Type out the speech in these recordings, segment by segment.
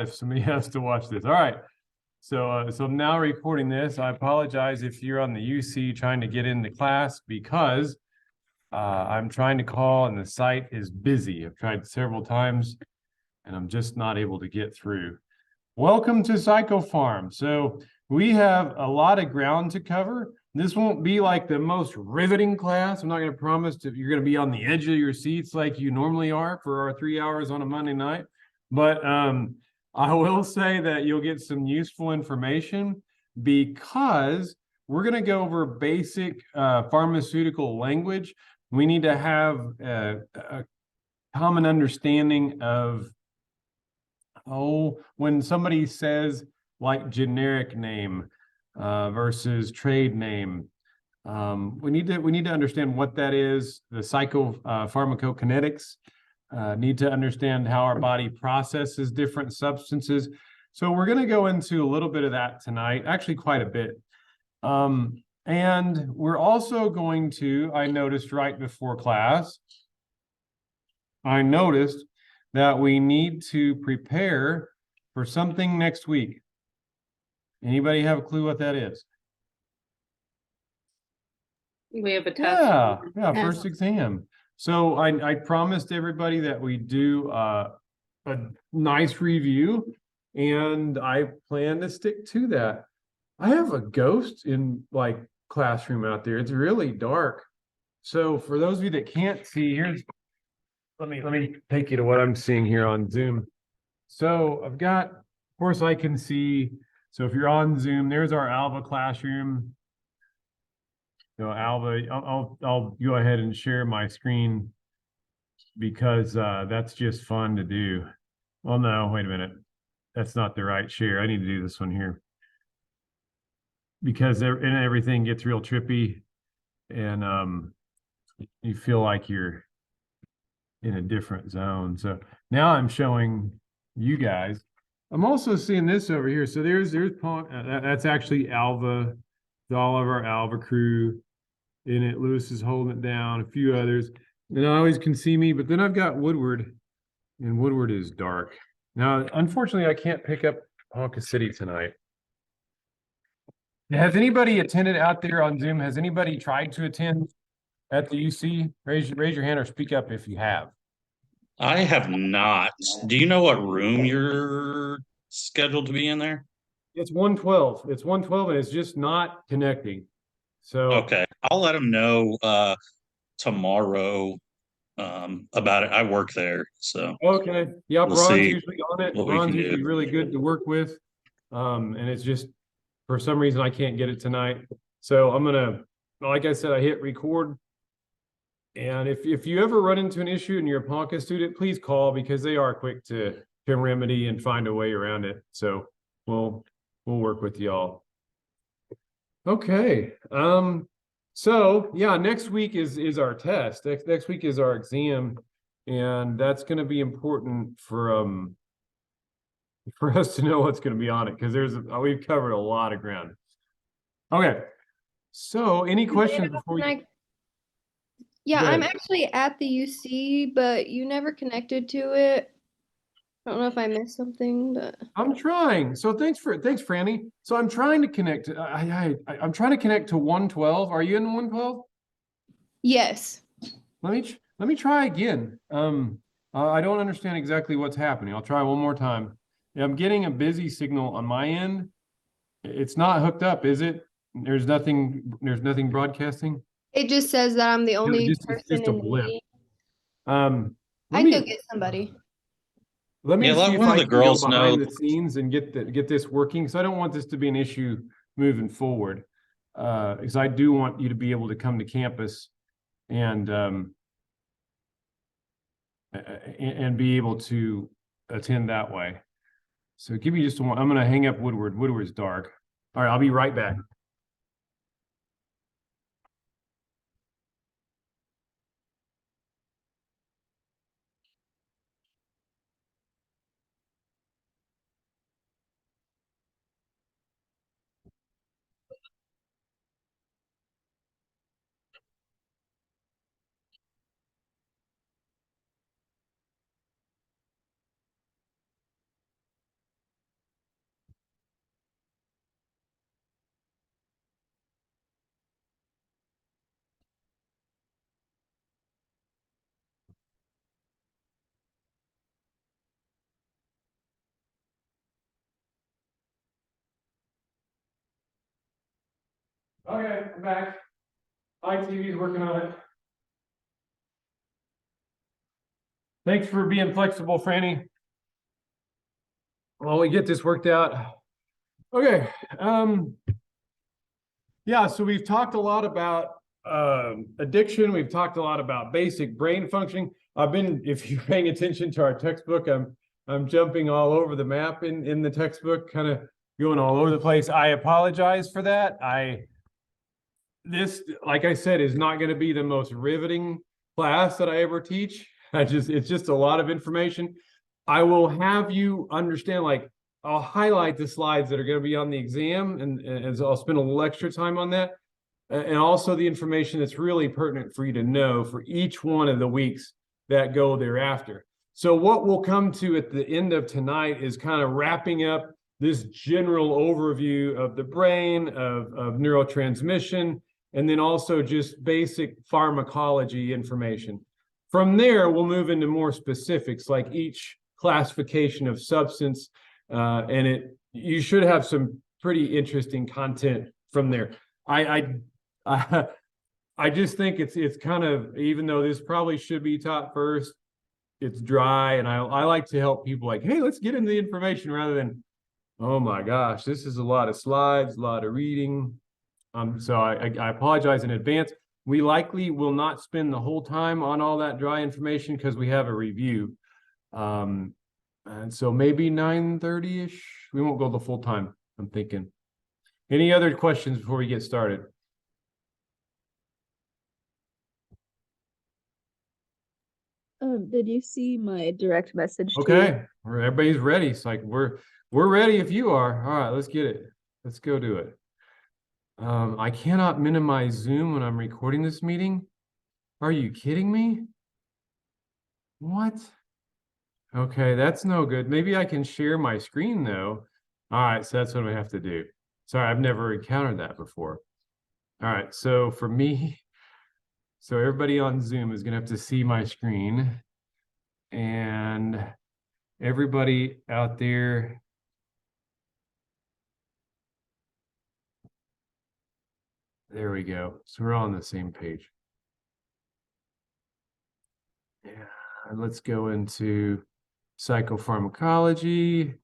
if somebody has to watch this. All right. So I'm now recording this. I apologize if you're on the UC trying to get into class because I'm trying to call and the site is busy. I've tried several times and I'm just not able to get through. Welcome to Psychopharm. So we have a lot of ground to cover. This won't be like the most riveting class. I'm not going to promise that you're going to be on the edge of your seats like you normally are for our 3 hours on a Monday night. But I will say that you'll get some useful information because we're going to go over basic pharmaceutical language. We need to have a common understanding of when somebody says like generic name versus trade name, we need to understand what that is. The pharmacokinetics, need to understand how our body processes different substances. So we're going to go into a little bit of that tonight, actually quite a bit. And we're also going to, I noticed right before class, that we need to prepare for something next week. Anybody have a clue what that is? We have a test. Yeah, first exam. So I promised everybody that we do a nice review, and I plan to stick to that. I have a ghost in like classroom out there. It's really dark. So for those of you that can't see, let me take you to what I'm seeing here on Zoom. So I've got, of course, I can see. So if you're on Zoom, there's our Alva classroom. So Alva, I'll go ahead and share my screen because that's just fun to do. Well, no, wait a minute. That's not the right share. I need to do this one here because everything gets real trippy and you feel like you're in a different zone. So now I'm showing you guys. I'm also seeing this over here. So there's that's actually Alva, all of our Alva crew in it. Lewis is holding it down, a few others. And I always can see me, but then I've got Woodward, and Woodward is dark. Now, unfortunately, I can't pick up Ponca City tonight. Has anybody attended out there on Zoom? Has anybody tried to attend at the UC? Raise your hand or speak up if you have. I have not. Do you know what room you're scheduled to be in there? It's 112. It's 112 and it's just not connecting. So okay, I'll let them know tomorrow about it. I work there, so okay. Yeah, we'll Ron's see usually on it. what we Ron's can usually do. really good to work with. And it's just for some reason I can't get it tonight. So I'm gonna, like I said, I hit record. And if you ever run into an issue and you're a Ponca student, please call because they are quick to remedy and find a way around it. So we'll work with y'all. Okay. So yeah, next week is our test. Next week is our exam, and that's going to be important for us to know what's going to be on it because we've covered a lot of ground. Okay. So any questions before we? Yeah, I'm actually at the UC, but you never connected to it. I don't know if I missed something, but I'm trying. So thanks, Franny. So I'm trying to connect. I'm trying to connect to 112. Are you in 112? yes. Let me try again. I don't understand exactly what's happening. I'll try one more time. Yeah, I'm getting a busy signal on my end. It's not hooked up, is it? There's nothing broadcasting. It just says that I'm the only It's person just a in the blip. meeting. Let I me can go get somebody. let me Yeah, let see if one of I the can go girls know. behind the scenes and get this working. So I don't want this to be an issue moving forward. Because I do want you to be able to come to campus and be able to attend that way. So give me just a moment. I'm going to hang up Woodward. Woodward's dark. All right, I'll be right back. Okay, I'm back. ITV's working on it. Thanks for being flexible, Franny. While we get this worked out. Okay. Yeah, so we've talked a lot about addiction. We've talked a lot about basic brain functioning. If you're paying attention to our textbook, I'm jumping all over the map in the textbook, kind of going all over the place. I apologize for that. This, like I said, is not going to be the most riveting class that I ever teach. It's just a lot of information. I will have you understand, like, I'll highlight the slides that are going to be on the exam, and so I'll spend a little extra time on that. And also the information that's really pertinent for you to know for each one of the weeks that go thereafter. So what we'll come to at the end of tonight is kind of wrapping up this general overview of the brain, of neurotransmission, and then also just basic pharmacology information. From there, we'll move into more specifics, like each classification of substance, and you should have some pretty interesting content from there. I just think it's kind of, even though this probably should be taught first, it's dry, and I like to help people like, hey, let's get into the information rather than, oh my gosh, this is a lot of slides, a lot of reading. So I apologize in advance. We likely will not spend the whole time on all that dry information because we have a review. And so maybe 9:30-ish. We won't go the full time, I'm thinking. Any other questions before we get started? Did you see my direct message? Okay, everybody's ready. It's like we're ready if you are. All right, let's get it. Let's go do it. I cannot minimize Zoom when I'm recording this meeting. Are you kidding me? What? Okay, that's no good. Maybe I can share my screen though. All right, so that's what I have to do. Sorry, I've never encountered that before. All right, so for me, so everybody on Zoom is gonna have to see my screen, and everybody out there, there we go. So we're all on the same page. Yeah, let's go into psychopharmacology.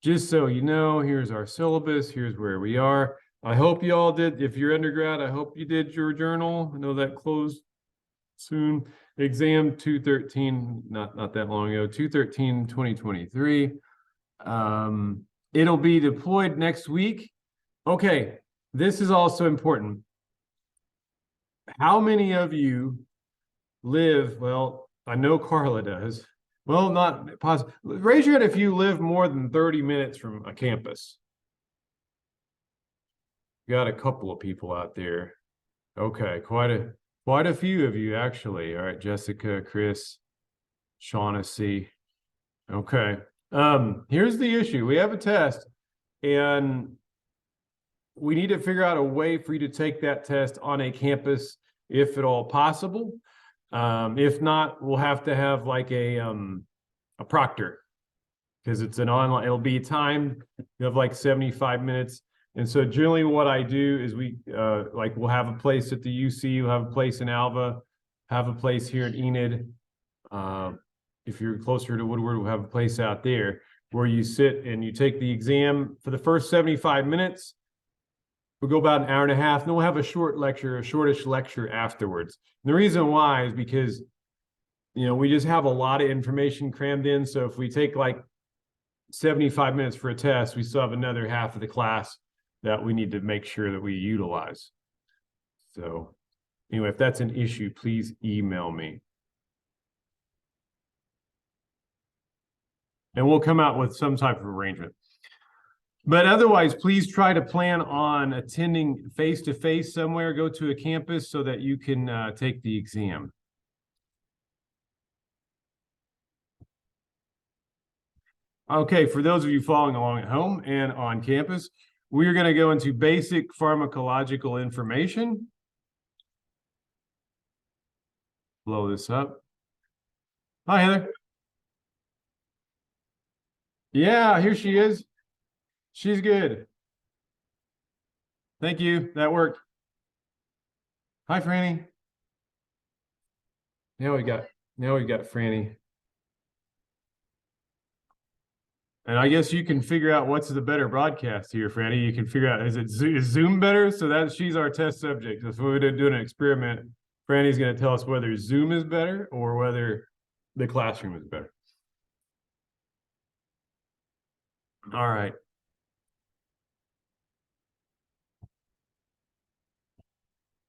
Just so you know, here's our syllabus. Here's where we are. I hope you all did. If you're undergrad, I hope you did your journal. I know that closed soon. Exam 213, not that long ago, 2/13/2023. It'll be deployed next week. Okay, this is also important. How many of you live, well, I know Carla does. Well, not possible. Raise your hand if you live more than 30 minutes from a campus. Got a couple of people out there. Okay, quite a few of you actually. All right, Jessica, Chris, Shaughnessy. Okay. Here's the issue. We have a test, and we need to figure out a way for you to take that test on a campus, if at all possible. If not, we'll have to have like a proctor, because it's an online, it'll be timed. You have like 75 minutes. And so generally what I do is we'll have a place at the UC, we'll have a place in Alva, have a place here at Enid. If you're closer to Woodward, we'll have a place out there where you sit and you take the exam for the first 75 minutes. We'll go about an hour and a half, and then we'll have a shortish lecture afterwards. And the reason why is because, we just have a lot of information crammed in. So if we take like 75 minutes for a test, we still have another half of the class that we need to make sure that we utilize. So anyway, if that's an issue, please email me. And we'll come out with some type of arrangement. But otherwise, please try to plan on attending face-to-face somewhere, go to a campus so that you can take the exam. Okay, for those of you following along at home and on campus, we're going to go into basic pharmacological information. Blow this up. Hi, Heather. Yeah, here she is. She's good. Thank you. That worked. Hi, Franny. Now we got Franny. And I guess you can figure out what's the better broadcast here, Franny. You can figure out, is Zoom better? So that she's our test subject. If we're doing an experiment, Franny's going to tell us whether Zoom is better or whether the classroom is better. All right.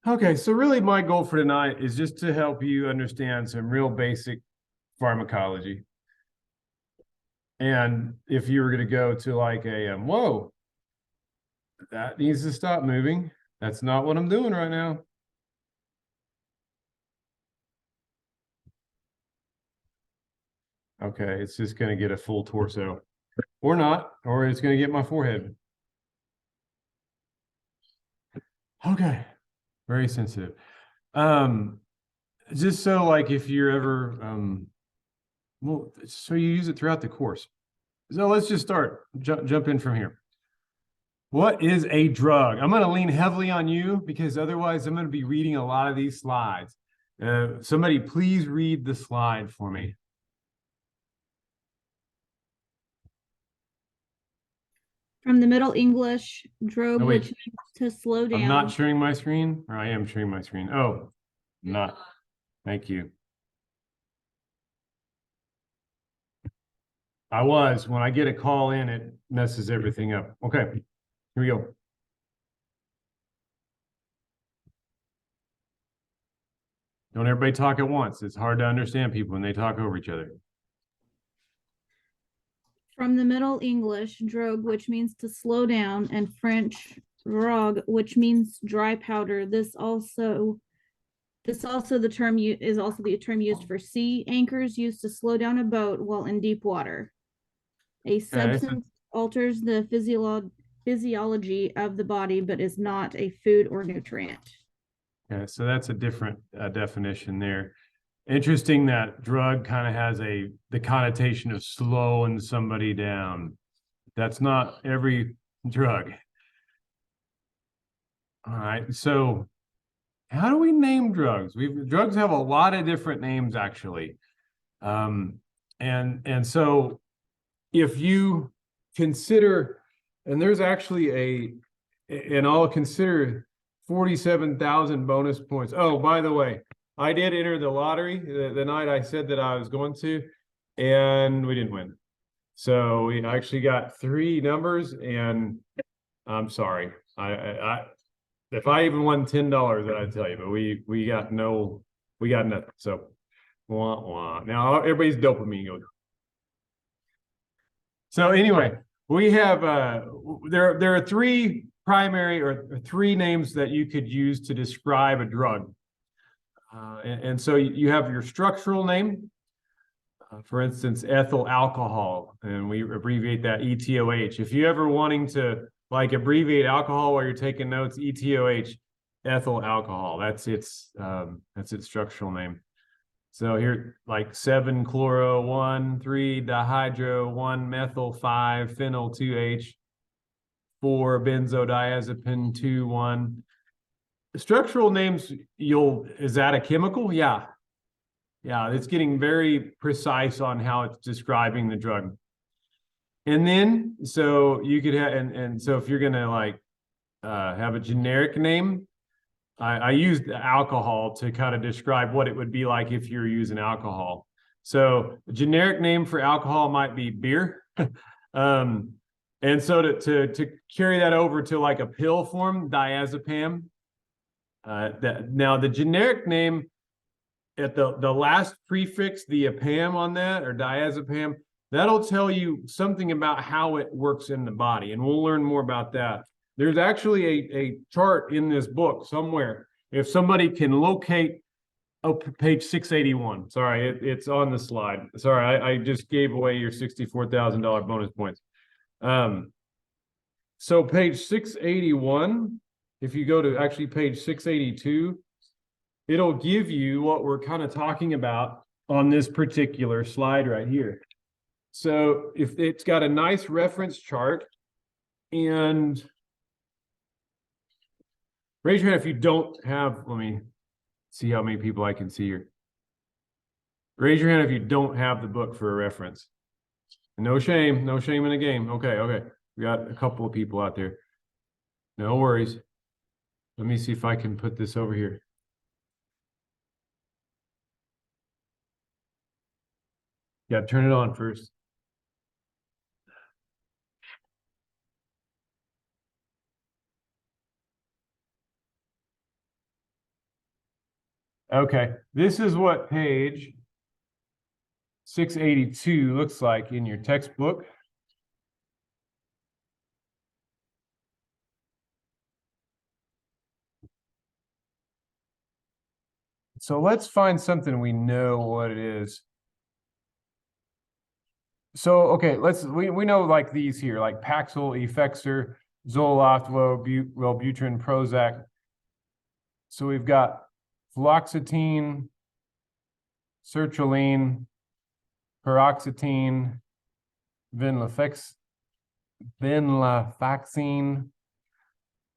Okay, so really my goal for tonight is just to help you understand some real basic pharmacology. And if you were going to go to like a, whoa, that needs to stop moving. That's not what I'm doing right now. Okay, it's just going to get a full torso. Or not, or it's going to get my forehead. Okay, very sensitive. Just so like if you're ever, well, so you use it throughout the course. So let's just start, jump in from here. What is a drug? I'm going to lean heavily on you because otherwise I'm going to be reading a lot of these slides. Somebody please read the slide for me. From the Middle English, drog, Oh, wait. which means to slow down. I'm not sharing my screen, or I am sharing my screen. Oh, not. Thank you. I was. When I get a call in, it messes everything up. Okay, here we go. Don't everybody talk at once. It's hard to understand people when they talk over each other. From the Middle English, drog, which means to slow down, and French drogue, which means dry powder. This also the term is also the term used for sea anchors used to slow down a boat while in deep water. A substance alters the physiology of the body, but is not a food or nutrient. Okay, so that's a different definition there. Interesting that drug kind of has the connotation of slowing somebody down. That's not every drug. All right, so how do we name drugs? Drugs have a lot of different names actually. And so if you consider, and there's actually and I'll consider 47,000 bonus points. Oh, by the way, I did enter the lottery the night I said that I was going to, and we didn't win. So we actually got 3 numbers, and I'm sorry. If I even won $10, then I'd tell you, but we got nothing. So wah, wah. Now everybody's dopamine goes. So anyway, we have there are 3 primary or 3 names that you could use to describe a drug. And so you have your structural name, for instance, ethyl alcohol, and we abbreviate that ETOH. If you ever wanting to like abbreviate alcohol while you're taking notes, ETOH, ethyl alcohol. That's its structural name. So here, like 7-chloro, 1,3-dihydro, 1-methyl, 5-phenyl, 2H, 4-benzodiazepine, 2,1. Structural names, is that a chemical? Yeah. Yeah, it's getting very precise on how it's describing the drug. And then, so you could have, and so if you're gonna like have a generic name, I used alcohol to kind of describe what it would be like if you're using alcohol. So a generic name for alcohol might be beer. And so to carry that over to like a pill form, diazepam. Now the generic name at the last prefix, the apam on that, or diazepam, that'll tell you something about how it works in the body, and we'll learn more about that. There's actually a chart in this book somewhere. If somebody can locate, page 681. Sorry, it's on the slide. Sorry, I just gave away your $64,000 bonus points. So page 681, if you go to actually page 682, it'll give you what we're kind of talking about on this particular slide right here. So if it's got a nice reference chart, and Raise your hand if you don't have, let me see how many people I can see here. Raise your hand if you don't have the book for a reference. No shame in the game. Okay. We got a couple of people out there. No worries. Let me see if I can put this over here. Yeah, turn it on first. Okay, this is what page 682 looks like in your textbook. So let's find something we know what it is. So, okay, we know like these here, like Paxil, Effexor, Zoloft, Wellbutrin, Prozac. So we've got fluoxetine, sertraline, paroxetine, venlafaxine.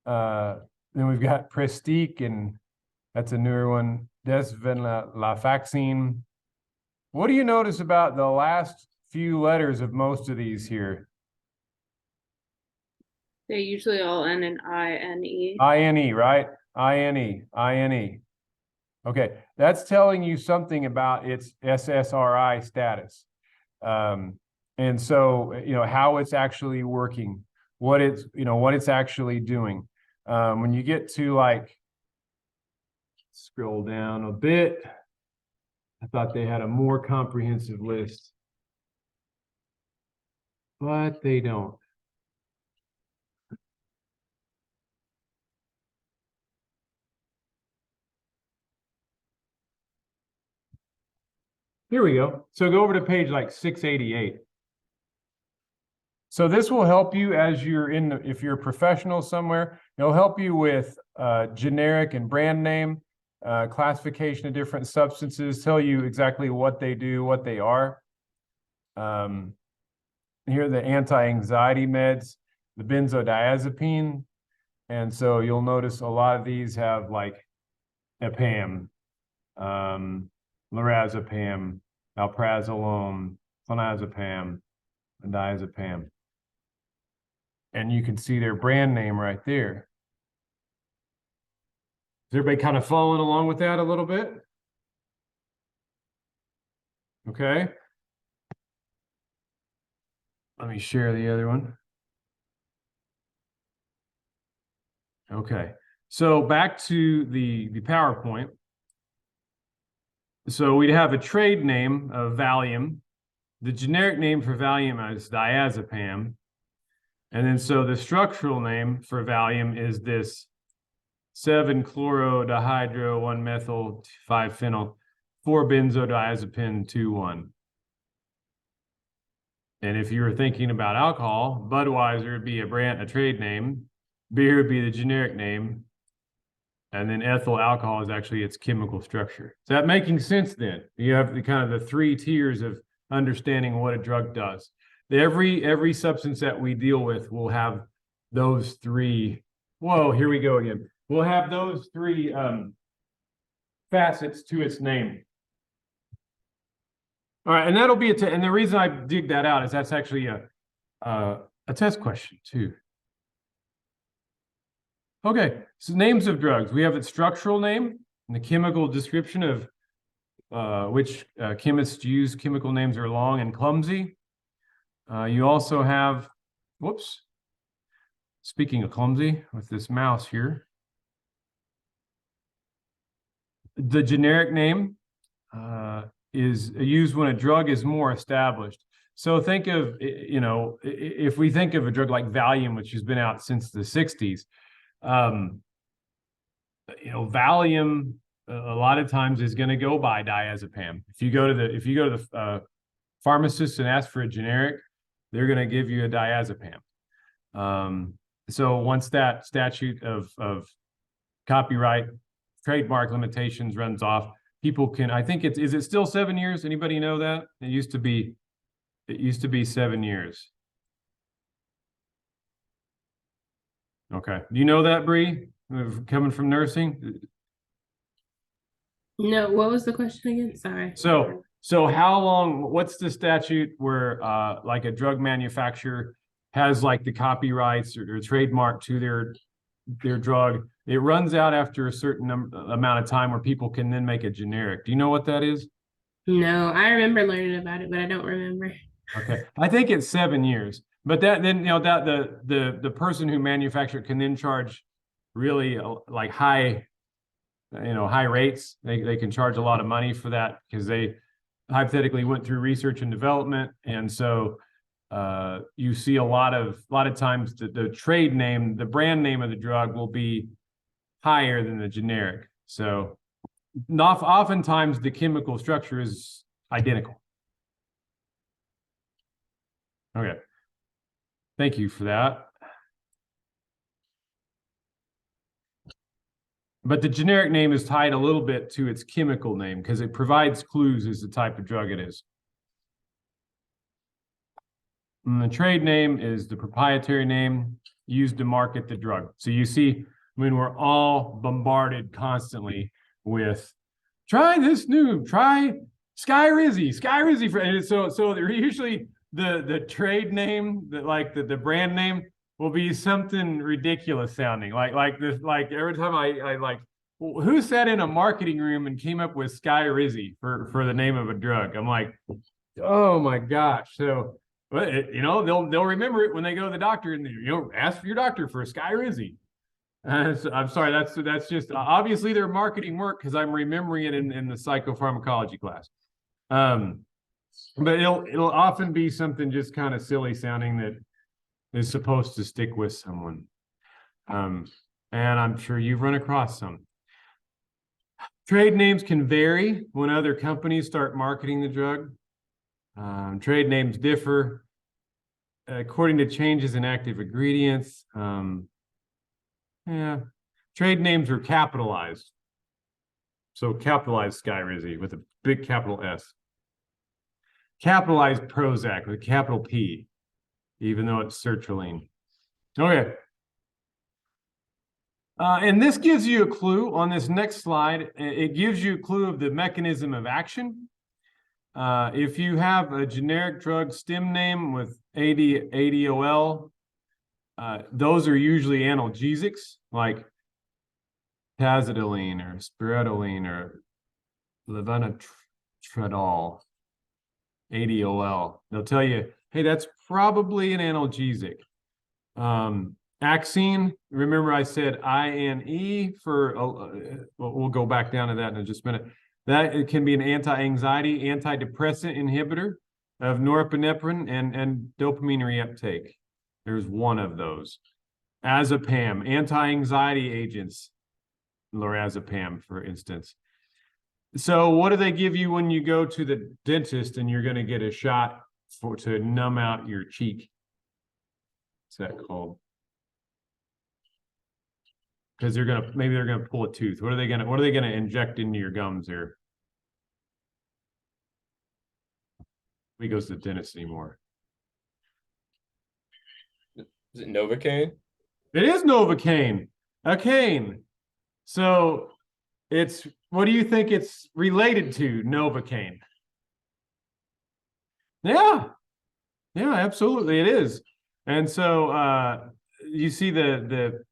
Then we've got Prestique, and that's a newer one, desvenlafaxine. What do you notice about the last few letters of most of these here? They usually all end in I-N-E. I-N-E, right? I-N-E. Okay, that's telling you something about its SSRI status. And so, how it's actually working, what it's actually doing. When you get to like, scroll down a bit, I thought they had a more comprehensive list, but they don't. Here we go. So go over to page like 688. So this will help you as you're if you're a professional somewhere, it'll help you with generic and brand name, classification of different substances, tell you exactly what they do, what they are. Here are the anti-anxiety meds, the benzodiazepine. And so you'll notice a lot of these have like epam, lorazepam, alprazolam, clonazepam, and diazepam. And you can see their brand name right there. Is everybody kind of following along with that a little bit? Okay. Let me share the other one. Okay. So back to the PowerPoint. So we'd have a trade name of Valium. The generic name for Valium is diazepam. And then so the structural name for Valium is this 7-chloro-dihydro-1-methyl-5-phenyl 4-benzodiazepine 2,1. And if you were thinking about alcohol, Budweiser would be a trade name, beer would be the generic name, and then ethyl alcohol is actually its chemical structure. Is that making sense then? You have the kind of the three tiers of understanding what a drug does. Every substance that we deal with will have those three. Whoa, here we go again. We'll have those three facets to its name. All right, and that'll be and the reason I dig that out is that's actually a test question too. Okay, so names of drugs. We have its structural name and the chemical description of which chemists use. Chemical names are long and clumsy. You also have, whoops, speaking of clumsy, with this mouse here, the generic name is used when a drug is more established. So think of, if we think of a drug like Valium, which has been out since the 60s, Valium a lot of times is going to go by diazepam. If you go to the pharmacist and ask for a generic, they're going to give you a diazepam. So once that statute of copyright trademark limitations runs off, people can, I think is it still 7 years? Anybody know that? It used to be 7 years. Okay. Do you know that, Bree? coming from nursing? No, what was the question again? Sorry. So how long, what's the statute where like a drug manufacturer has like the copyrights or trademark to their drug? It runs out after a certain amount of time where people can then make a generic. Do you know what that is? No, I remember learning about it, but I don't remember. Okay, I think it's 7 years. But that then, that the person who manufactured can then charge really like high rates. They can charge a lot of money for that because they hypothetically went through research and development. And so you see a lot of times the trade name, the brand name of the drug will be higher than the generic. So not oftentimes the chemical structure is identical. Okay. Thank you for that. But the generic name is tied a little bit to its chemical name because it provides clues as the type of drug it is. And the trade name is the proprietary name used to market the drug. So you see, when we're all bombarded constantly with, try this new, try Skyrizi for, and so they're usually the trade name, the brand name will be something ridiculous sounding, like this, like every time I like, who sat in a marketing room and came up with Skyrizi for the name of a drug? I'm like, oh my gosh. So, but they'll remember it when they go to the doctor and ask your doctor for a Skyrizi. So, I'm sorry, that's just obviously their marketing work because I'm remembering it in the psychopharmacology class. But it'll often be something just kind of silly sounding that is supposed to stick with someone. And I'm sure you've run across some. Trade names can vary when other companies start marketing the drug. Trade names differ according to changes in active ingredients. Trade names are capitalized. So capitalized Skyrizi with a big capital S. Capitalized Prozac with a capital P, even though it's sertraline. Okay. And this gives you a clue on this next slide. It gives you a clue of the mechanism of action. If you have a generic drug stem name with ADOL, those are usually analgesics like tazidilene or spironolactone or levonorgestrel, ADOL. They'll tell you, hey, that's probably an analgesic. Axine, remember I said INE for, we'll go back down to that in just a minute. That it can be an anti-anxiety, antidepressant inhibitor of norepinephrine and dopamine reuptake. There's one of those. Azepam, anti-anxiety agents, lorazepam, for instance. So what do they give you when you go to the dentist and you're going to get a shot to numb out your cheek? What's that called? Because maybe they're gonna pull a tooth. What are they gonna inject into your gums here? Nobody goes to the dentist anymore. Is it Novocaine? It is Novocaine, a cane. So what do you think it's related to, Novocaine? Yeah, absolutely it is. And so you see the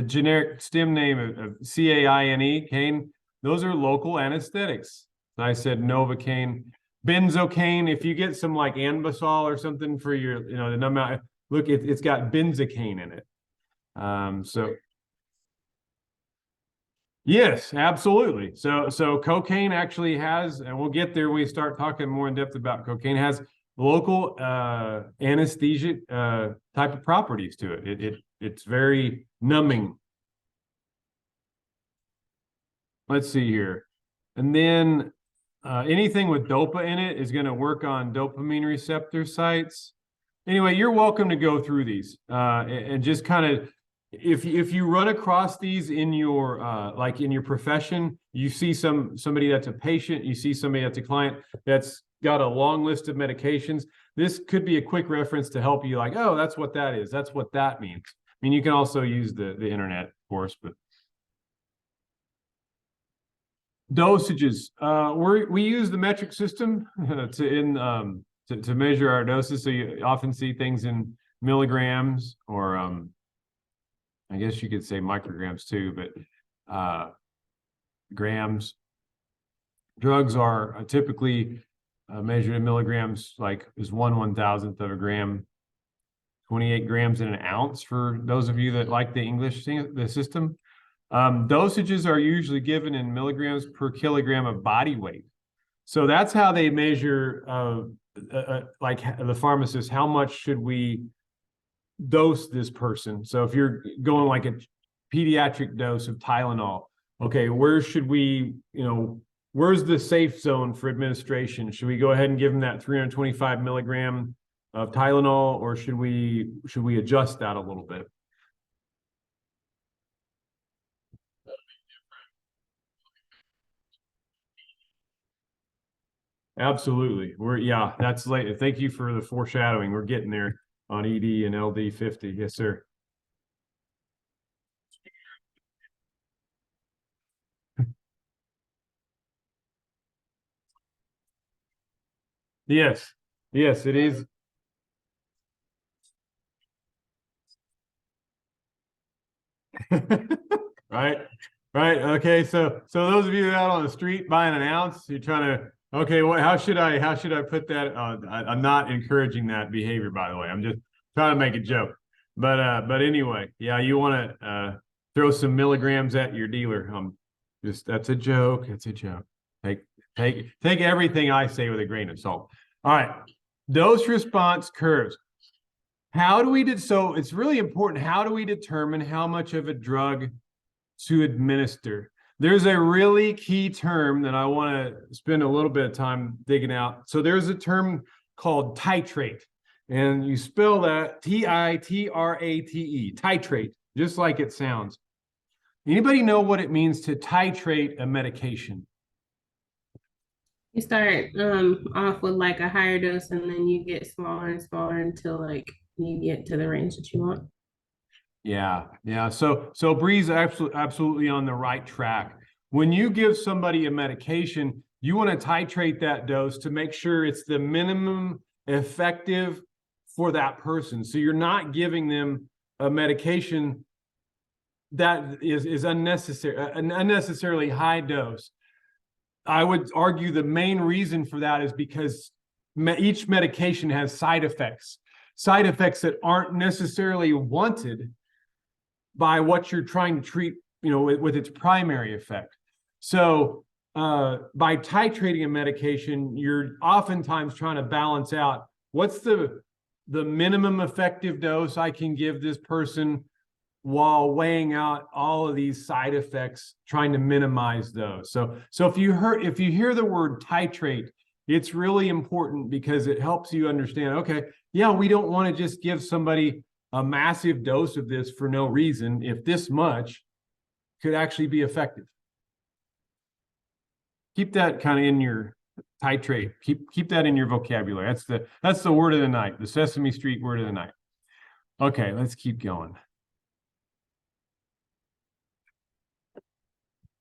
generic stem name of CAINE, cane, those are local anesthetics. I said Novocaine, benzocaine. If you get some like Anbesol or something for your, the numb out, look, it's got benzocaine in it. So yes, absolutely. So cocaine actually has, and we'll get there when we start talking more in depth about cocaine, has local anesthesia type of properties to it. It's very numbing. Let's see here. And then anything with dopa in it is going to work on dopamine receptor sites. Anyway, you're welcome to go through these and just kind of, if you run across these in your like in your profession, you see somebody that's a patient, you see somebody that's a client that's got a long list of medications, this could be a quick reference to help you like, oh, that's what that is. That's what that means. I mean, you can also use the internet, of course, but Dosages. We use the metric system to measure our doses. So you often see things in milligrams or I guess you could say micrograms too, but grams. Drugs are typically measured in milligrams, like is 1/1000th of a gram. 28 grams in an ounce for those of you that like the English the system. Dosages are usually given in milligrams per kilogram of body weight. So that's how they measure, like the pharmacist, how much should we dose this person? So if you're going like a pediatric dose of Tylenol, okay, where should we, where's the safe zone for administration? Should we go ahead and give them that 325 milligram of Tylenol, or should we adjust that a little bit? Absolutely. That's late. Thank you for the foreshadowing. We're getting there on ED and LD 50. Yes, sir. Yes. Yes, it is. Right. Right. Okay. So those of you out on the street buying an ounce, you're trying to, okay, how should I put that? I'm not encouraging that behavior, by the way. I'm just trying to make a joke. But anyway, yeah, you want to throw some milligrams at your dealer. That's a joke. It's a joke. Take everything I say with a grain of salt. All right. Dose response curves. So it's really important. How do we determine how much of a drug to administer? There's a really key term that I want to spend a little bit of time digging out. So there's a term called titrate, and you spell that Titrate, titrate, just like it sounds. Anybody know what it means to titrate a medication? You start off with like a higher dose, and then you get smaller and smaller until like you get to the range that you want. Yeah. So Bree's absolutely on the right track. When you give somebody a medication, you want to titrate that dose to make sure it's the minimum effective for that person. So you're not giving them a medication that is unnecessary, an unnecessarily high dose. I would argue the main reason for that is because each medication has side effects that aren't necessarily wanted by what you're trying to treat, with its primary effect. So by titrating a medication, you're oftentimes trying to balance out what's the minimum effective dose I can give this person while weighing out all of these side effects, trying to minimize those. So if you hear the word titrate, it's really important because it helps you understand, okay, yeah, we don't want to just give somebody a massive dose of this for no reason if this much could actually be effective. Keep that kind of in your titrate. Keep that in your vocabulary. That's the word of the night, the Sesame Street word of the night. Okay, let's keep going.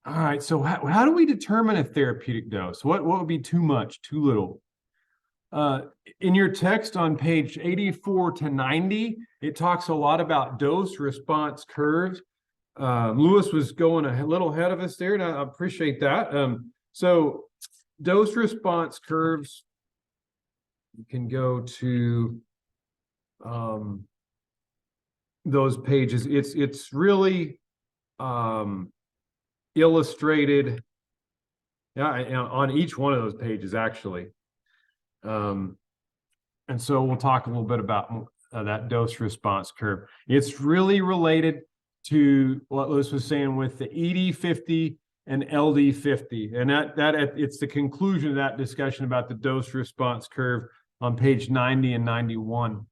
All right, so how do we determine a therapeutic dose? What would be too much, too little? In your text on page 84 to 90, it talks a lot about dose response curves. Lewis was going a little ahead of us there, and I appreciate that. So dose response curves, you can go to those pages. It's really illustrated on each one of those pages, actually. And so we'll talk a little bit about that dose response curve. It's really related to what Lewis was saying with the ED50 and LD50. And that it's the conclusion of that discussion about the dose response curve on page 90 and 91.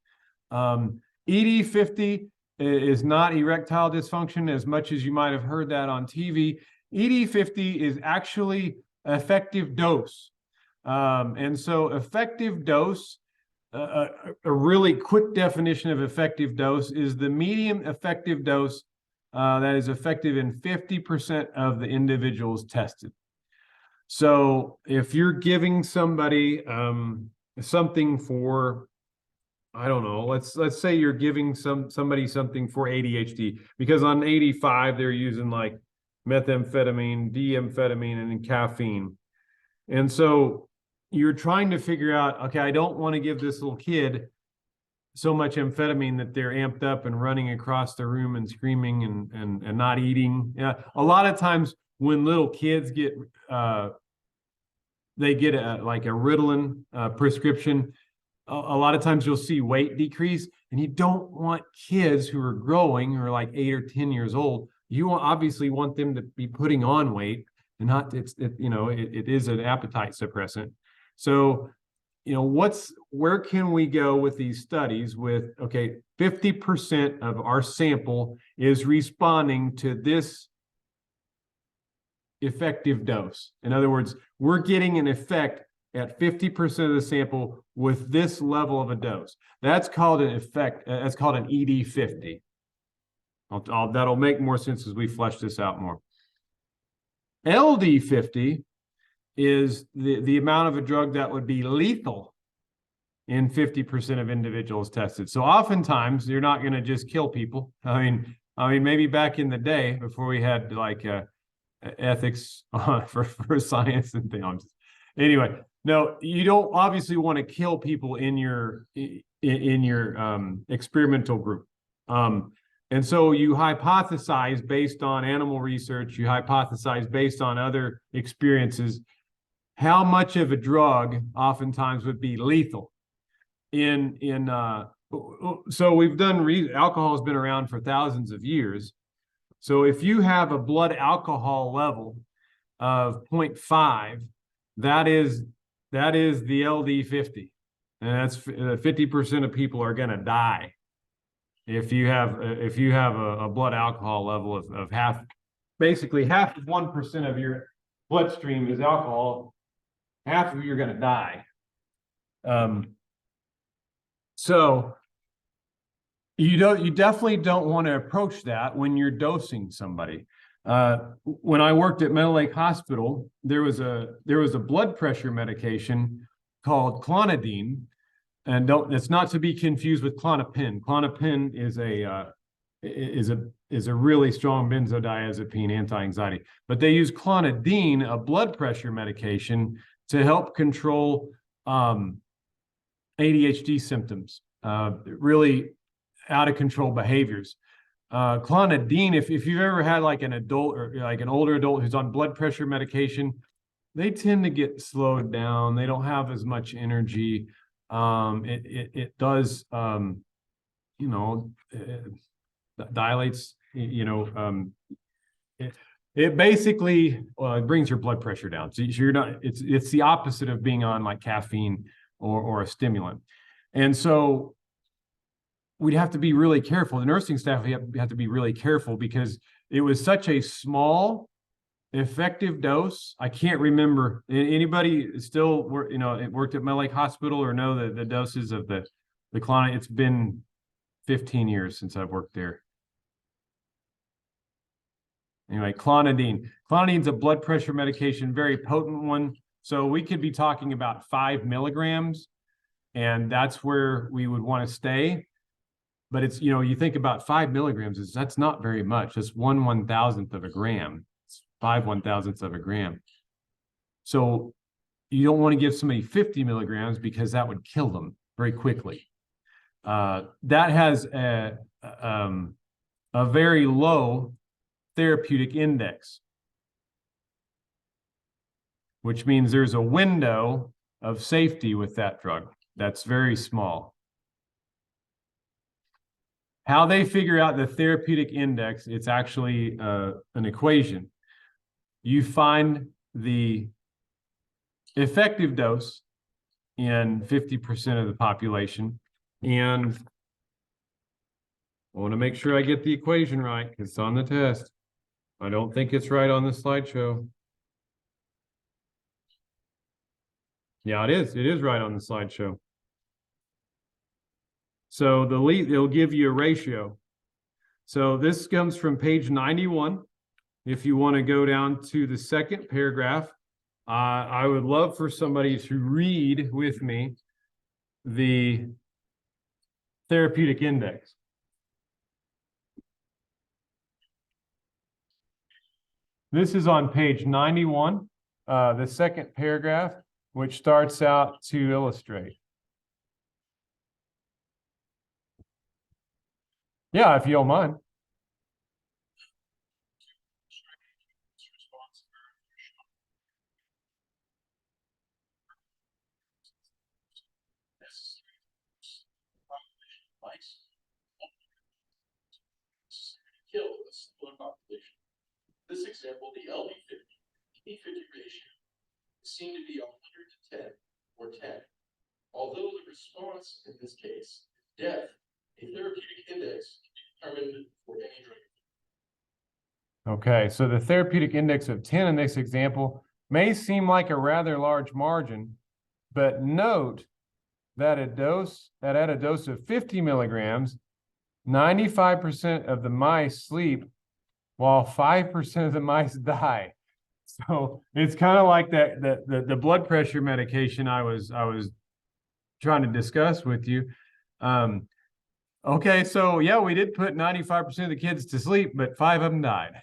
ED50 is not erectile dysfunction as much as you might have heard that on TV. ED50 is actually effective dose. And so effective dose, a really quick definition of effective dose is the medium effective dose that is effective in 50% of the individuals tested. So if you're giving somebody something for, I don't know, let's say you're giving somebody something for ADHD, because on 85 they're using like methamphetamine, D-amphetamine, and caffeine. And so you're trying to figure out, okay, I don't want to give this little kid so much amphetamine that they're amped up and running across the room and screaming and not eating. Yeah, a lot of times when little kids get they get like a Ritalin prescription, a lot of times you'll see weight decrease, and you don't want kids who are growing, who are like 8 or 10 years old. You obviously want them to be putting on weight, and not it is an appetite suppressant. So, where can we go with these studies with, okay, 50% of our sample is responding to this effective dose. In other words, we're getting an effect at 50% of the sample with this level of a dose. That's called an effect. That's called an ED50. That'll make more sense as we flesh this out more. LD50 is the amount of a drug that would be lethal in 50% of individuals tested. So oftentimes you're not going to just kill people. I mean, maybe back in the day before we had like ethics for science and things. Anyway, no, you don't obviously want to kill people in your experimental group. And so you hypothesize based on animal research, you hypothesize based on other experiences, how much of a drug oftentimes would be lethal. So we've done, alcohol has been around for thousands of years. So if you have a blood alcohol level of 0.5, that is the LD50. And that's 50% of people are going to die. If you have a blood alcohol level of half, basically half of 1% of your bloodstream is alcohol, half of you are going to die. So you definitely don't want to approach that when you're dosing somebody. When I worked at Meadow Lake Hospital, there was a blood pressure medication called clonidine. And it's not to be confused with Klonopin. Klonopin is a really strong benzodiazepine anti-anxiety. But they use clonidine, a blood pressure medication, to help control ADHD symptoms, really out of control behaviors. Clonidine, if you've ever had like an adult or like an older adult who's on blood pressure medication, they tend to get slowed down. They don't have as much energy. It does, dilates, it basically it brings your blood pressure down. So you're not, it's the opposite of being on like caffeine or a stimulant. And so we'd have to be really careful. The nursing staff have to be really careful because it was such a small effective dose. I can't remember. Anybody still worked at Meadow Lake Hospital or know the doses of the Clonidine? It's been 15 years since I've worked there. Anyway, clonidine. Clonidine's a blood pressure medication, very potent one. So we could be talking about 5 milligrams, and that's where we would want to stay. But it's, you think about 5 milligrams, that's not very much. That's 1/1000th of a gram. 5 1/1000ths of a gram. So you don't want to give somebody 50 milligrams because that would kill them very quickly. That has a very low therapeutic index, which means there's a window of safety with that drug that's very small. How they figure out the therapeutic index, it's actually an equation. You find the effective dose in 50% of the population. And I want to make sure I get the equation right because it's on the test. I don't think it's right on the slideshow. Yeah, it is. It is right on the slideshow. So it'll give you a ratio. So this comes from page 91. If you want to go down to the second paragraph, I would love for somebody to read with me the therapeutic index. This is on page 91, the second paragraph, which starts out to illustrate. Yeah, if you don't mind. Kill a similar population. This example, the LD50, E50 ratio is seen to be 100 to 10 or 10. Although the response in this case is death, a therapeutic index can be determined for any drug. Okay, so the therapeutic index of 10 in this example may seem like a rather large margin, but note that at a dose of 50 milligrams, 95% of the mice sleep while 5% of the mice die. So it's kind of like the blood pressure medication I was trying to discuss with you. Okay, so yeah, we did put 95% of the kids to sleep, but 5 of them died.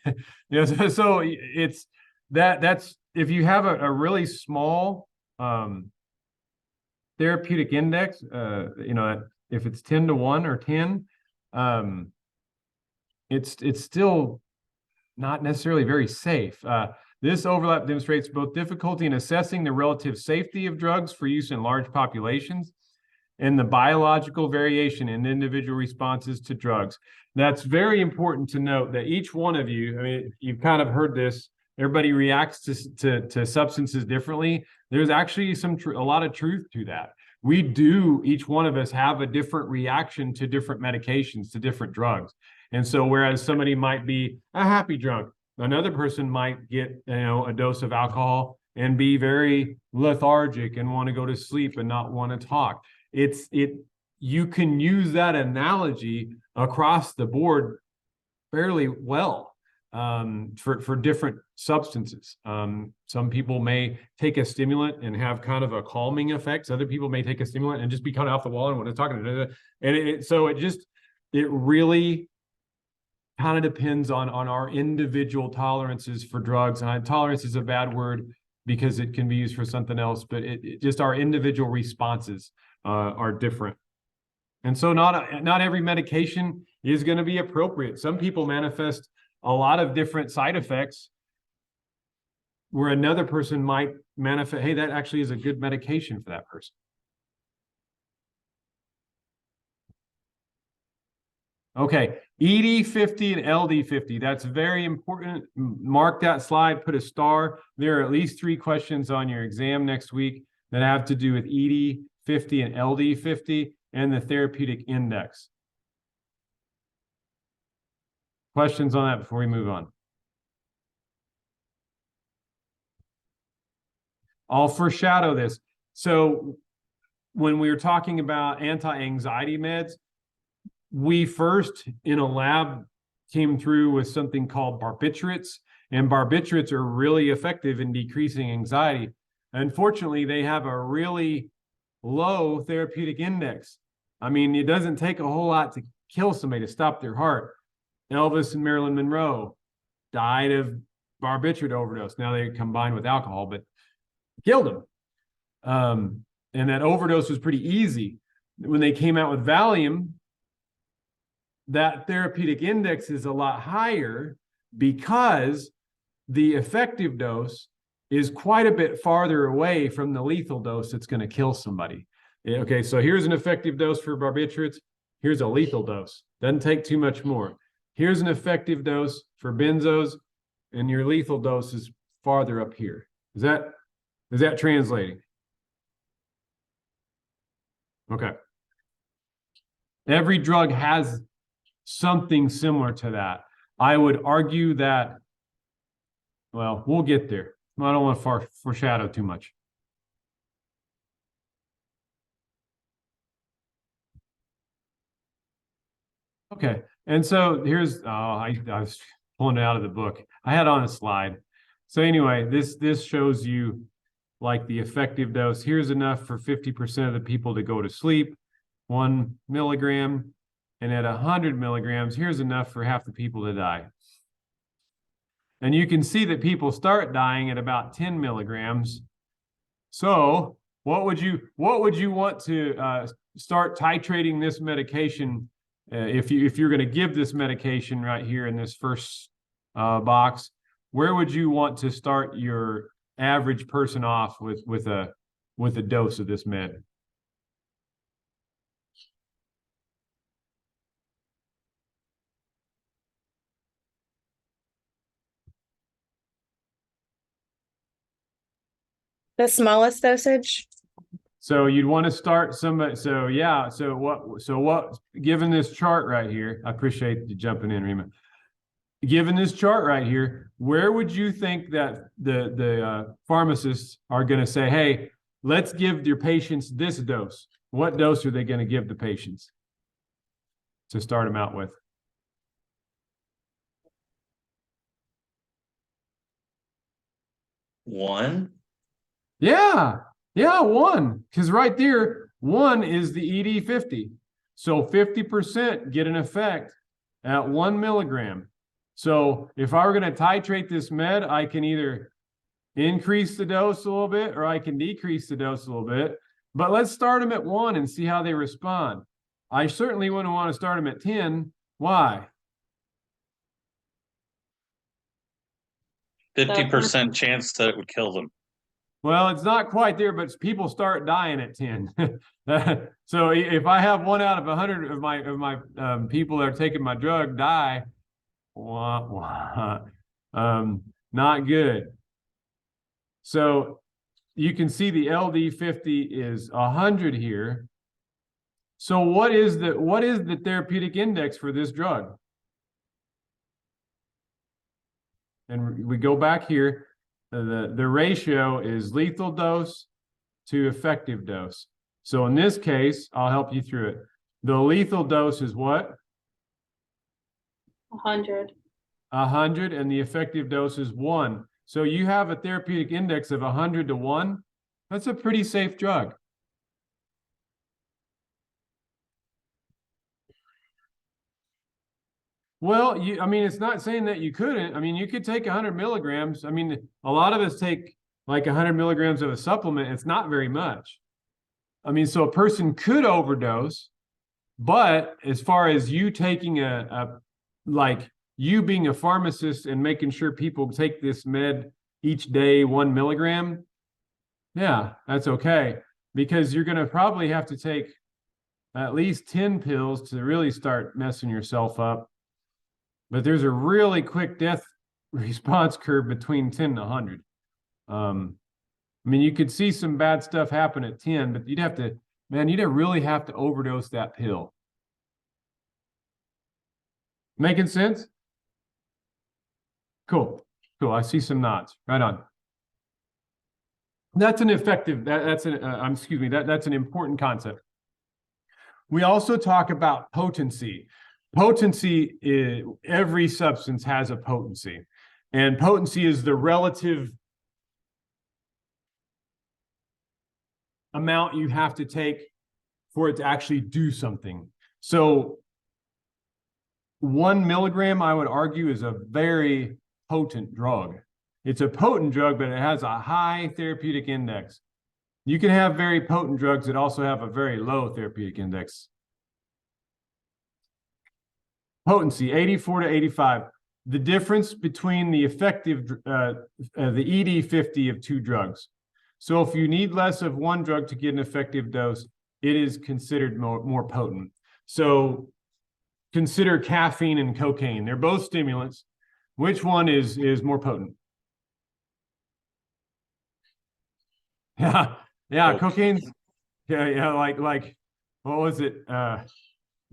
So it's that's if you have a really small therapeutic index, if it's 10 to 1 or 10, it's still not necessarily very safe. This overlap demonstrates both difficulty in assessing the relative safety of drugs for use in large populations and the biological variation in individual responses to drugs. That's very important to note that each one of you, I mean, you've kind of heard this, everybody reacts to substances differently. There's actually a lot of truth to that. Each one of us have a different reaction to different medications, to different drugs. And so whereas somebody might be a happy drunk, another person might get, a dose of alcohol and be very lethargic and want to go to sleep and not want to talk. You can use that analogy across the board fairly well for different substances. Some people may take a stimulant and have kind of a calming effect. Other people may take a stimulant and just be kind of off the wall and want to talk. And it really kind of depends on our individual tolerances for drugs. And tolerance is a bad word because it can be used for something else, but just our individual responses are different. And so not every medication is going to be appropriate. Some people manifest a lot of different side effects where another person might manifest, hey, that actually is a good medication for that person. Okay, ED50 and LD50, that's very important. Mark that slide, put a star. There are at least 3 questions on your exam next week that have to do with ED50 and LD50 and the therapeutic index. Questions on that before we move on? I'll foreshadow this. So when we were talking about anti-anxiety meds, we first in a lab came through with something called barbiturates, and barbiturates are really effective in decreasing anxiety. Unfortunately, they have a really low therapeutic index. I mean, it doesn't take a whole lot to kill somebody, to stop their heart. Elvis and Marilyn Monroe died of barbiturate overdose. Now they combined with alcohol, but killed them. And that overdose was pretty easy. When they came out with Valium, that therapeutic index is a lot higher because the effective dose is quite a bit farther away from the lethal dose that's going to kill somebody. Okay, so here's an effective dose for barbiturates. Here's a lethal dose. Doesn't take too much more. Here's an effective dose for benzos, and your lethal dose is farther up here. Is that translating? Okay. Every drug has something similar to that. I would argue that, well, we'll get there. I don't want to foreshadow too much. Okay, and so here's, I was pulling it out of the book. I had on a slide. So anyway, this shows you like the effective dose. Here's enough for 50% of the people to go to sleep, 1 milligram. And at 100 milligrams, here's enough for half the people to die. And you can see that people start dying at about 10 milligrams. So what would you want to start titrating this medication if you're going to give this medication right here in this first box? Where would you want to start your average person off with a dose of this med? The smallest dosage? So you'd want to start somebody. So yeah. So what? Given this chart right here, I appreciate you jumping in, Rima. Given this chart right here, where would you think that the pharmacists are going to say, "Hey, let's give your patients this dose"? What dose are they going to give the patients to start them out with? One. Yeah, 1. Because right there, 1 is the ED50. So 50% get an effect at 1 milligram. So if I were going to titrate this med, I can either increase the dose a little bit or I can decrease the dose a little bit. But let's start them at 1 and see how they respond. I certainly wouldn't want to start them at 10. Why? 50% chance that it would kill them. Well, it's not quite there, but people start dying at 10. So if I have 1 out of 100 of my people that are taking my drug die, not good. So you can see the LD50 is 100 here. So what is the therapeutic index for this drug? And we go back here. The ratio is lethal dose to effective dose. So in this case, I'll help you through it. The lethal dose is what? 100. 100, and the effective dose is 1. So you have a therapeutic index of 100 to 1. That's a pretty safe drug. Well, I mean, it's not saying that you couldn't. I mean, you could take 100 milligrams. I mean, a lot of us take like 100 milligrams of a supplement. It's not very much. I mean, so a person could overdose, but as far as you taking like you being a pharmacist and making sure people take this med each day, 1 milligram, yeah, that's okay. Because you're going to probably have to take at least 10 pills to really start messing yourself up. But there's a really quick death response curve between 10 to 100. I mean, you could see some bad stuff happen at 10, but you'd really have to overdose that pill. Making sense? Cool. I see some nods. Right on. That's an effective, that's an important concept. We also talk about potency. Potency is, every substance has a potency, and potency is the relative amount you have to take for it to actually do something. So 1 milligram, I would argue, is a very potent drug. It's a potent drug, but it has a high therapeutic index. You can have very potent drugs that also have a very low therapeutic index. Potency, 84 to 85. The difference between the effective, the ED50 of 2 drugs. So if you need less of one drug to get an effective dose, it is considered more potent. So consider caffeine and cocaine. They're both stimulants. Which one is more potent? Yeah, cocaine's, like, what was it?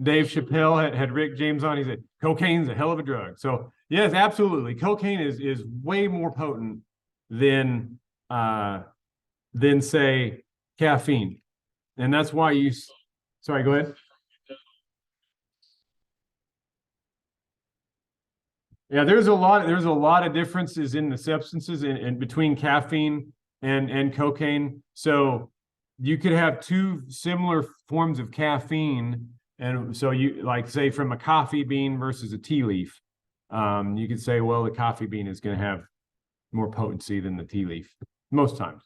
Dave Chappelle had Rick James on. He said, cocaine's a hell of a drug. So yes, absolutely. Cocaine is way more potent than say caffeine. And that's why sorry, go ahead. Yeah, there's a lot of differences in the substances in between caffeine and cocaine. So you could have two similar forms of caffeine, and so you like say from a coffee bean versus a tea leaf. You could say, well, the coffee bean is going to have more potency than the tea leaf most times.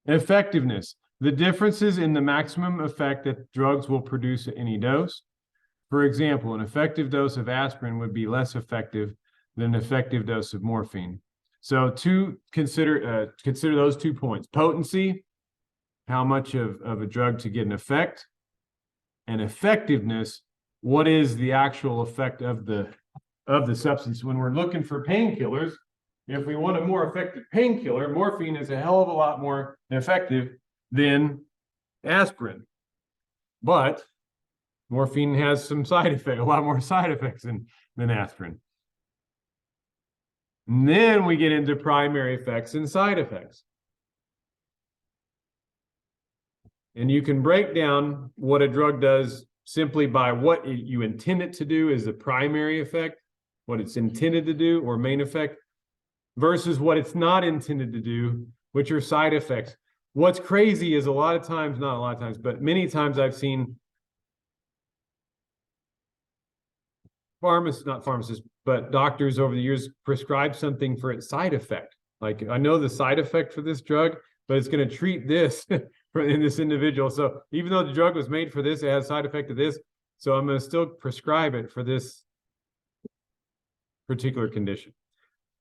Effectiveness. The differences in the maximum effect that drugs will produce at any dose. For example, an effective dose of aspirin would be less effective than an effective dose of morphine. So consider those 2 points: potency, how much of a drug to get an effect, and effectiveness, what is the actual effect of the substance. When we're looking for painkillers, if we want a more effective painkiller, morphine is a hell of a lot more effective than aspirin. But morphine has some side effects, a lot more side effects than aspirin. And then we get into primary effects and side effects. And you can break down what a drug does simply by what you intend it to do is the primary effect, what it's intended to do or main effect, versus what it's not intended to do, which are side effects. What's crazy is a lot of times, not a lot of times, but many times I've seen not pharmacists, but doctors over the years prescribe something for its side effect. Like, I know the side effect for this drug, but it's going to treat this in this individual. So even though the drug was made for this, it has side effect of this. So I'm going to still prescribe it for this particular condition.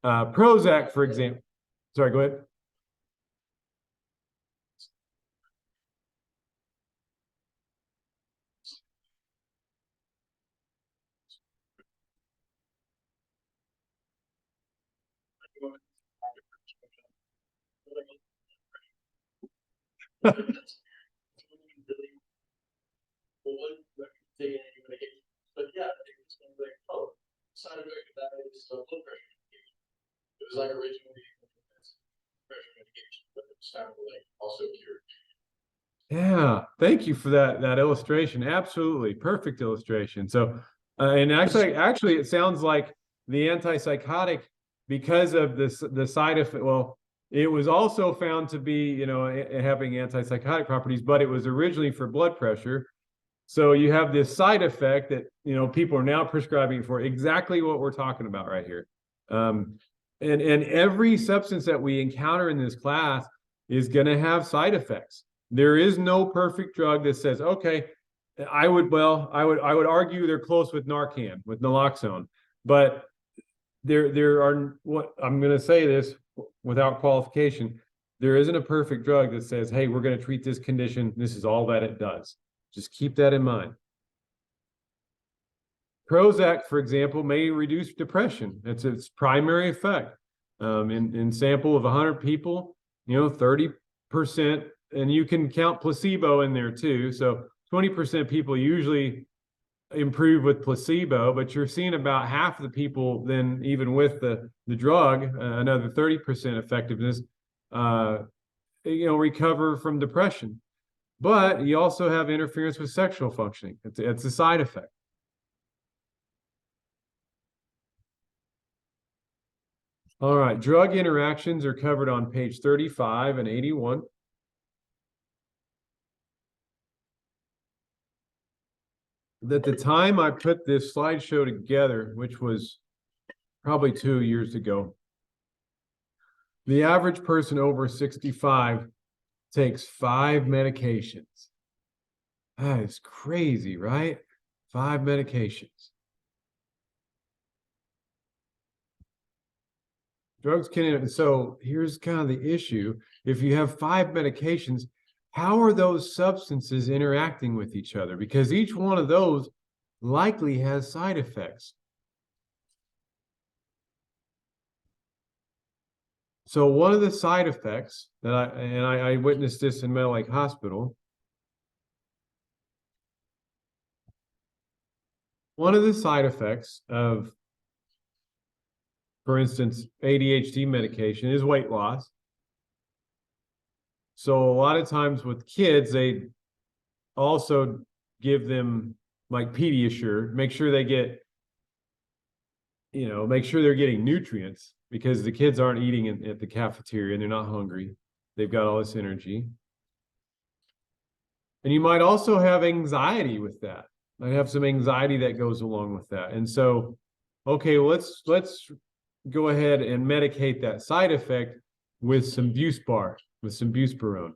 Prozac, for example. Sorry, go ahead. But yeah, it's going to be like, oh, side effect of that is blood pressure medication. It was like originally pressure medication, but it was found to like also cure. Yeah, thank you for that illustration. Absolutely perfect illustration. So, and actually, it sounds like the antipsychotic, because of the side effect. Well, it was also found to be, having antipsychotic properties, but it was originally for blood pressure. So you have this side effect that people are now prescribing for exactly what we're talking about right here. And every substance that we encounter in this class is going to have side effects. There is no perfect drug that says, okay, I would argue they're close with Narcan, with naloxone, but there are, what I'm going to say this without qualification, there isn't a perfect drug that says, hey, we're going to treat this condition. This is all that it does. Just keep that in mind. Prozac, for example, may reduce depression. It's its primary effect. In sample of 100 people, 30%, and you can count placebo in there too. So 20% people usually improve with placebo, but you're seeing about half of the people then, even with the drug, another 30% effectiveness, recover from depression. But you also have interference with sexual functioning. It's a side effect. All right, drug interactions are covered on page 35 and 81. At the time I put this slideshow together, which was probably 2 years ago, the average person over 65 takes 5 medications. That is crazy, right? 5 medications. Drugs can, so here's kind of the issue. If you have 5 medications, how are those substances interacting with each other? Because each one of those likely has side effects. So one of the side effects that I witnessed this in Meadow Lake Hospital. One of the side effects of, for instance, ADHD medication is weight loss. So a lot of times with kids, they also give them like Pediasure, make sure they get, make sure they're getting nutrients, because the kids aren't eating at the cafeteria and they're not hungry. They've got all this energy. And you might also have anxiety with that. I have some anxiety that goes along with that. And so, okay, well, let's go ahead and medicate that side effect with some buspirone.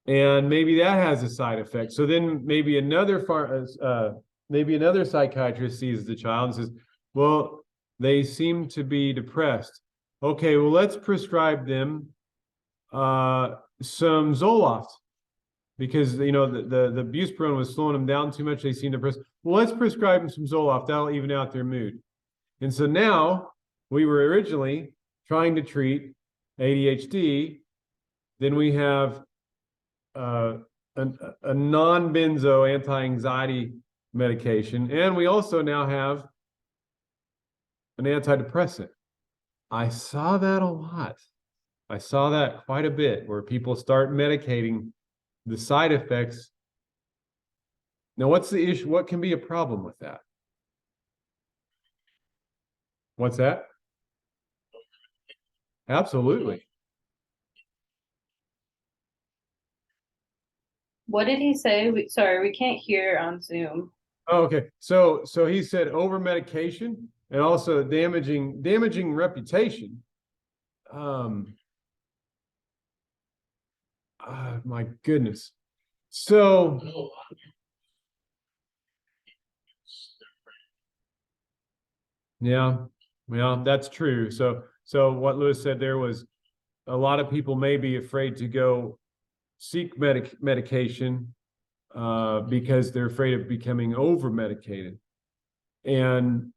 And maybe that has a side effect. So then maybe another psychiatrist sees the child and says, well, they seem to be depressed. Okay, well, let's prescribe them some Zoloft, because the buspirone was slowing them down too much. They seem depressed. Well, let's prescribe them some Zoloft. That'll even out their mood. And so now we were originally trying to treat ADHD. Then we have a non-benzo anti-anxiety medication, and we also now have an antidepressant. I saw that a lot. I saw that quite a bit, where people start medicating the side effects. Now, what's the issue? What can be a problem with that? What's that? Absolutely. What did he say? Sorry, we can't hear on Zoom. Oh, okay. So he said over medication and also damaging reputation. My goodness. So yeah, that's true. So what Lewis said there was, a lot of people may be afraid to go seek medication because they're afraid of becoming over medicated. And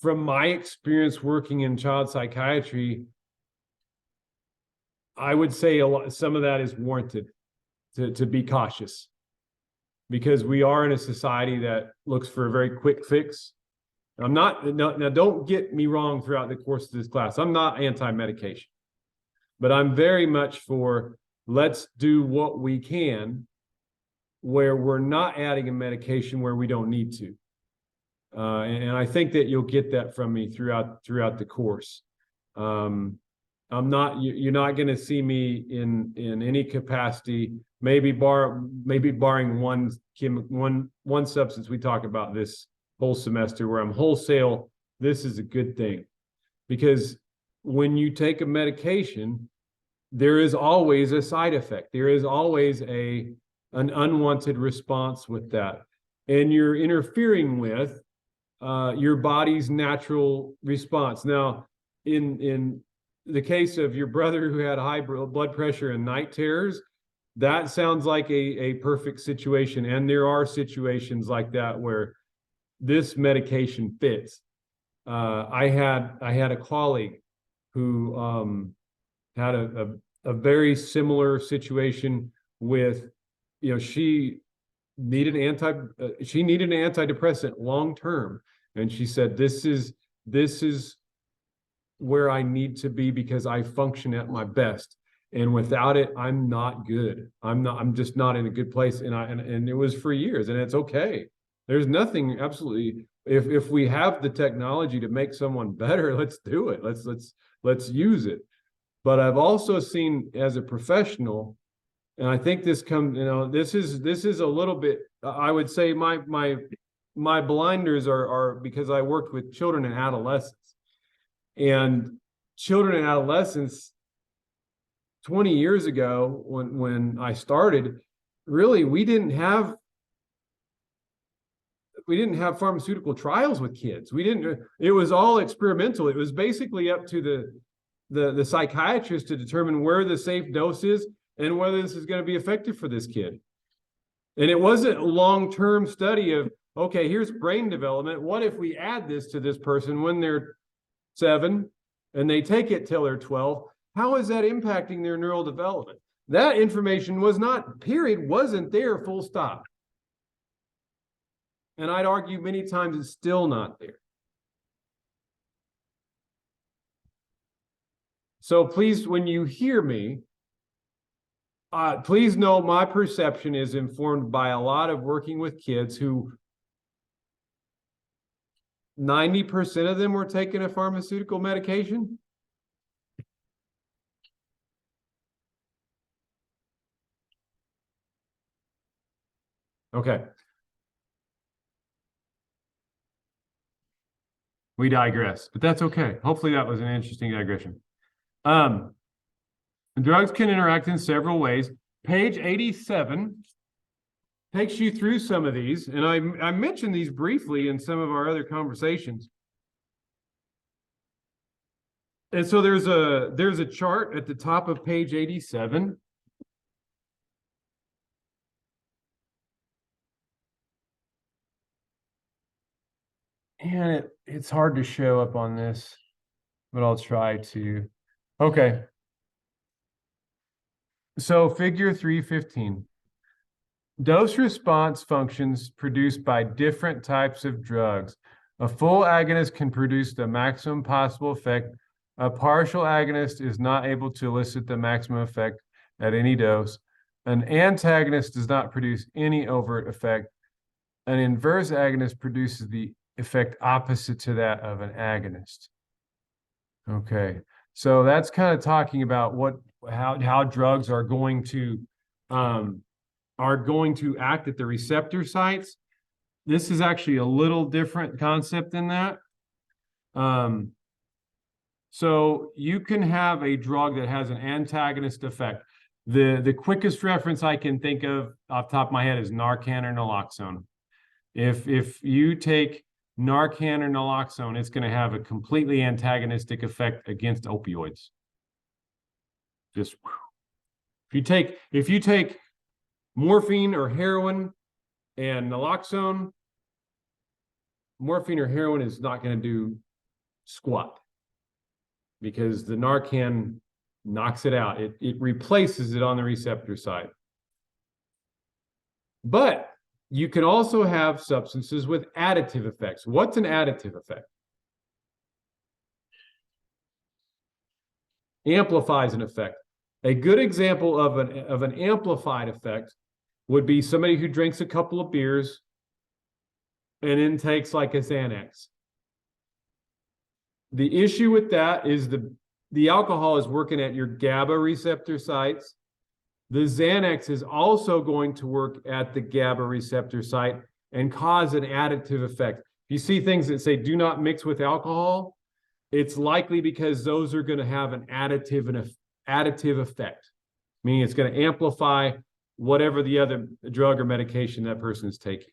from my experience working in child psychiatry, I would say some of that is warranted, to be cautious, because we are in a society that looks for a very quick fix. Now, don't get me wrong throughout the course of this class. I'm not anti-medication, but I'm very much for, let's do what we can where we're not adding a medication where we don't need to. And I think that you'll get that from me throughout the course. You're not going to see me in any capacity, maybe barring one substance we talk about this whole semester, where I'm wholesale. This is a good thing, because when you take a medication, there is always a side effect. There is always an unwanted response with that. And you're interfering with your body's natural response. Now, in the case of your brother who had high blood pressure and night terrors, that sounds like a perfect situation. And there are situations like that where this medication fits. I had a colleague who had a very similar situation with, she needed an antidepressant long term, and she said, this is where I need to be because I function at my best, and without it I'm not good. I'm just not in a good place. And it was for years, and it's okay. There's nothing, absolutely, if we have the technology to make someone better, let's do it. Let's use it. But I've also seen as a professional, and I think this comes, this is a little bit, I would say my blinders are because I worked with children and adolescents. And children and adolescents 20 years ago, when I started, really, we didn't have pharmaceutical trials with kids. It was all experimental. It was basically up to the psychiatrist to determine where the safe dose is and whether this is going to be effective for this kid. And it wasn't a long-term study of, okay, here's brain development. What if we add this to this person when they're 7 and they take it till they're 12? How is that impacting their neural development? That information wasn't there, full stop. And I'd argue many times it's still not there. So please, when you hear me, please know my perception is informed by a lot of working with kids who 90% of them were taking a pharmaceutical medication. Okay. We digress, but that's okay. Hopefully that was an interesting digression. Drugs can interact in several ways. Page 87 takes you through some of these, and I mentioned these briefly in some of our other conversations. And so there's a chart at the top of page 87. And it's hard to show up on this, but I'll try to. Okay. So figure 315. Dose response functions produced by different types of drugs. A full agonist can produce the maximum possible effect. A partial agonist is not able to elicit the maximum effect at any dose. An antagonist does not produce any overt effect. An inverse agonist produces the effect opposite to that of an agonist. Okay, so that's kind of talking about how drugs are going to act at the receptor sites. This is actually a little different concept than that. So you can have a drug that has an antagonist effect. The quickest reference I can think of off the top of my head is Narcan or naloxone. If you take Narcan or naloxone, it's going to have a completely antagonistic effect against opioids. Just if you take morphine or heroin and naloxone, morphine or heroin is not going to do squat because the Narcan knocks it out. It replaces it on the receptor side. But you can also have substances with additive effects. What's an additive effect? Amplifies an effect. A good example of an amplified effect would be somebody who drinks a couple of beers and then takes like a Xanax. The issue with that is the alcohol is working at your GABA receptor sites. The Xanax is also going to work at the GABA receptor site and cause an additive effect. If you see things that say do not mix with alcohol, it's likely because those are going to have an additive effect, meaning it's going to amplify whatever the other drug or medication that person is taking.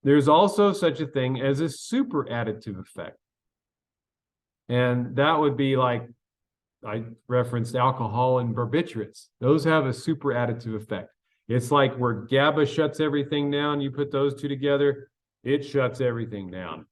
There's also such a thing as a super additive effect. And that would be like, I referenced alcohol and barbiturates. Those have a super additive effect. It's like where GABA shuts everything down, you put those two together, it shuts everything down.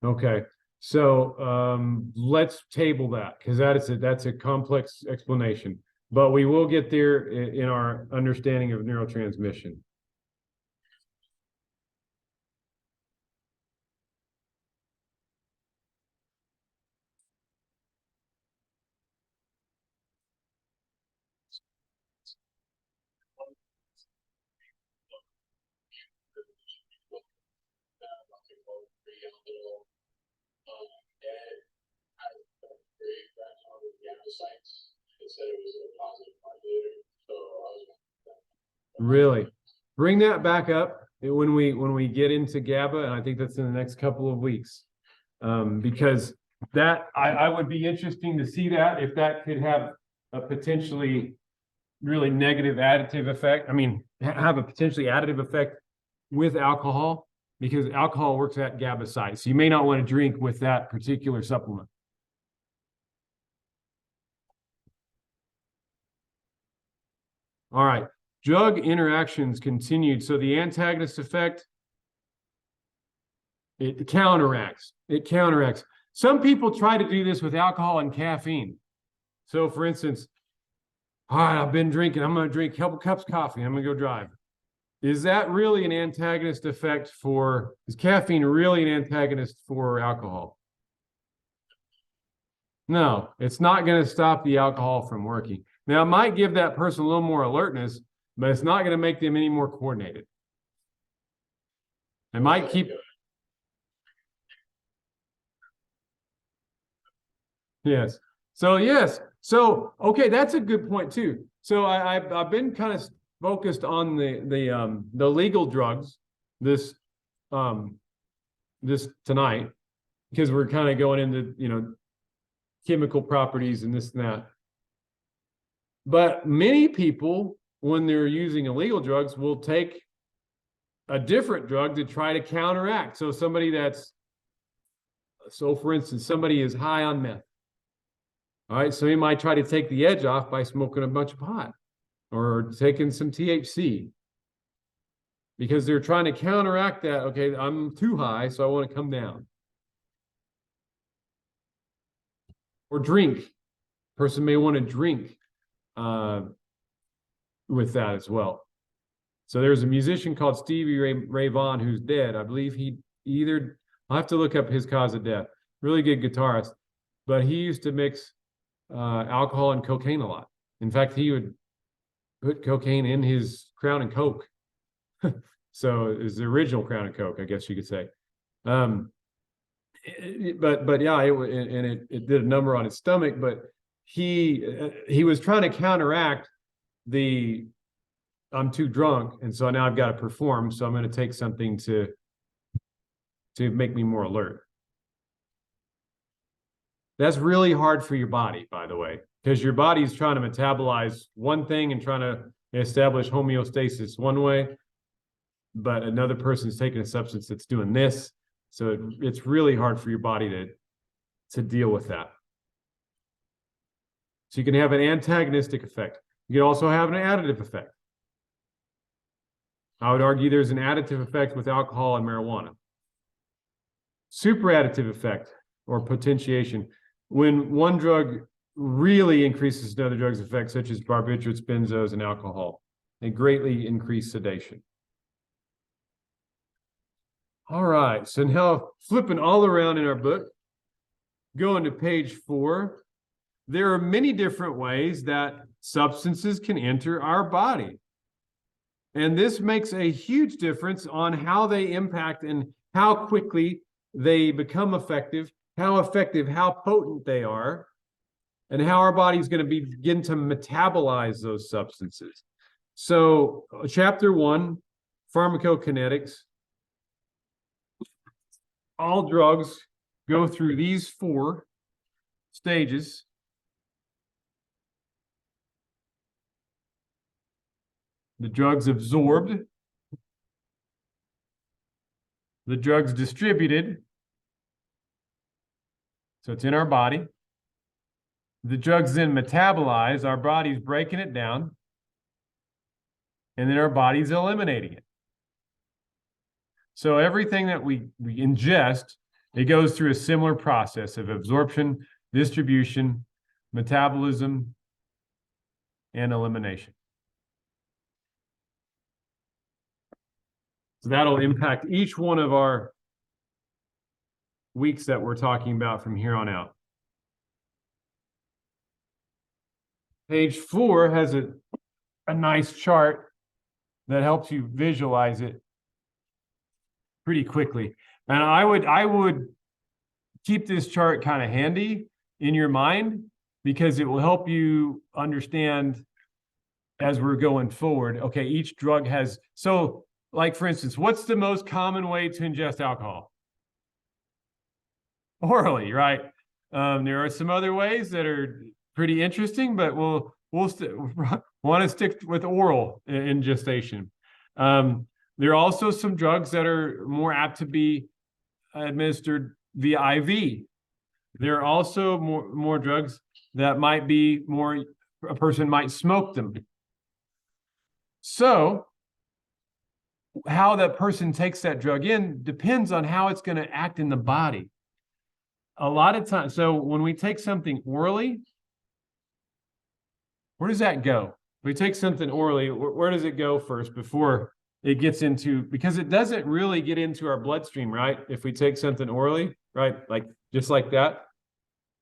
Okay, so let's table that because that's a complex explanation, but we will get there in our understanding of neurotransmission. Really? Bring that back up when we get into GABA, and I think that's in the next couple of weeks. Because that I would be interesting to see that if that could have a potentially really negative additive effect. I mean, have a potentially additive effect with alcohol, because alcohol works at GABA sites. So you may not want to drink with that particular supplement. All right, drug interactions continued. So the antagonist effect, it counteracts. Some people try to do this with alcohol and caffeine. So for instance, all right, I've been drinking. I'm going to drink a couple cups of coffee. I'm going to go drive. is that really an antagonist effect for, is caffeine really an antagonist for alcohol? No, it's not going to stop the alcohol from working. Now, it might give that person a little more alertness, but it's not going to make them any more coordinated. It might keep. Yes. So, yes. So, okay, that's a good point too. So I've been kind of focused on the legal drugs this tonight, because we're kind of going into, chemical properties and this and that. But many people, when they're using illegal drugs, will take a different drug to try to counteract. So for instance, somebody is high on meth. All right, so he might try to take the edge off by smoking a bunch of pot or taking some THC, because they're trying to counteract that. Okay, I'm too high, so I want to come down. Or drink. Person may want to drink with that as well. So there's a musician called Stevie Ray Vaughan who's dead. I believe I'll have to look up his cause of death. Really good guitarist, but he used to mix alcohol and cocaine a lot. In fact, he would put cocaine in his Crown and Coke. So it was the original Crown and Coke, I guess you could say. But yeah, it did a number on his stomach. But he was trying to counteract the I'm too drunk, and so now I've got to perform. So I'm going to take something to make me more alert. That's really hard for your body, by the way, because your body's trying to metabolize one thing and trying to establish homeostasis one way, but another person's taking a substance that's doing this. So it's really hard for your body to deal with that. So you can have an antagonistic effect. You can also have an additive effect. I would argue there's an additive effect with alcohol and marijuana. Super additive effect or potentiation. When one drug really increases another drug's effect, such as barbiturates, benzos, and alcohol, they greatly increase sedation. All right, so now flipping all around in our book, going to page 4, there are many different ways that substances can enter our body. And this makes a huge difference on how they impact and how quickly they become effective, how potent they are, and how our body is going to begin to metabolize those substances. So, chapter 1, pharmacokinetics. All drugs go through these 4 stages. The drug's absorbed, the drug's distributed, so it's in our body. The drug's then metabolized, our body's breaking it down, and then our body's eliminating it. So everything that we ingest, it goes through a similar process of absorption, distribution, metabolism, and elimination. So that'll impact each one of our weeks that we're talking about from here on out. Page 4 has a nice chart that helps you visualize it pretty quickly. And I would keep this chart kind of handy in your mind, because it will help you understand as we're going forward. Okay, each drug has, so like for instance, what's the most common way to ingest alcohol? Orally, right? There are some other ways that are pretty interesting, but we'll want to stick with oral ingestion. There are also some drugs that are more apt to be administered via IV. There are also more drugs that might be more, a person might smoke them. So how that person takes that drug in depends on how it's going to act in the body. A lot of times, so when we take something orally, where does that go? We take something orally, where does it go first before it gets into, because it doesn't really get into our bloodstream, right? If we take something orally, right? Like just like that.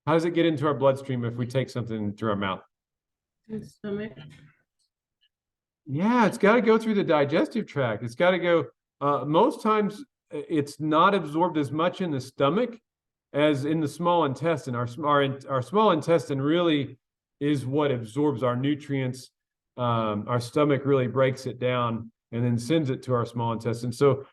How does it get into our bloodstream if we take something through our mouth? Stomach. Yeah, it's got to go through the digestive tract. It's got to go, most times it's not absorbed as much in the stomach as in the small intestine. Our small intestine really is what absorbs our nutrients. Our stomach really breaks it down and then sends it to our small intestine. So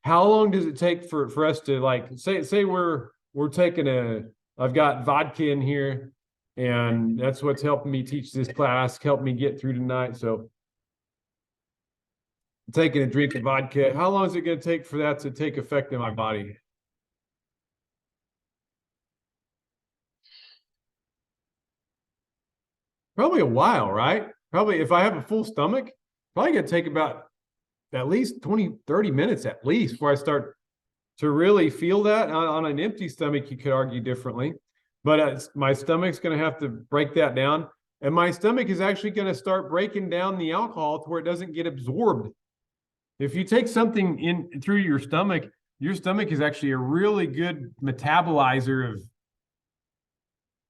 how long does it take for us to, like, say we're taking I've got vodka in here, and that's what's helping me teach this class, help me get through tonight. So I'm taking a drink of vodka. How long is it going to take for that to take effect in my body? Probably a while, right? Probably if I have a full stomach, probably going to take about at least 20, 30 minutes at least before I start to really feel that. On an empty stomach, you could argue differently, but my stomach's going to have to break that down. And my stomach is actually going to start breaking down the alcohol to where it doesn't get absorbed. If you take something in through your stomach is actually a really good metabolizer of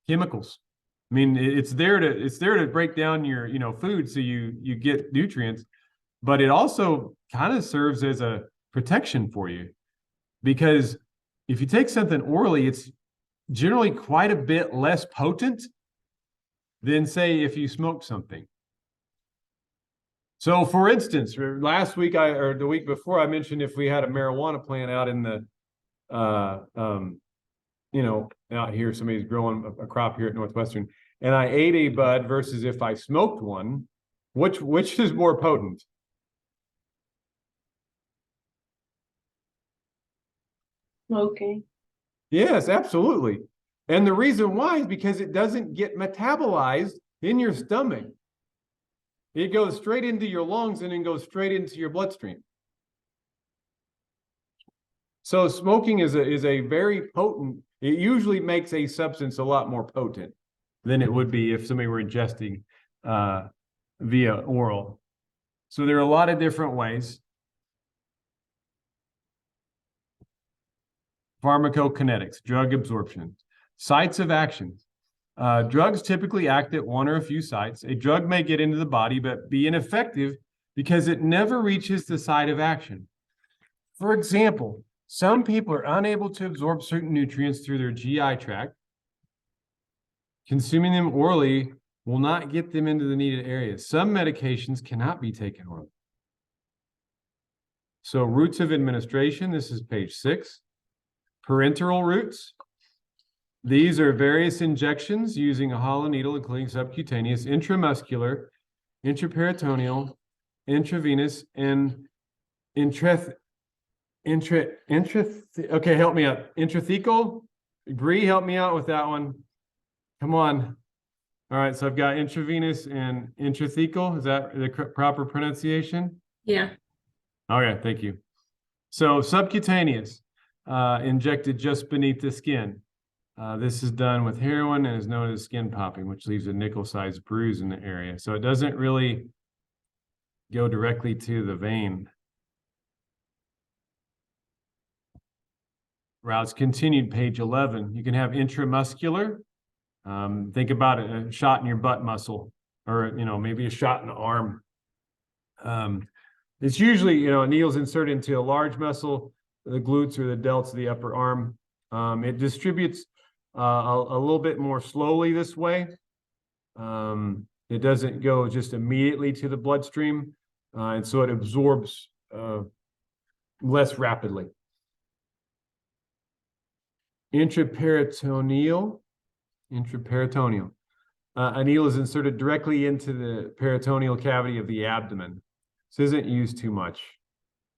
chemicals. I mean, it's there to break down your, food so you get nutrients, but it also kind of serves as a protection for you, because if you take something orally, it's generally quite a bit less potent than, say, if you smoke something. So for instance, last week or the week before, I mentioned if we had a marijuana plant out in the out here, somebody's growing a crop here at Northwestern, and I ate a bud versus if I smoked one, which is more potent? Smoking. Yes, absolutely. And the reason why is because it doesn't get metabolized in your stomach. It goes straight into your lungs and then goes straight into your bloodstream. So smoking is a very potent, it usually makes a substance a lot more potent than it would be if somebody were ingesting via oral. So there are a lot of different ways. Pharmacokinetics, drug absorption, sites of action. Drugs typically act at one or a few sites. A drug may get into the body but be ineffective because it never reaches the site of action. For example, some people are unable to absorb certain nutrients through their GI tract. Consuming them orally will not get them into the needed areas. Some medications cannot be taken orally. So routes of administration, this is page 6. Parenteral routes. These are various injections using a hollow needle, including subcutaneous, intramuscular, intraperitoneal, intravenous, and okay, help me out. Intrathecal? Bree, help me out with that one. Come on. All right, so I've got intravenous and intrathecal. Is that the proper pronunciation? Yeah. Okay, thank you. So subcutaneous, injected just beneath the skin. This is done with heroin and is known as skin popping, which leaves a nickel-sized bruise in the area. So it doesn't really go directly to the vein. Routes continued, page 11. You can have intramuscular. Think about a shot in your butt muscle, or maybe a shot in the arm. It's usually a needle's inserted into a large muscle, the glutes or the delts of the upper arm. It distributes a little bit more slowly this way. It doesn't go just immediately to the bloodstream, and so it absorbs less rapidly. Intraperitoneal. A needle is inserted directly into the peritoneal cavity of the abdomen. This isn't used too much.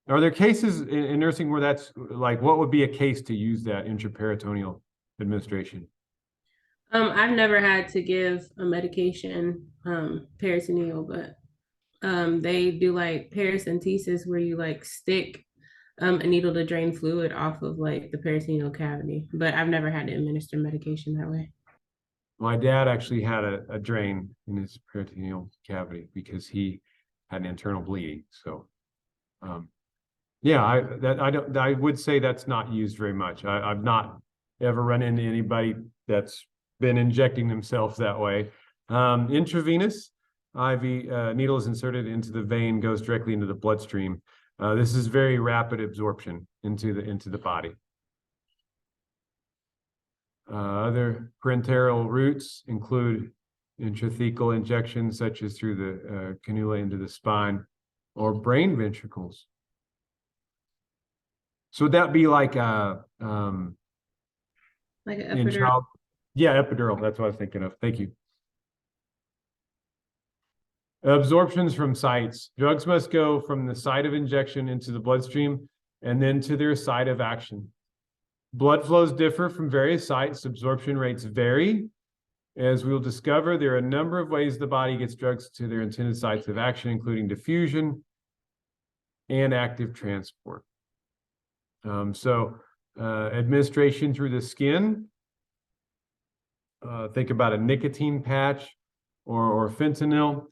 Are there cases in nursing where that's like, what would be a case to use that intraperitoneal administration? I've never had to give a medication, peritoneal, but they do like paracentesis where you like stick a needle to drain fluid off of like the peritoneal cavity, but I've never had to administer medication that way. My dad actually had a drain in his peritoneal cavity because he had an internal bleeding. So Yeah, I would say that's not used very much. I've not ever run into anybody that's been injecting themselves that way. Intravenous IV needle is inserted into the vein, goes directly into the bloodstream. This is very rapid absorption into the body. Other parenteral routes include intrathecal injections, such as through the cannula into the spine, or brain ventricles. So would that be like Like an in epidural. child? Yeah, epidural. That's what I was thinking of. Thank you. Absorptions from sites. Drugs must go from the site of injection into the bloodstream and then to their site of action. Blood flows differ from various sites. Absorption rates vary. As we will discover, there are a number of ways the body gets drugs to their intended sites of action, including diffusion and active transport. Administration through the skin. Think about a nicotine patch or fentanyl.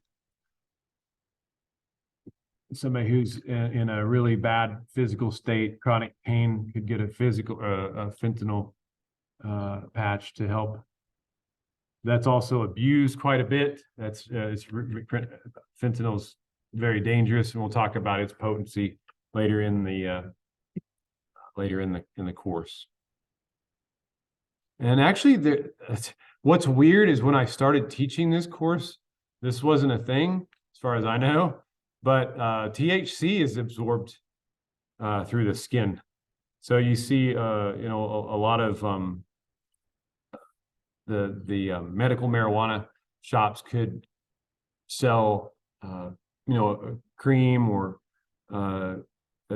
Somebody who's in a really bad physical state, chronic pain, could get a fentanyl patch to help. That's also abused quite a bit. Fentanyl's very dangerous, and we'll talk about its potency later in the course. And actually, what's weird is when I started teaching this course, this wasn't a thing, as far as I know. But THC is absorbed through the skin. So you see, a lot of the medical marijuana shops could sell, a cream or a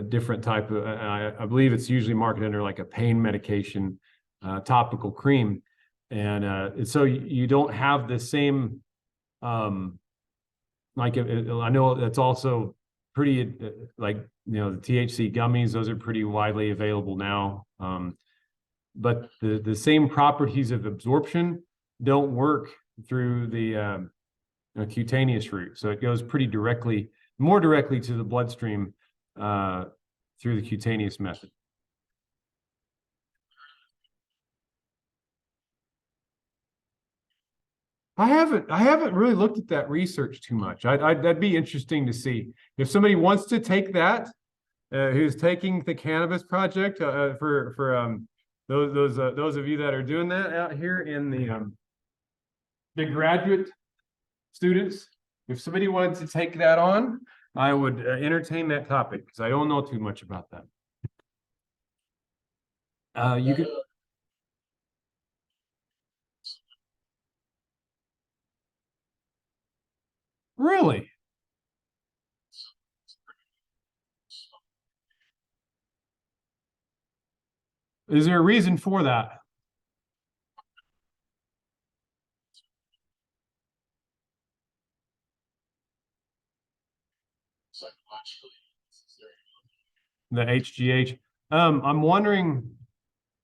different type of. I believe it's usually marketed under like a pain medication, topical cream, and so you don't have the same. I know that's also pretty the THC gummies, those are pretty widely available now. But the same properties of absorption don't work through the cutaneous route. So it goes more directly to the bloodstream through the cutaneous method. I haven't really looked at that research too much. That'd be interesting to see if somebody wants to take that, who's taking the cannabis project for those of you that are doing that out here in the graduate students. If somebody wanted to take that on, I would entertain that topic because I don't know too much about that. You could. Really? Is there a reason for that? The HGH. I'm wondering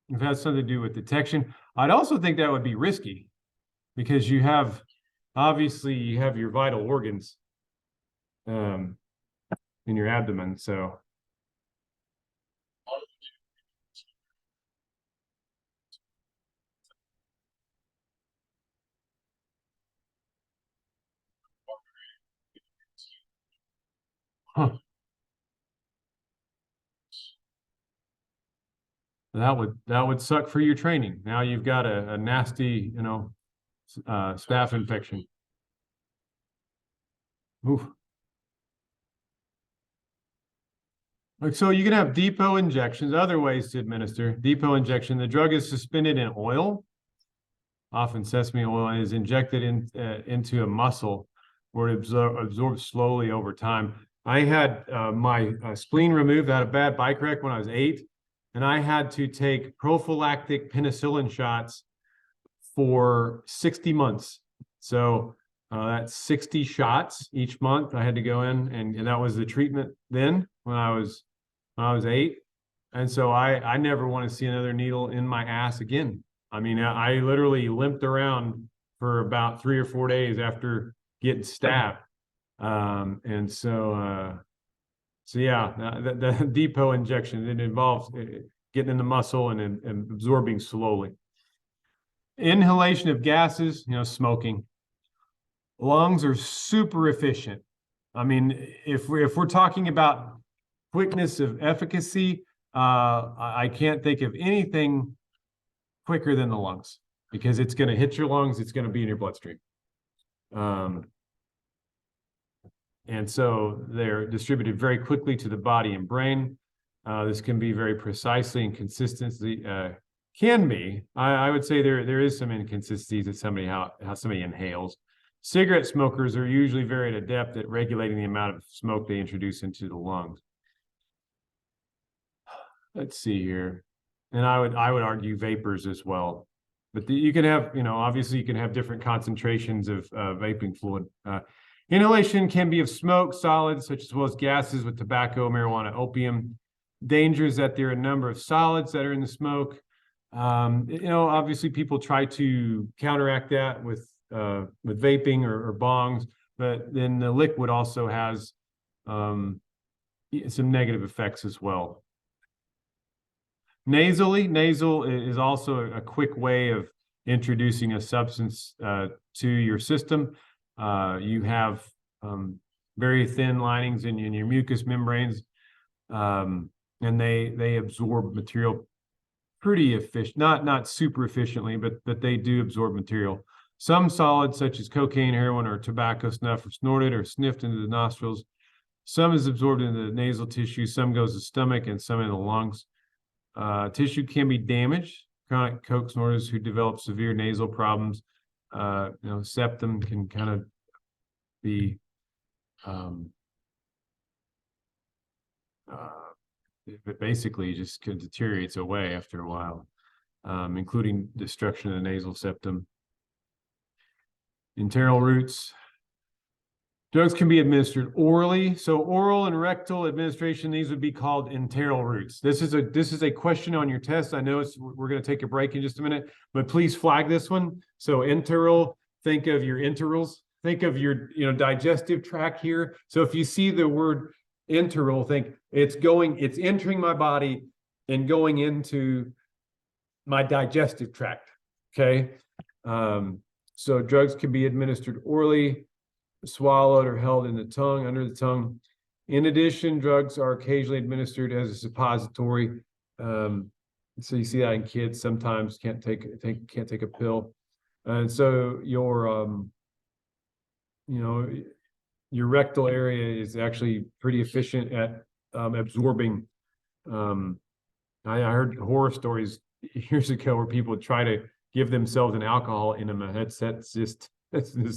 if it has something to do with detection. I'd also think that would be risky because obviously you have your vital organs in your abdomen. So that would suck for your training. Now you've got a nasty, staph infection. Oof. So you can have depot injections, other ways to administer. Depot injection, the drug is suspended in oil, often sesame oil, and is injected into a muscle where it absorbs slowly over time. I had my spleen removed. I had a bad bike wreck when I was 8, and I had to take prophylactic penicillin shots for 60 months. So that's 60 shots each month. I had to go in, and that was the treatment then when I was 8. And so I never want to see another needle in my ass again. I mean, I literally limped around for about 3 or 4 days after getting stabbed. And so So yeah, the depot injection, it involves getting in the muscle and absorbing slowly. Inhalation of gases, smoking. Lungs are super efficient. I mean, if we're talking about quickness of efficacy, I can't think of anything quicker than the lungs, because it's going to hit your lungs, it's going to be in your bloodstream. And so they're distributed very quickly to the body and brain. This can be very precisely and consistently can be. I would say there is some inconsistencies at how somebody inhales. Cigarette smokers are usually very adept at regulating the amount of smoke they introduce into the lungs. Let's see here. And I would argue vapors as well. But you can have, obviously you can have different concentrations of vaping fluid. Inhalation can be of smoke, solids, such as well as gases with tobacco, marijuana, opium. Danger is that there are a number of solids that are in the smoke. Obviously people try to counteract that with vaping or bongs, but then the liquid also has some negative effects as well. Nasal is also a quick way of introducing a substance to your system. You have very thin linings in your mucous membranes, and they absorb material pretty efficient, not super efficiently, but they do absorb material. Some solids, such as cocaine, heroin, or tobacco snuff, are snorted or sniffed into the nostrils. Some is absorbed into the nasal tissue, some goes to the stomach, and some in the lungs. Tissue can be damaged. Chronic coke snorters who develop severe nasal problems, septum can kind of be but basically just deteriorates away after a while, including destruction of the nasal septum. Enteral routes. Drugs can be administered orally. So oral and rectal administration, these would be called enteral routes. This is a question on your test. I know we're going to take a break in just a minute, but please flag this one. So enteral, think of your enterals. Think of your digestive tract here. So if you see the word enteral, think it's entering my body and going into my digestive tract. Okay. So drugs can be administered orally, swallowed, or held in the tongue, under the tongue. In addition, drugs are occasionally administered as a suppository. So you see that in kids sometimes can't take a pill, and so your rectal area is actually pretty efficient at absorbing. I heard horror stories years ago where people would try to give themselves an alcohol enema. That's just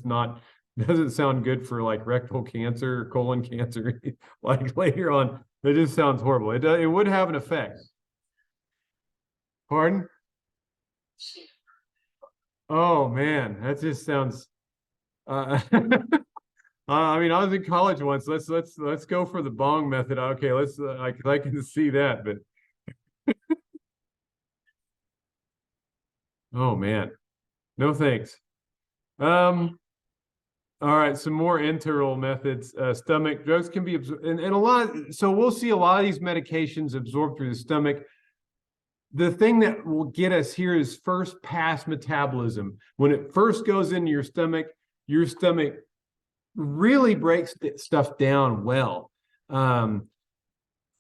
not. Doesn't sound good for like rectal cancer or colon cancer. Like later on, it just sounds horrible. It would have an effect. Pardon? Oh man, that just sounds. I mean, I was in college once. Let's go for the bong method. Okay, I can see that, but. Oh man, no thanks. All right, some more enteral methods. Stomach drugs can be absorbed, and a lot. So we'll see a lot of these medications absorbed through the stomach. The thing that will get us here is first pass metabolism. When it first goes into your stomach really breaks stuff down well. And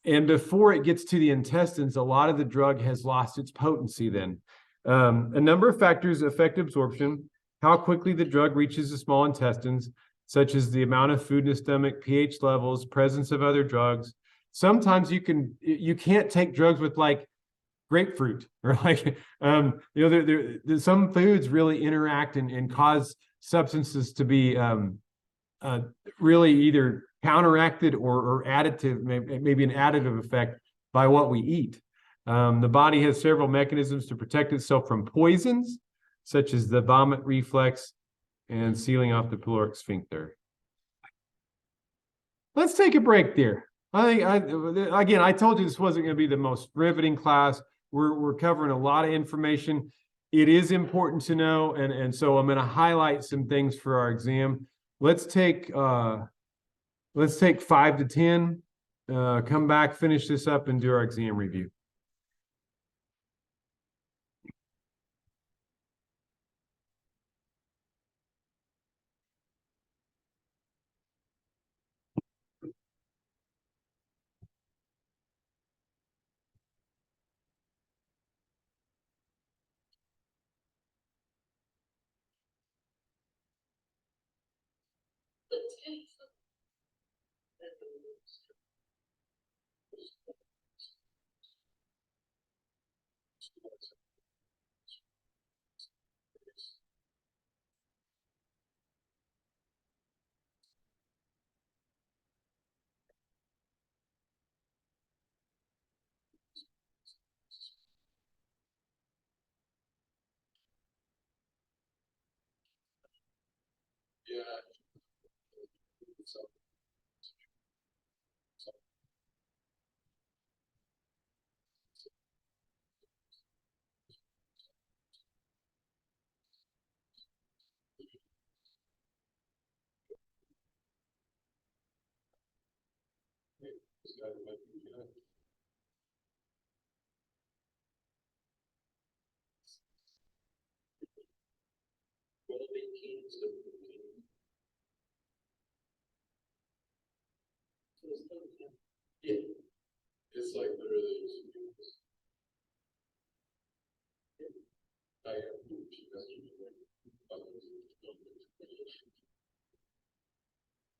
before it gets to the intestines, a lot of the drug has lost its potency then. A number of factors affect absorption. How quickly the drug reaches the small intestines, such as the amount of food in the stomach, pH levels, presence of other drugs. Sometimes you can't take drugs with like grapefruit or like, some foods really interact and cause substances to be really either counteracted or additive, maybe an additive effect by what we eat. The body has several mechanisms to protect itself from poisons, such as the vomit reflex and sealing off the pyloric sphincter. Let's take a break there. I told you this wasn't going to be the most riveting class. We're covering a lot of information. It is important to know, and so I'm going to highlight some things for our exam. Let's take 5 to 10. come back, finish this up and do our exam review. Yeah. Yeah, it's like literally. I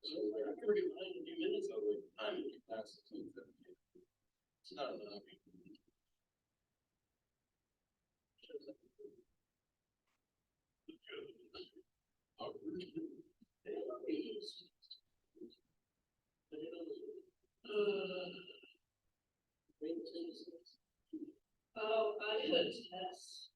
so like, I could get 90 minutes of it. I'm past the 10. It's not enough. Oh, I could test.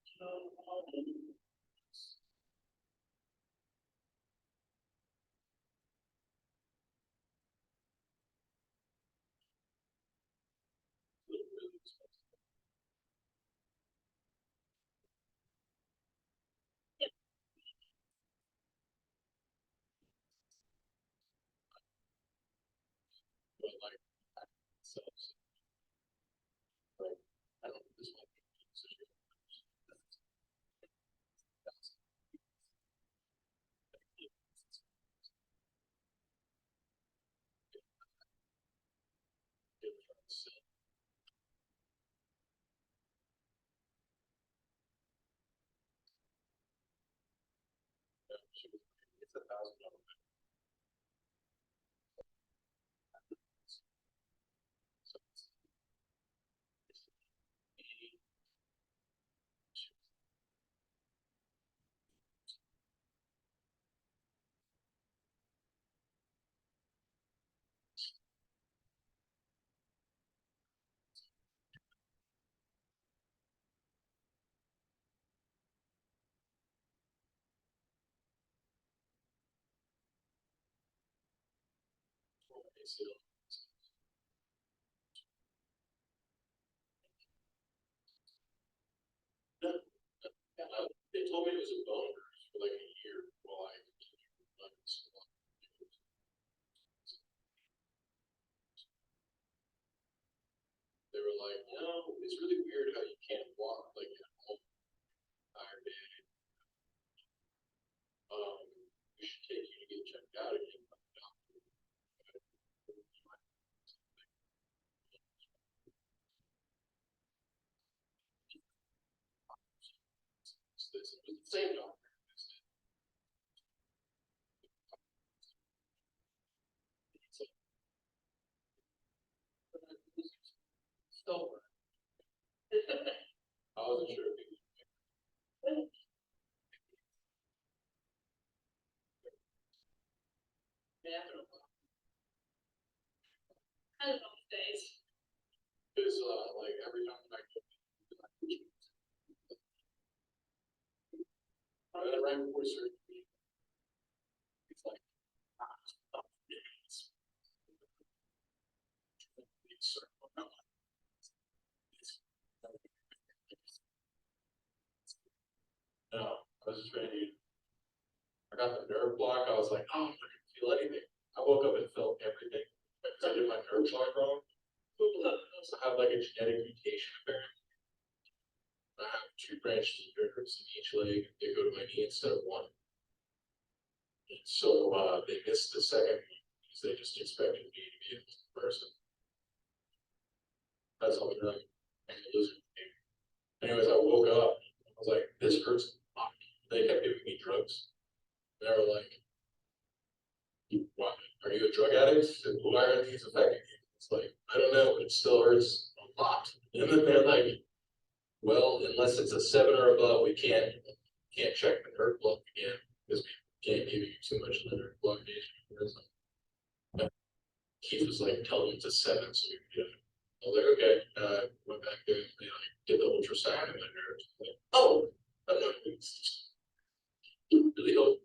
But like, so, like, I don't know this one. It's $1,000. They told me it was a bone bruise for like a year while I continued running so long. They were like, no, it's really weird how you can't walk like at home. Tired day. We should take you to get checked out again. It was the same doctor. Still, I wasn't sure if he was. Yeah. I don't know days. Because like every time I go, right before surgery, it's like no, I was just ready. I got the nerve block. I was like, oh, I can feel anything. I woke up and felt everything in my I did my nerve block wrong. I have like a genetic mutation apparently. I have 2 branches of nerves in each leg. They go to my knee instead of 1. And so they missed the second one because they just expected me to be a person. That's all they're like. Anyways, I woke up. I was like, this hurts a lot. They kept giving me drugs. They were like, what? Are you a drug addict? Why are these affecting you? It's like, I don't know, but it still hurts a lot. And then they're like, well, unless it's a 7 or above, we can't check the nerve block again because we can't give you too much of the nerve blockage. Keith was like, tell them it's a 7, so we can get it. I was like, okay. Went back there and they like did the ultrasound of my nerves. Like, oh, I'm not really hope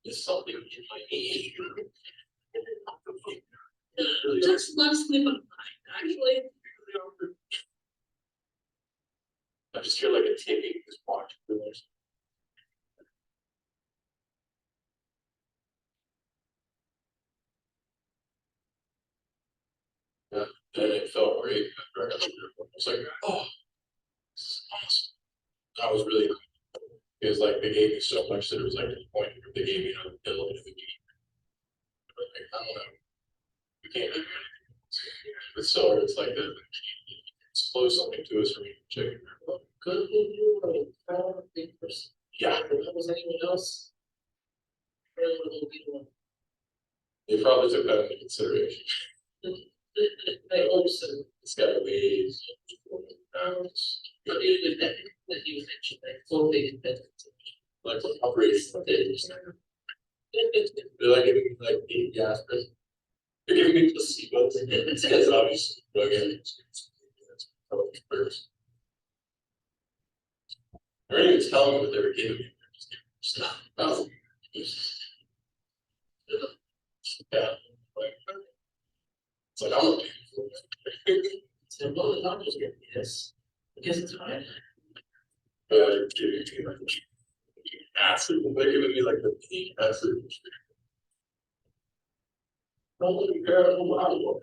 there's something in my knee. Just not sleep on actually. I just feel like a ticking this watch. Yeah, and it felt great. I was like, oh, this is awesome. I was really, it was like they gave me so much that it was like to the point where they gave me another pill in the knee. Like, I don't know. We can't do anything. But so it's like that. Disclose something to us for me to check it. Could have been you or a big person. Yeah. Was anyone else? They probably took that into consideration. I hope so. It's got ways. But even that you mentioned, like full day like operation. They're like giving me like 8 aspirin. They're giving me placebo. It's because obviously drug addicts. They didn't even tell me what they were giving me. Stuff. Yeah. It's like I'm looking for it. So, well, I'm just getting this. I guess it's fine. They're giving me like acid. They're giving me like the pink acid. Don't compare it to what I want.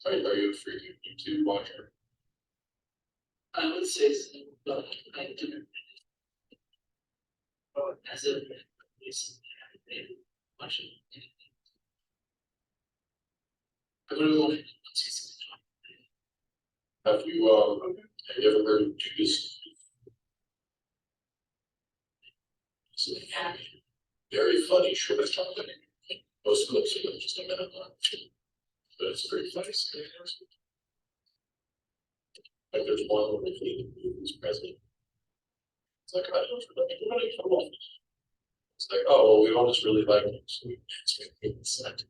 Are you a free YouTube watcher? I would say so, but I didn't. As a recently, I haven't been watching anything. I really want to see something. Have you ever heard of Judas? It's very funny, short topic. Most clips are just a minute long, but it's very funny. Like there's one where they think who's president. It's like, I don't know. It's like, oh, well, we all just really like him, so we can't.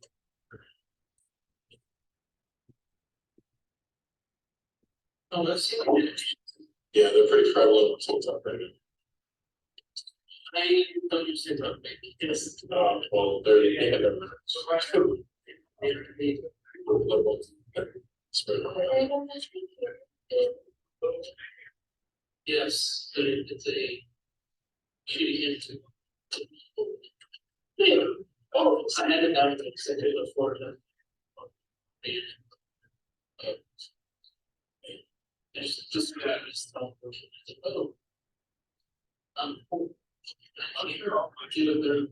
Oh, that's yeah, they're pretty prevalent on TikTok right now. I don't use TikTok, yes. Well, they have them. Yes, it's a shitty. Yeah. Oh, I had it down to executive of Florida. Just oh. I'm here. I'll get it there.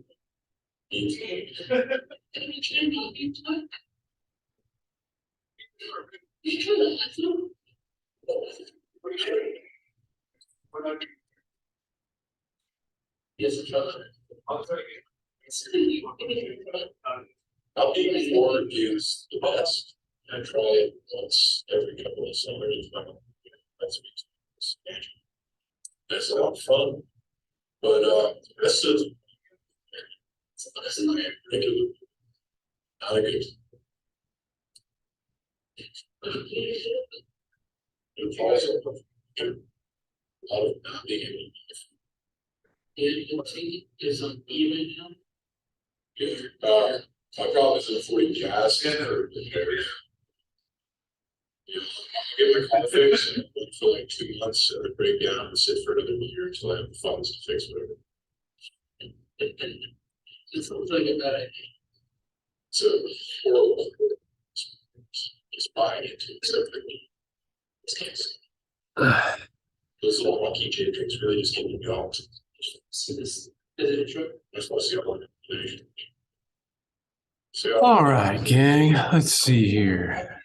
Yes, I'll be more reviews the best. I try it once every couple of summers. That's a lot of fun. But this is not regular. Not a good. It falls off. A lot of not being able to. It is uneven. My problem is avoiding gas in or area. You know, I get my car fixed and wait for like 2 months and then break down and sit for another year until I have the funds to fix whatever. It sounds like a bad idea. So, horrible. Just buying into something. Those little wonky changes really just keep me going. See this? Is it a truck? That's what I see on it. So, All right, gang, let's see here.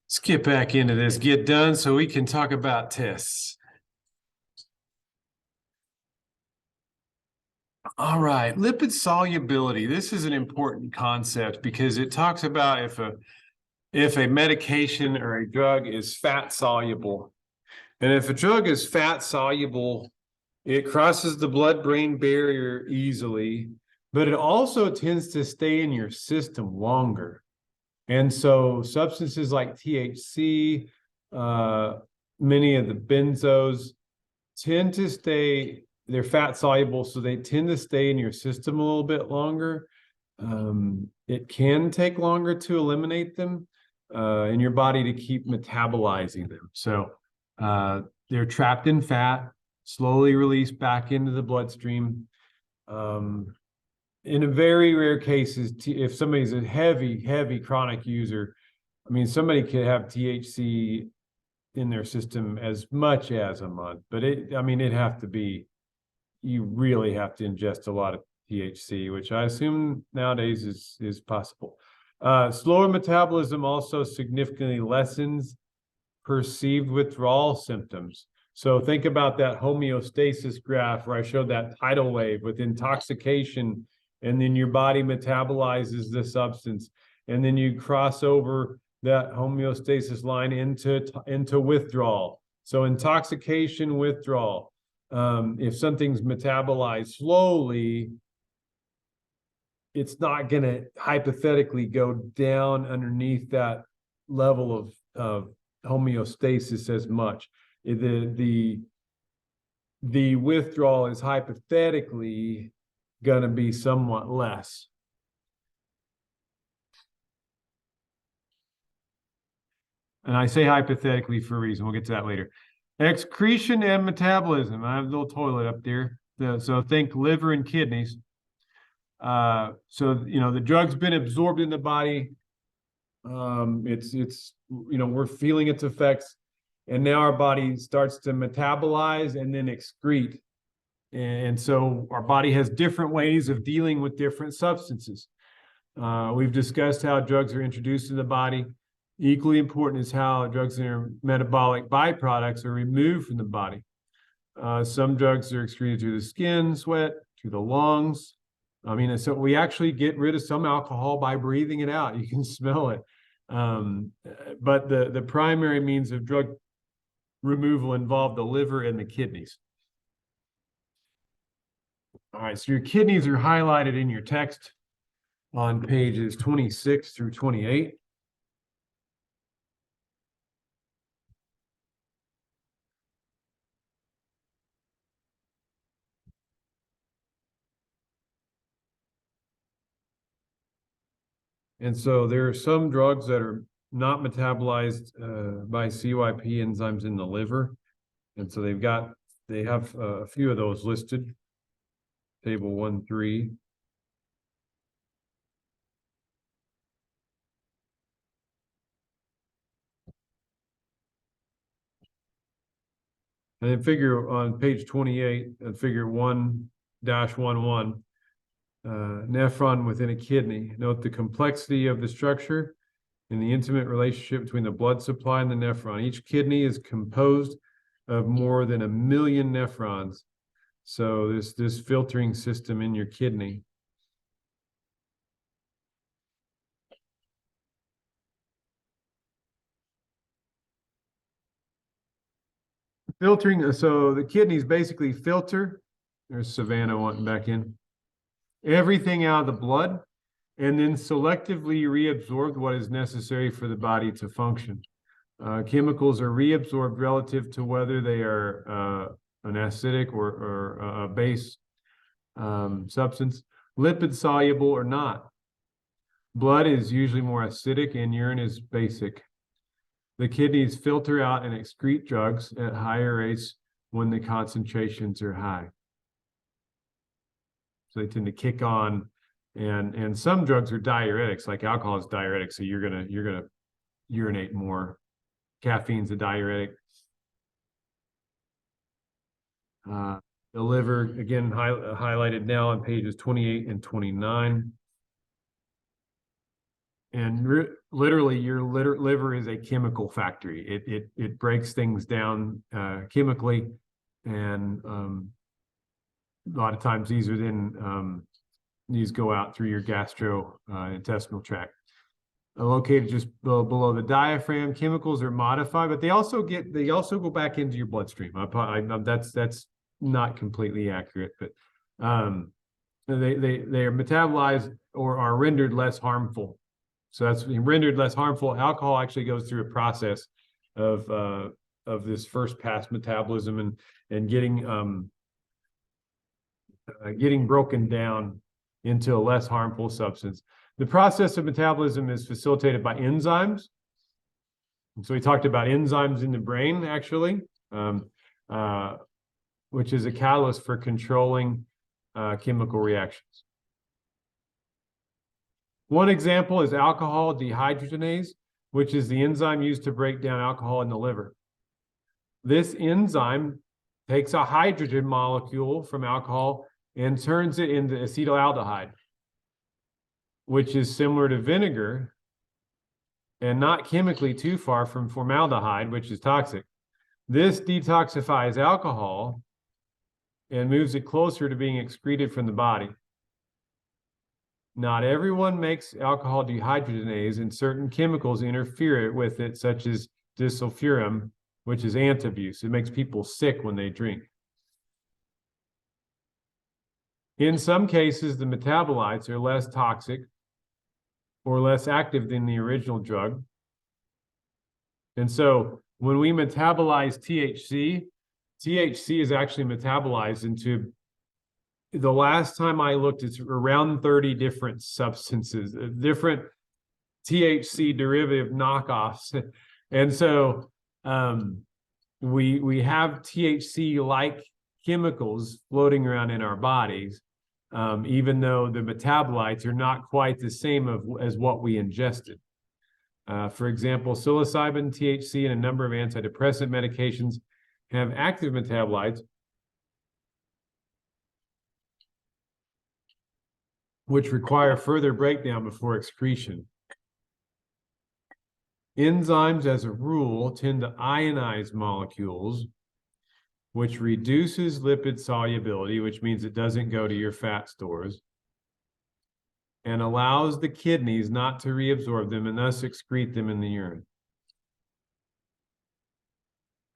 Let's get back into this, get done so we can talk about tests. All right, lipid solubility. This is an important concept because it talks about if a medication or a drug is fat soluble. And if a drug is fat soluble, it crosses the blood-brain barrier easily, but it also tends to stay in your system longer. And so substances like THC, many of the benzos tend to stay, they're fat soluble, so they tend to stay in your system a little bit longer. It can take longer to eliminate them in your body to keep metabolizing them. So they're trapped in fat, slowly released back into the bloodstream. In a very rare cases, if somebody's a heavy chronic user, I mean, somebody could have THC in their system as much as a month, but it'd have to be, you really have to ingest a lot of THC, which I assume nowadays is possible. Slower metabolism also significantly lessens perceived withdrawal symptoms. So think about that homeostasis graph where I showed that tidal wave with intoxication, and then your body metabolizes the substance, and then you cross over that homeostasis line into withdrawal. So intoxication, withdrawal. If something's metabolized slowly, it's not going to hypothetically go down underneath that level of homeostasis as much. The withdrawal is hypothetically going to be somewhat less. And I say hypothetically for a reason. We'll get to that later. Excretion and metabolism. I have a little toilet up there. So think liver and kidneys. So, the drug's been absorbed in the body. We're feeling its effects. And now our body starts to metabolize and then excrete. And so our body has different ways of dealing with different substances. We've discussed how drugs are introduced in the body. Equally important is how drugs and their metabolic byproducts are removed from the body. Some drugs are excreted through the skin, sweat, through the lungs. So we actually get rid of some alcohol by breathing it out. You can smell it. But the primary means of drug removal involve the liver and the kidneys. All right, so your kidneys are highlighted in your text on pages 26 through 28. And so there are some drugs that are not metabolized by CYP enzymes in the liver. And so they have a few of those listed. Table 1.3. And then figure on page 28, figure 1-11, nephron within a kidney. Note the complexity of the structure and the intimate relationship between the blood supply and the nephron. Each kidney is composed of more than 1 million nephrons. So this filtering system in your kidney. Filtering, so the kidneys basically filter, there's Savannah wanting back in, everything out of the blood, and then selectively reabsorb what is necessary for the body to function. Chemicals are reabsorbed relative to whether they are an acidic or a base substance, lipid soluble or not. Blood is usually more acidic and urine is basic. The kidneys filter out and excrete drugs at higher rates when the concentrations are high. So they tend to kick on, and some drugs are diuretics, like alcohol is diuretic, so you're gonna urinate more. Caffeine's a diuretic. The liver, again, highlighted now on pages 28 and 29. And literally, your liver is a chemical factory. It breaks things down chemically, and a lot of times these are then these go out through your gastrointestinal tract. Located just below the diaphragm, chemicals are modified, but they also go back into your bloodstream. That's not completely accurate, but they are metabolized or are rendered less harmful. So that's rendered less harmful. Alcohol actually goes through a process of this first pass metabolism and getting broken down into a less harmful substance. The process of metabolism is facilitated by enzymes. And so we talked about enzymes in the brain, actually, which is a catalyst for controlling chemical reactions. One example is alcohol dehydrogenase, which is the enzyme used to break down alcohol in the liver. This enzyme takes a hydrogen molecule from alcohol and turns it into acetaldehyde, which is similar to vinegar and not chemically too far from formaldehyde, which is toxic. This detoxifies alcohol and moves it closer to being excreted from the body. Not everyone makes alcohol dehydrogenase, and certain chemicals interfere with it, such as disulfiram, which is antabuse. It makes people sick when they drink. In some cases, the metabolites are less toxic or less active than the original drug. And so when we metabolize THC, THC is actually metabolized into, the last time I looked, it's around 30 different substances, different THC derivative knockoffs. And so we have THC-like chemicals floating around in our bodies, even though the metabolites are not quite the same as what we ingested. For example, psilocybin, THC, and a number of antidepressant medications have active metabolites which require further breakdown before excretion. Enzymes, as a rule, tend to ionize molecules, which reduces lipid solubility, which means it doesn't go to your fat stores, and allows the kidneys not to reabsorb them and thus excrete them in the urine.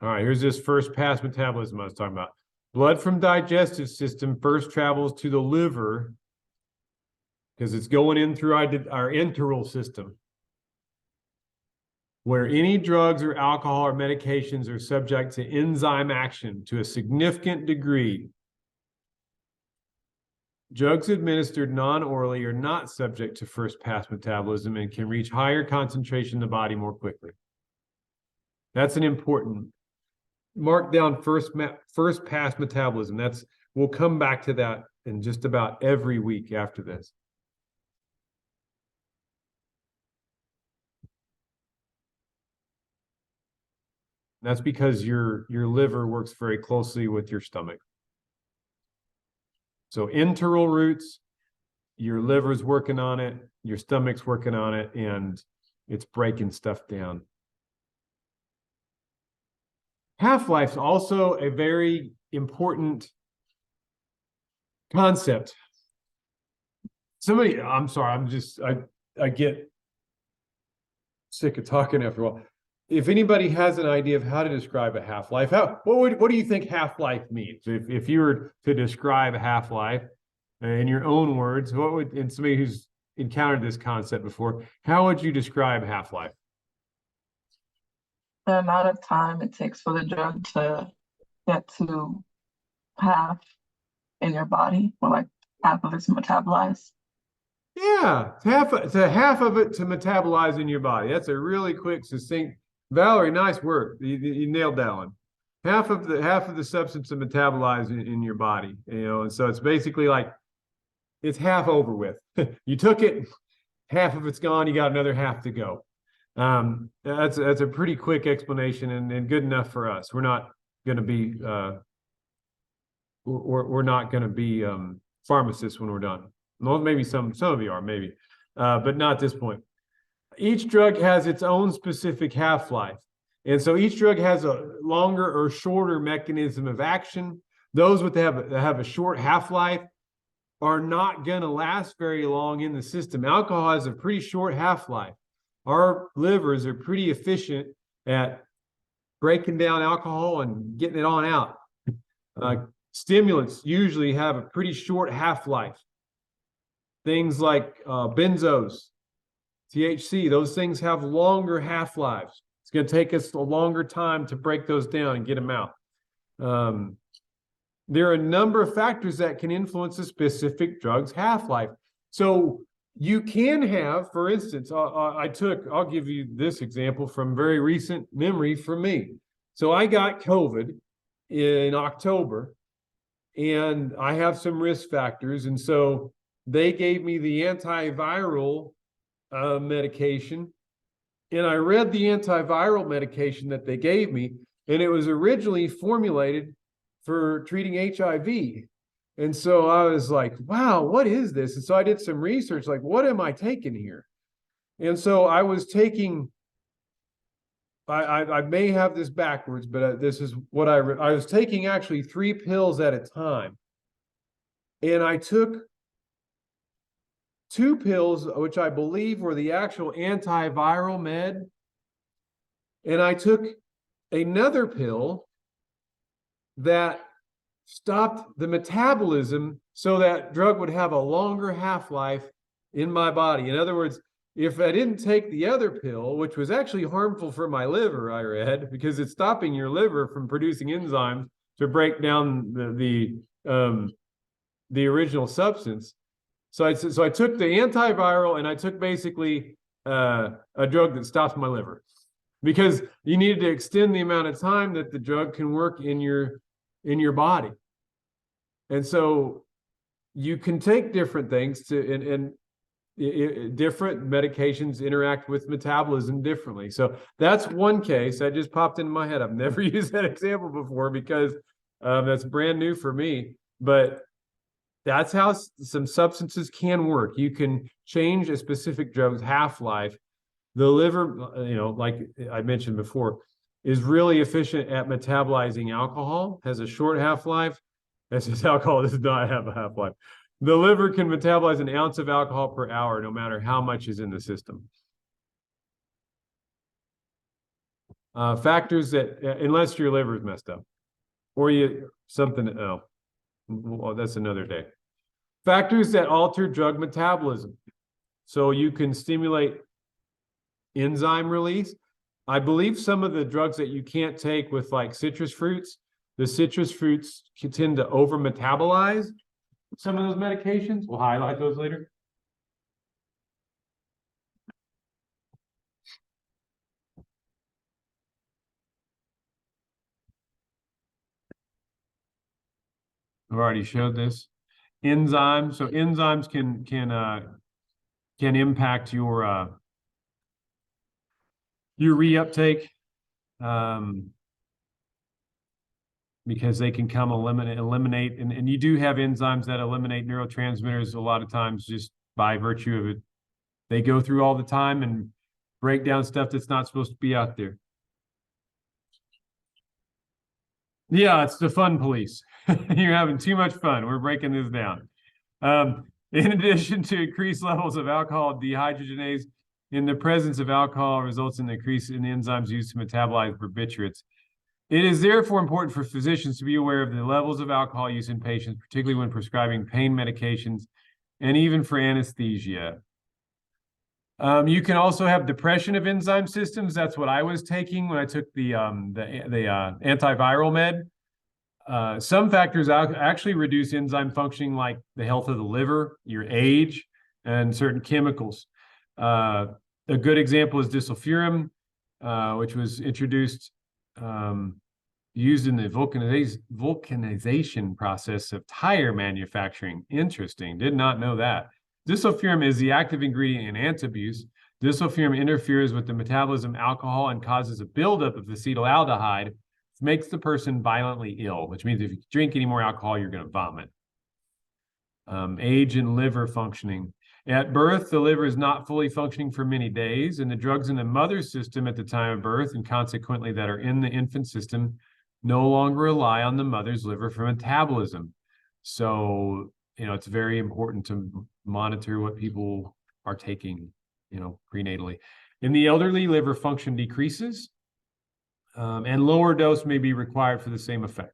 All right, here's this first pass metabolism I was talking about. Blood from digestive system first travels to the liver because it's going in through our enteral system, where any drugs or alcohol or medications are subject to enzyme action to a significant degree. Drugs administered non-orally are not subject to first pass metabolism and can reach higher concentration in the body more quickly. That's an important mark down, first pass metabolism. We'll come back to that in just about every week after this. That's because your liver works very closely with your stomach. So enteral routes, your liver's working on it, your stomach's working on it, and it's breaking stuff down. Half-life's also a very important concept. I'm sorry, I get sick of talking after a while. If anybody has an idea of how to describe a half-life, what do you think half-life means? If you were to describe a half-life in your own words, and somebody who's encountered this concept before, how would you describe half-life? The amount of time it takes for the drug to get to half in your body, or like half of it's metabolized. Yeah, it's a half of it to metabolize in your body. That's a really quick, succinct. Valerie, nice work. You nailed that one. Half of the substance to metabolize in your body, and so it's basically like it's half over with. You took it, half of it's gone, you got another half to go. That's a pretty quick explanation and good enough for us. We're not going to be we're not going to be pharmacists when we're done. Well, maybe some of you are, maybe, but not at this point. Each drug has its own specific half-life. And so each drug has a longer or shorter mechanism of action. Those that have a short half-life are not going to last very long in the system. Alcohol has a pretty short half-life. Our livers are pretty efficient at breaking down alcohol and getting it on out. Stimulants usually have a pretty short half-life. Things like benzos, THC, those things have longer half-lives. It's going to take us a longer time to break those down and get them out. There are a number of factors that can influence a specific drug's half-life. So you can have, for instance, I'll give you this example from very recent memory for me. So I got COVID in October, and I have some risk factors. And so they gave me the antiviral medication. And I read the antiviral medication that they gave me, and it was originally formulated for treating HIV. And so I was like, wow, what is this? And so I did some research, like, what am I taking here? And so I was taking, I may have this backwards, but this is what I was taking actually 3 pills at a time. And I took 2 pills, which I believe were the actual antiviral med. And I took another pill that stopped the metabolism so that drug would have a longer half-life in my body. In other words, if I didn't take the other pill, which was actually harmful for my liver, I read, because it's stopping your liver from producing enzymes to break down the original substance. So I took the antiviral, and I took basically a drug that stops my liver, because you needed to extend the amount of time that the drug can work in your body. And so you can take different things and different medications interact with metabolism differently. So that's one case that just popped into my head. I've never used that example before because that's brand new for me, but that's how some substances can work. You can change a specific drug's half-life. The liver, like I mentioned before, is really efficient at metabolizing alcohol, has a short half-life. That says alcohol does not have a half-life. The liver can metabolize an ounce of alcohol per hour, no matter how much is in the system. Factors that, unless your liver is messed up, or well, that's another day. Factors that alter drug metabolism. So you can stimulate enzyme release. I believe some of the drugs that you can't take with like citrus fruits, the citrus fruits can tend to over metabolize some of those medications. We'll highlight those later. I've already showed this. Enzymes. So enzymes can impact your reuptake, because they can come eliminate, and you do have enzymes that eliminate neurotransmitters a lot of times just by virtue of it. They go through all the time and break down stuff that's not supposed to be out there. Yeah, it's the fun police. You're having too much fun. We're breaking this down. In addition to increased levels of alcohol dehydrogenase, in the presence of alcohol results in the increase in enzymes used to metabolize barbiturates. It is therefore important for physicians to be aware of the levels of alcohol use in patients, particularly when prescribing pain medications and even for anesthesia. You can also have depression of enzyme systems. That's what I was taking when I took the antiviral med. Some factors actually reduce enzyme functioning, like the health of the liver, your age, and certain chemicals. A good example is disulfiram, which was introduced, used in the vulcanization process of tire manufacturing. Interesting, did not know that. Disulfiram is the active ingredient in antabuse. Disulfiram interferes with the metabolism of alcohol and causes a buildup of acetaldehyde, which makes the person violently ill, which means if you drink any more alcohol, you're going to vomit. Age and liver functioning. At birth, the liver is not fully functioning for many days, and the drugs in the mother's system at the time of birth, and consequently that are in the infant system, no longer rely on the mother's liver for metabolism. So, it's very important to monitor what people are taking, prenatally. In the elderly, liver function decreases, and lower dose may be required for the same effect.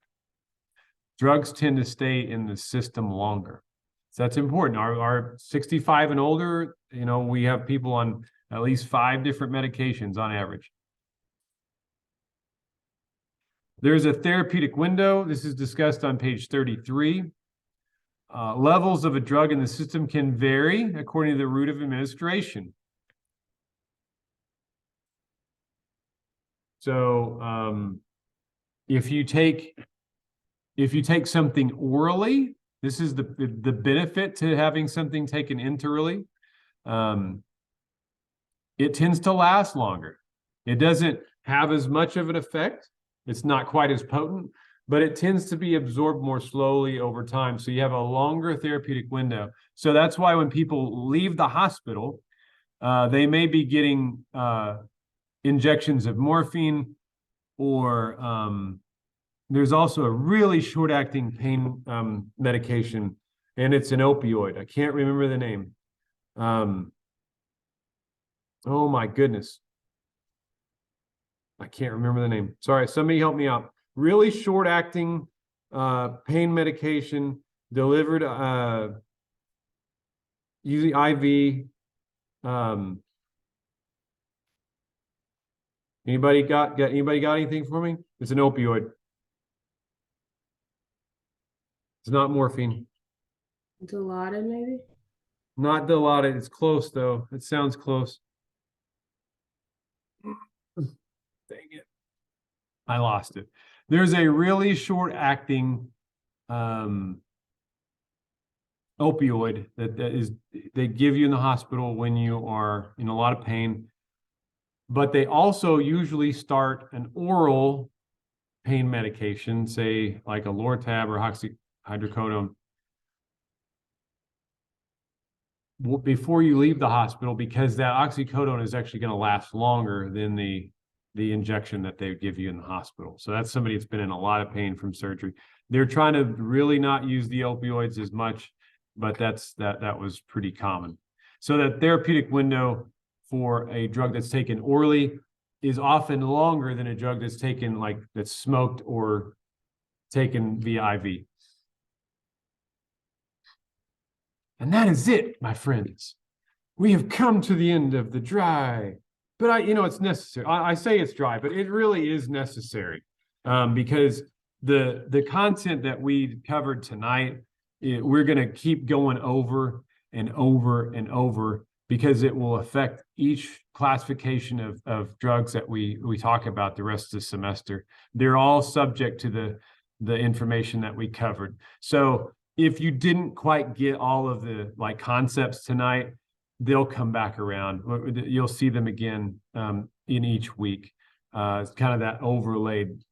Drugs tend to stay in the system longer. So that's important. Our 65 and older, we have people on at least 5 different medications on average. There's a therapeutic window. This is discussed on page 33. Levels of a drug in the system can vary according to the route of administration. So if you take something orally, this is the benefit to having something taken enterally. It tends to last longer. It doesn't have as much of an effect. It's not quite as potent, but it tends to be absorbed more slowly over time. So you have a longer therapeutic window. So that's why when people leave the hospital, they may be getting injections of morphine, or there's also a really short-acting pain medication, and it's an opioid. I can't remember the name. Oh my goodness. I can't remember the name. Sorry, somebody help me out. Really short-acting pain medication delivered using IV. Anybody got anything for me? It's an opioid. It's not morphine. Dilaudid, maybe? Not Dilaudid. It's close though. It sounds close. Dang it. I lost it. There's a really short-acting opioid that they give you in the hospital when you are in a lot of pain. But they also usually start an oral pain medication, say like a Lortab or hydrocodone, before you leave the hospital, because that oxycodone is actually going to last longer than the injection that they give you in the hospital. So that's somebody that's been in a lot of pain from surgery. They're trying to really not use the opioids as much, but that was pretty common. So that therapeutic window for a drug that's taken orally is often longer than a drug that's taken that's smoked or taken via IV. And that is it, my friends. We have come to the end of the dry, but it's necessary. I say it's dry, but it really is necessary because the content that we covered tonight, we're going to keep going over and over and over, because it will affect each classification of drugs that we talk about the rest of the semester. They're all subject to the information that we covered. So if you didn't quite get all of the concepts tonight, they'll come back around. You'll see them again in each week. It's kind of that overlaid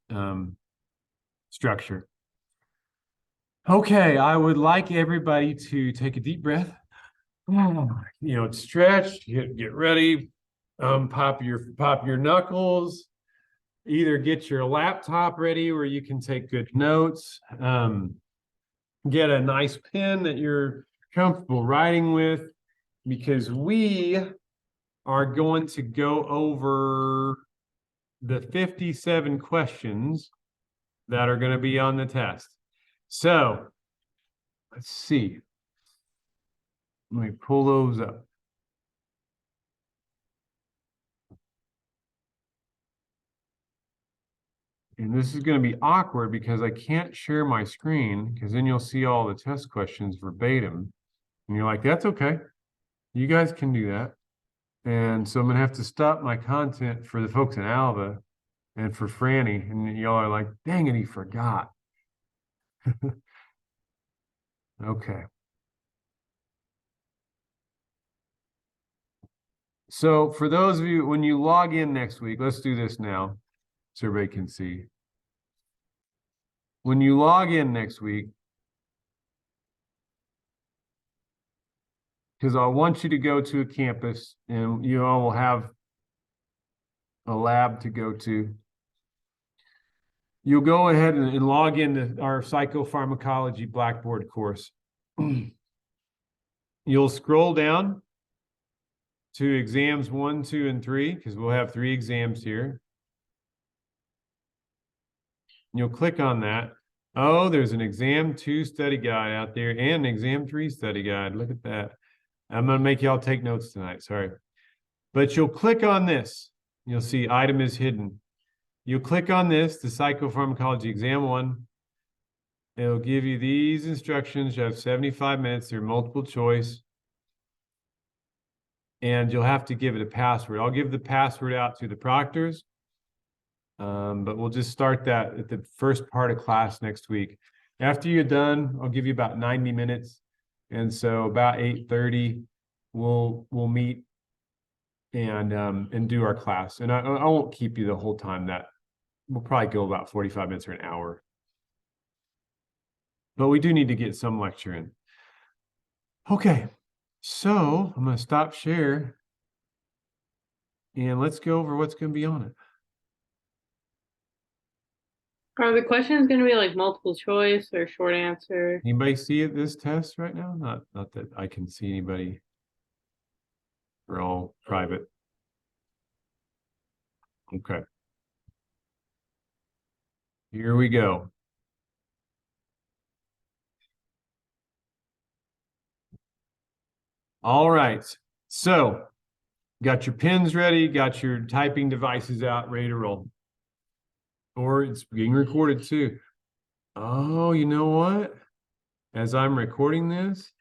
structure. Okay, I would like everybody to take a deep breath. Stretch, get ready, pop your knuckles, either get your laptop ready where you can take good notes, get a nice pen that you're comfortable writing with, because we are going to go over the 57 questions that are going to be on the test. So let's see. Let me pull those up. And this is going to be awkward because I can't share my screen, because then you'll see all the test questions verbatim. And you're like, that's okay. You guys can do that. And so I'm gonna have to stop my content for the folks in Alva and for Franny, and y'all are like, dang it, he forgot. Okay. So for those of you, when you log in next week, let's do this now so everybody can see. When you log in next week, because I want you to go to a campus and you all will have a lab to go to. You'll go ahead and log into our psychopharmacology Blackboard course. You'll scroll down to exams 1, 2, and 3, because we'll have 3 exams here. You'll click on that. Oh, there's an exam 2 study guide out there and an exam 3 study guide. Look at that. I'm going to make y'all take notes tonight. Sorry. But you'll click on this. You'll see item is hidden. You'll click on this, the Psychopharmacology Exam 1. It'll give you these instructions. You have 75 minutes. They're multiple choice. And you'll have to give it a password. I'll give the password out to the proctors. But we'll just start that at the first part of class next week. After you're done, I'll give you about 90 minutes. And so about 8:30, we'll meet and do our class. And I won't keep you the whole time. That we'll probably go about 45 minutes or an hour. But we do need to get some lecture in. Okay, so I'm going to stop share. And let's go over what's going to be on it. Are the questions going to be like multiple choice or short answer? Anybody see it, this test right now? Not that I can see anybody. We're all private. Okay. Here we go. All right. So, got your pens ready, got your typing devices out, ready to roll. Or it's being recorded too. Oh, you know what? As I'm recording this,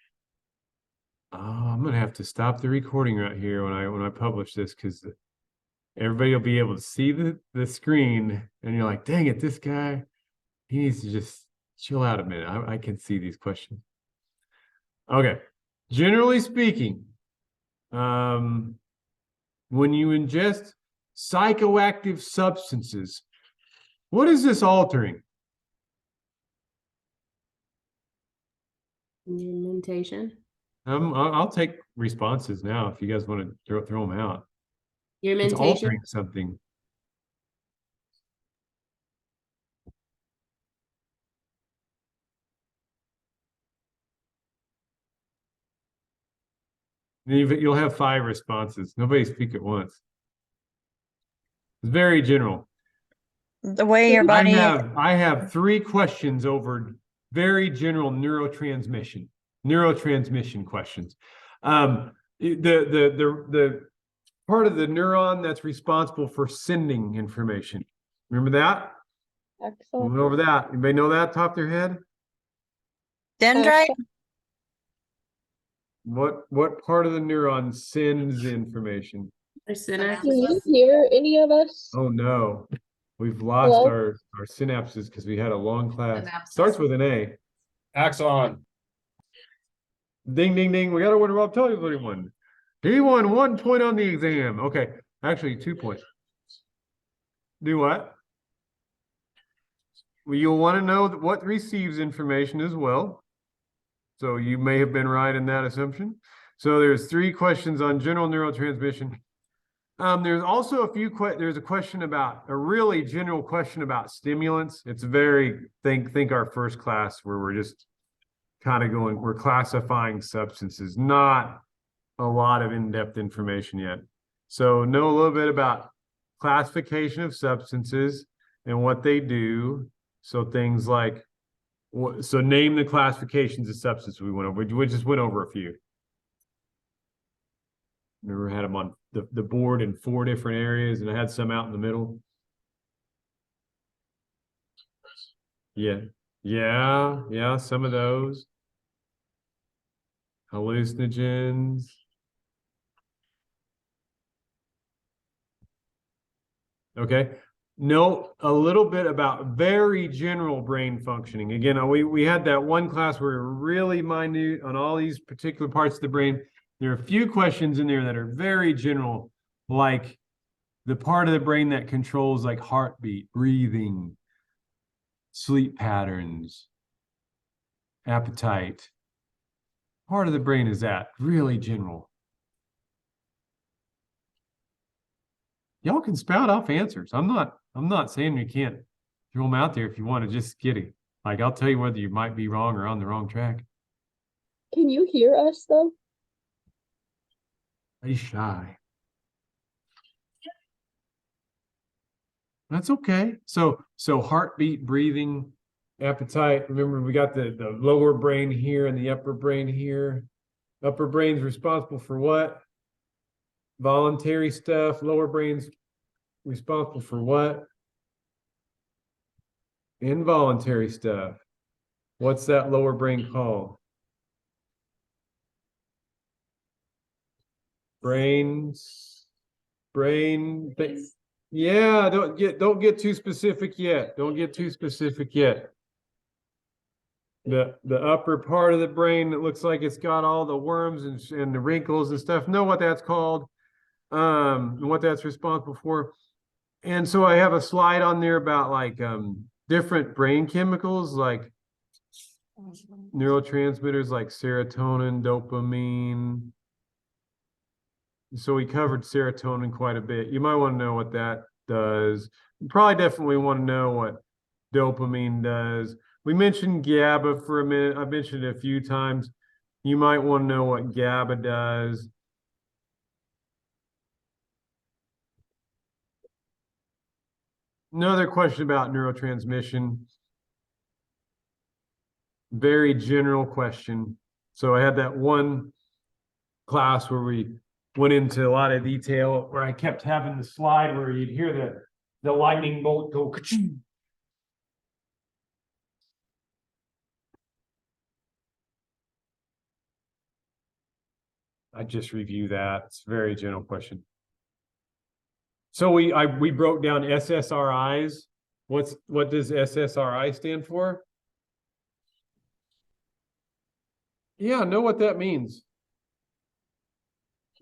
I'm gonna have to stop the recording right here when I publish this, because everybody will be able to see the screen, and you're like, dang it, this guy, he needs to just chill out a minute. I can see these questions. Okay. Generally speaking, when you ingest psychoactive substances, what is this altering? Your mentation. I'll take responses now if you guys want to throw them out. Your It's mentation. altering something. You'll have 5 responses. Nobody speak at once. It's very general. The way your body. I have 3 questions over very general neurotransmission questions. The part of the neuron that's responsible for sending information. Remember that? We went over that. Anybody know that top of their head? Dendrite. What part of the neuron sends information? Or synapse. Can you hear any of us? Oh no. We've lost our synapses because we had a long class. Starts with an A. Axon. Ding, ding, ding. We got to win Rob. Tell everyone. He won 1 point on the exam. Okay. Actually, 2 points. Do what? Well, you'll want to know what receives information as well. So you may have been right in that assumption. So there's 3 questions on general neurotransmission. There's also there's a question about a really general question about stimulants. It's very, think our first class where we're just kind of we're classifying substances, not a lot of in-depth information yet. So know a little bit about classification of substances and what they do. So things like, so name the classifications of substances we went over. We just went over a few. Remember, I had them on the board in 4 different areas, and I had some out in the middle. Yeah, some of those. Hallucinogens, Okay. Know a little bit about very general brain functioning. Again, we had that one class where we're really minute on all these particular parts of the brain. There are a few questions in there that are very general, like the part of the brain that controls like heartbeat, breathing, sleep patterns, appetite. Part of the brain is that really general. Y'all can spout off answers. I'm not saying you can't throw them out there if you want to just get it. Like I'll tell you whether you might be wrong or on the wrong track. Can you hear us though? Be shy. That's okay. So heartbeat, breathing, appetite. Remember, we got the lower brain here and the upper brain here. Upper brain's responsible for what? Voluntary stuff. Lower brain's responsible for what? Involuntary stuff. What's that lower brain called? Brain. Yeah, don't get too specific yet. Don't get too specific yet. The upper part of the brain that looks like it's got all the worms and the wrinkles and stuff. Know what that's called, and what that's responsible for. And so I have a slide on there about like different brain chemicals, like neurotransmitters like serotonin, dopamine. So we covered serotonin quite a bit. You might want to know what that does. You probably definitely want to know what dopamine does. We mentioned GABA for a minute. I've mentioned it a few times. You might want to know what GABA does. Another question about neurotransmission. Very general question. So I had that one class where we went into a lot of detail, where I kept having the slide where you'd hear the lightning bolt go ka-ching. I just review that. It's a very general question. So we broke down SSRIs. What does SSRI stand for? Yeah, know what that means.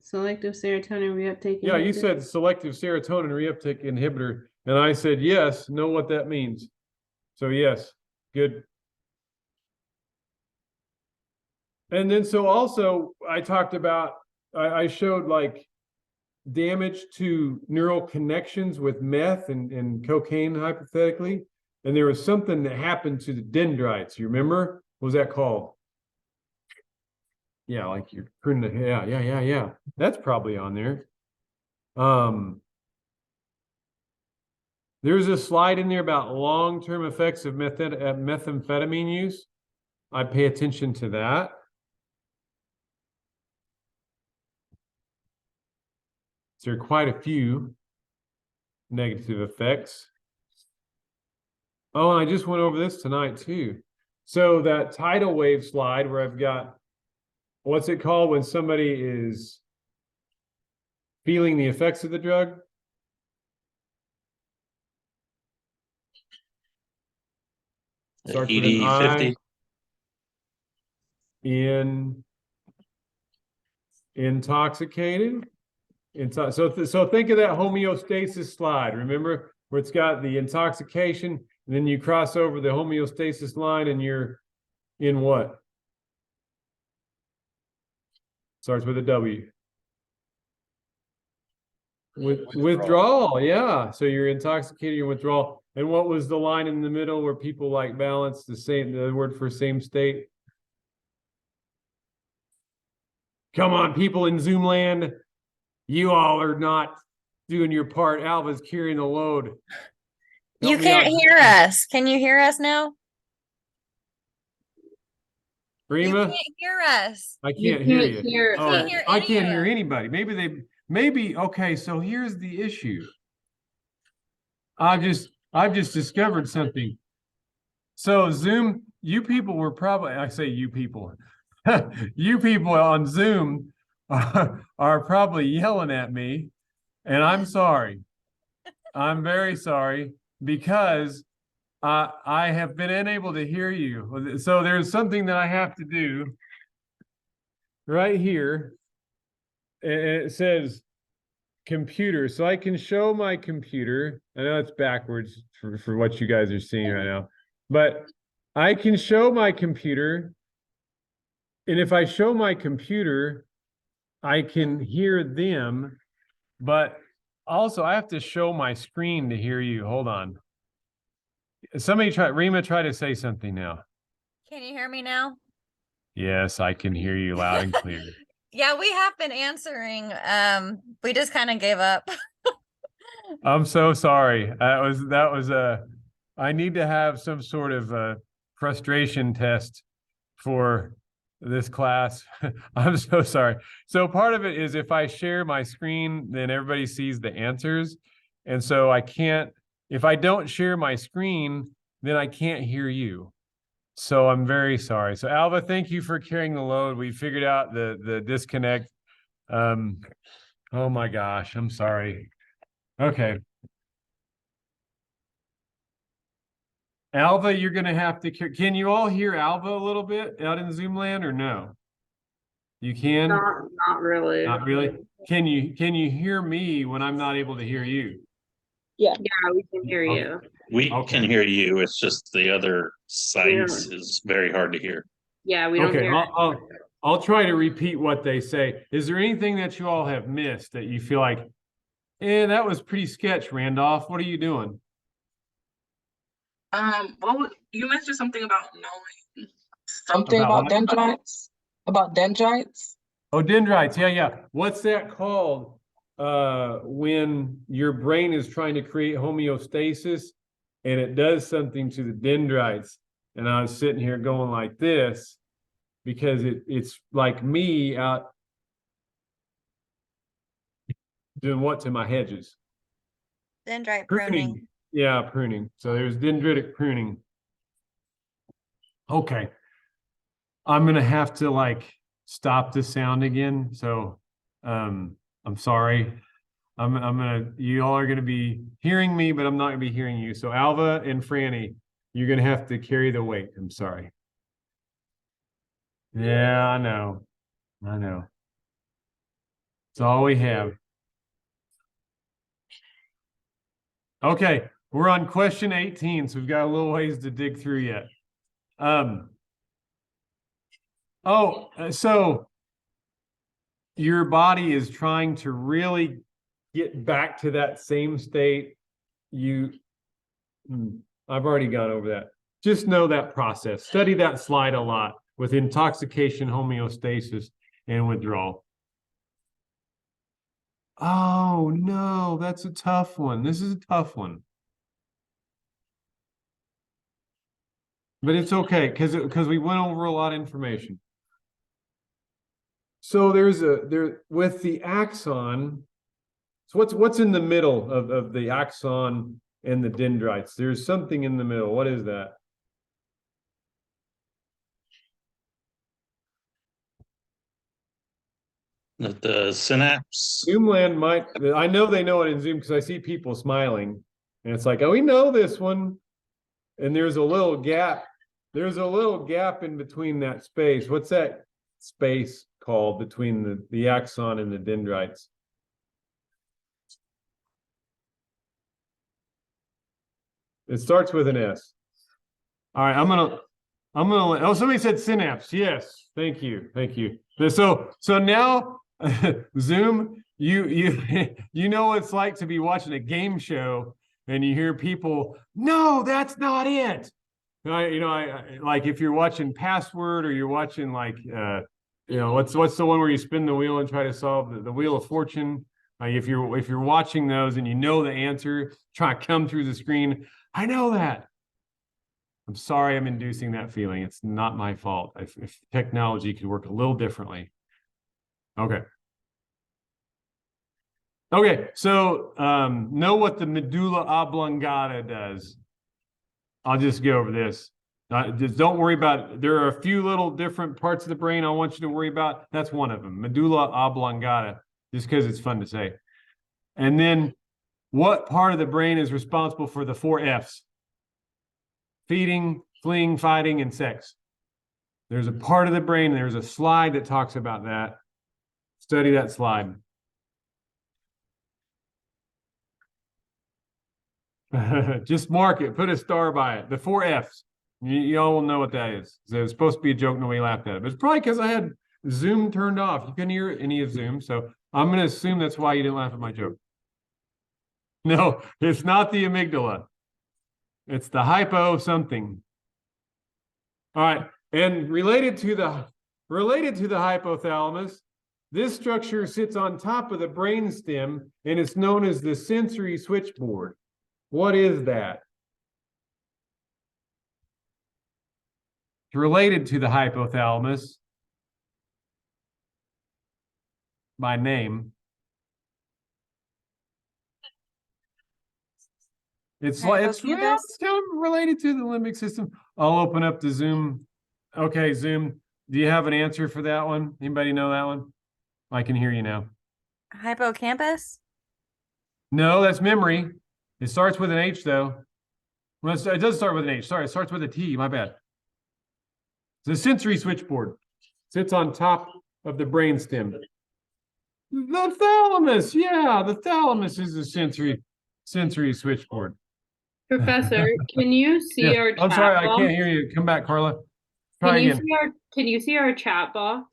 Selective serotonin reuptake. Yeah, you said selective serotonin reuptake inhibitor, and I said yes, know what that means. So yes, good. And then so also I talked about, I showed like damage to neural connections with meth and cocaine hypothetically. And there was something that happened to the dendrites. You remember? What was that called? Yeah, like you're pruning the, yeah. That's probably on there. There's a slide in there about long-term effects of methamphetamine use. I pay attention to that. There are quite a few negative effects. Oh, and I just went over this tonight too. So that tidal wave slide where I've got, what's it called when somebody is feeling the effects of the drug? Starts with an I. Intoxicated. So think of that homeostasis slide. Remember where it's got the intoxication, and then you cross over the homeostasis line, and you're in what? Starts with a W. Withdrawal, yeah. So you're intoxicated, you're withdrawal. And what was the line in the middle where people like balance the word for same state? Come on, people in Zoom land. You all are not doing your part. Alva's carrying the load. You can't hear us. Can you hear us now? Rima? You can't hear us. I can't hear you. I can't hear us. anybody. Maybe, okay, so here's the issue. I've just discovered something. So Zoom, you people were probably, I say you people, you people on Zoom are probably yelling at me, and I'm sorry. I'm very sorry because I have been unable to hear you. So there's something that I have to do right here. It says computer. So I can show my computer. I know it's backwards for what you guys are seeing right now, but I can show my computer. And if I show my computer, I can hear them, but also I have to show my screen to hear you. Hold on. Rima, try to say something now. Can you hear me now? Yes, I can hear you loud and clear. Yeah, we have been answering. We just kind of gave up. I'm so sorry. That was I need to have some sort of frustration test for this class. I'm so sorry. So part of it is if I share my screen, then everybody sees the answers. And so I can't, if I don't share my screen, then I can't hear you. So I'm very sorry. So Alva, thank you for carrying the load. We figured out the disconnect. Oh my gosh, I'm sorry. Okay. Alva, you're gonna have to, can you all hear Alva a little bit out in Zoom land or no? You can? Not really. Not really? Can you hear me when I'm not able to hear you? Yeah. Yeah, we can hear Okay. you. We Okay. can hear you. It's just the other sites is very hard to hear. Yeah, we don't Okay, hear. I'll try to repeat what they say. Is there anything that you all have missed that you feel like, that was pretty sketch, Randolph? What are you doing? You mentioned something about knowing something About about what? dendrites. About dendrites. Oh, dendrites. Yeah. What's that called? When your brain is trying to create homeostasis and it does something to the dendrites. And I was sitting here going like this because it's like me out doing what to my hedges? Dendrite pruning. Yeah, pruning. So there's dendritic pruning. Okay. I'm gonna have to like stop the sound again. So I'm sorry. You all are gonna be hearing me, but I'm not gonna be hearing you. So Alva and Franny, you're gonna have to carry the weight. I'm sorry. Yeah, I know. It's all we have. Okay, we're on question 18, so we've got a little ways to dig through yet. So your body is trying to really get back to that same state. I've already gone over that. Just know that process. Study that slide a lot with intoxication, homeostasis, and withdrawal. Oh no, that's a tough one. This is a tough one. But it's okay because we went over a lot of information. So there with the axon. So what's in the middle of the axon and the dendrites? There's something in the middle. What is that? The synapse. Zoomland might, I know they know it in Zoom because I see people smiling. And it's like, oh, we know this one. And there's a little gap. There's a little gap in between that space. What's that space called between the axon and the dendrites? It starts with an S. All right, I'm gonna oh, somebody said synapse. Yes, thank you. So now Zoom, you know what it's like to be watching a game show and you hear people, no, that's not it. I like if you're watching Password or you're watching like what's the one where you spin the wheel and try to solve the Wheel of Fortune? If you're watching those and you know the answer, try to come through the screen. I know that. I'm sorry I'm inducing that feeling. It's not my fault. If technology could work a little differently. Okay. So know what the medulla oblongata does. I'll just go over this. Just don't worry about it. There are a few little different parts of the brain I want you to worry about. That's one of them, medulla oblongata, just because it's fun to say. And then What part of the brain is responsible for the 4 F's? Feeding, fleeing, fighting, and sex. There's a part of the brain, there's a slide that talks about that. Study that slide. Just mark it, put a star by it. The 4 F's. You all will know what that is. So it's supposed to be a joke, nobody laughed at it. But it's probably because I had Zoom turned off. You couldn't hear any of Zoom. So I'm going to assume that's why you didn't laugh at my joke. No, it's not the amygdala. It's the hypo something. All right. And related to the hypothalamus, this structure sits on top of the brainstem and it's known as the sensory switchboard. What is that? It's related to the hypothalamus by name. It's like it's kind of related to the limbic system. I'll open up the Zoom. Okay, Zoom. Do you have an answer for that one? Anybody know that one? I can hear you now. Hippocampus? No, that's memory. It starts with an H though. Well, it does start with an H. Sorry, it starts with a T. My bad. The sensory switchboard sits on top of the brainstem. The thalamus, yeah, the thalamus is the sensory switchboard. Professor, can you see our chat I'm sorry, box? I can't hear you. Come back, Carla. Try again. Can you see our chat box?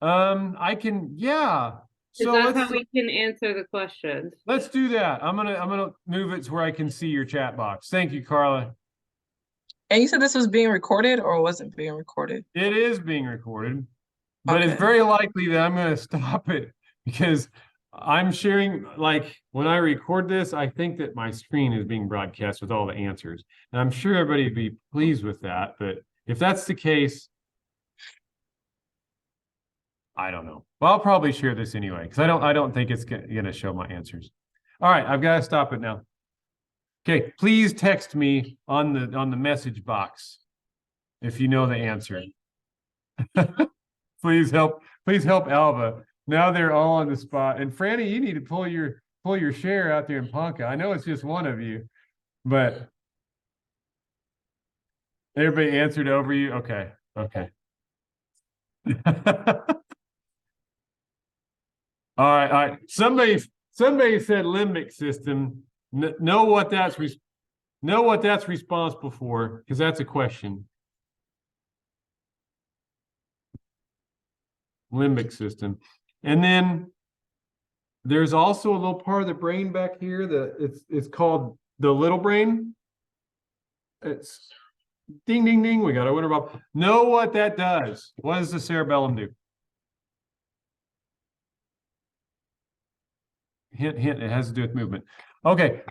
I can, yeah. So that's how we can answer the questions. Let's do that. I'm gonna move it to where I can see your chat box. Thank you, Carla. And you said this was being recorded or wasn't being recorded? It is being recorded, but Okay. it's very likely that I'm going to stop it because I'm sharing, like when I record this, I think that my screen is being broadcast with all the answers. And I'm sure everybody would be pleased with that. But if that's the case, I don't know. Well, I'll probably share this anyway, because I don't think it's going to show my answers. All right, I've got to stop it now. Okay, please text me on the message box if you know the answer. Please help Alva. Now they're all on the spot. And Franny, you need to pull your share out there in Ponca. I know it's just one of you, but everybody answered over you. Okay. Okay. All right. Somebody said limbic system. Know what that's responsible for, because that's a question. Limbic system. And then there's also a little part of the brain back here that it's called the little brain. It's ding, ding, ding. We got a winner ball. Know what that does. What does the cerebellum do? Hint, hint, it has to do with movement. Okay.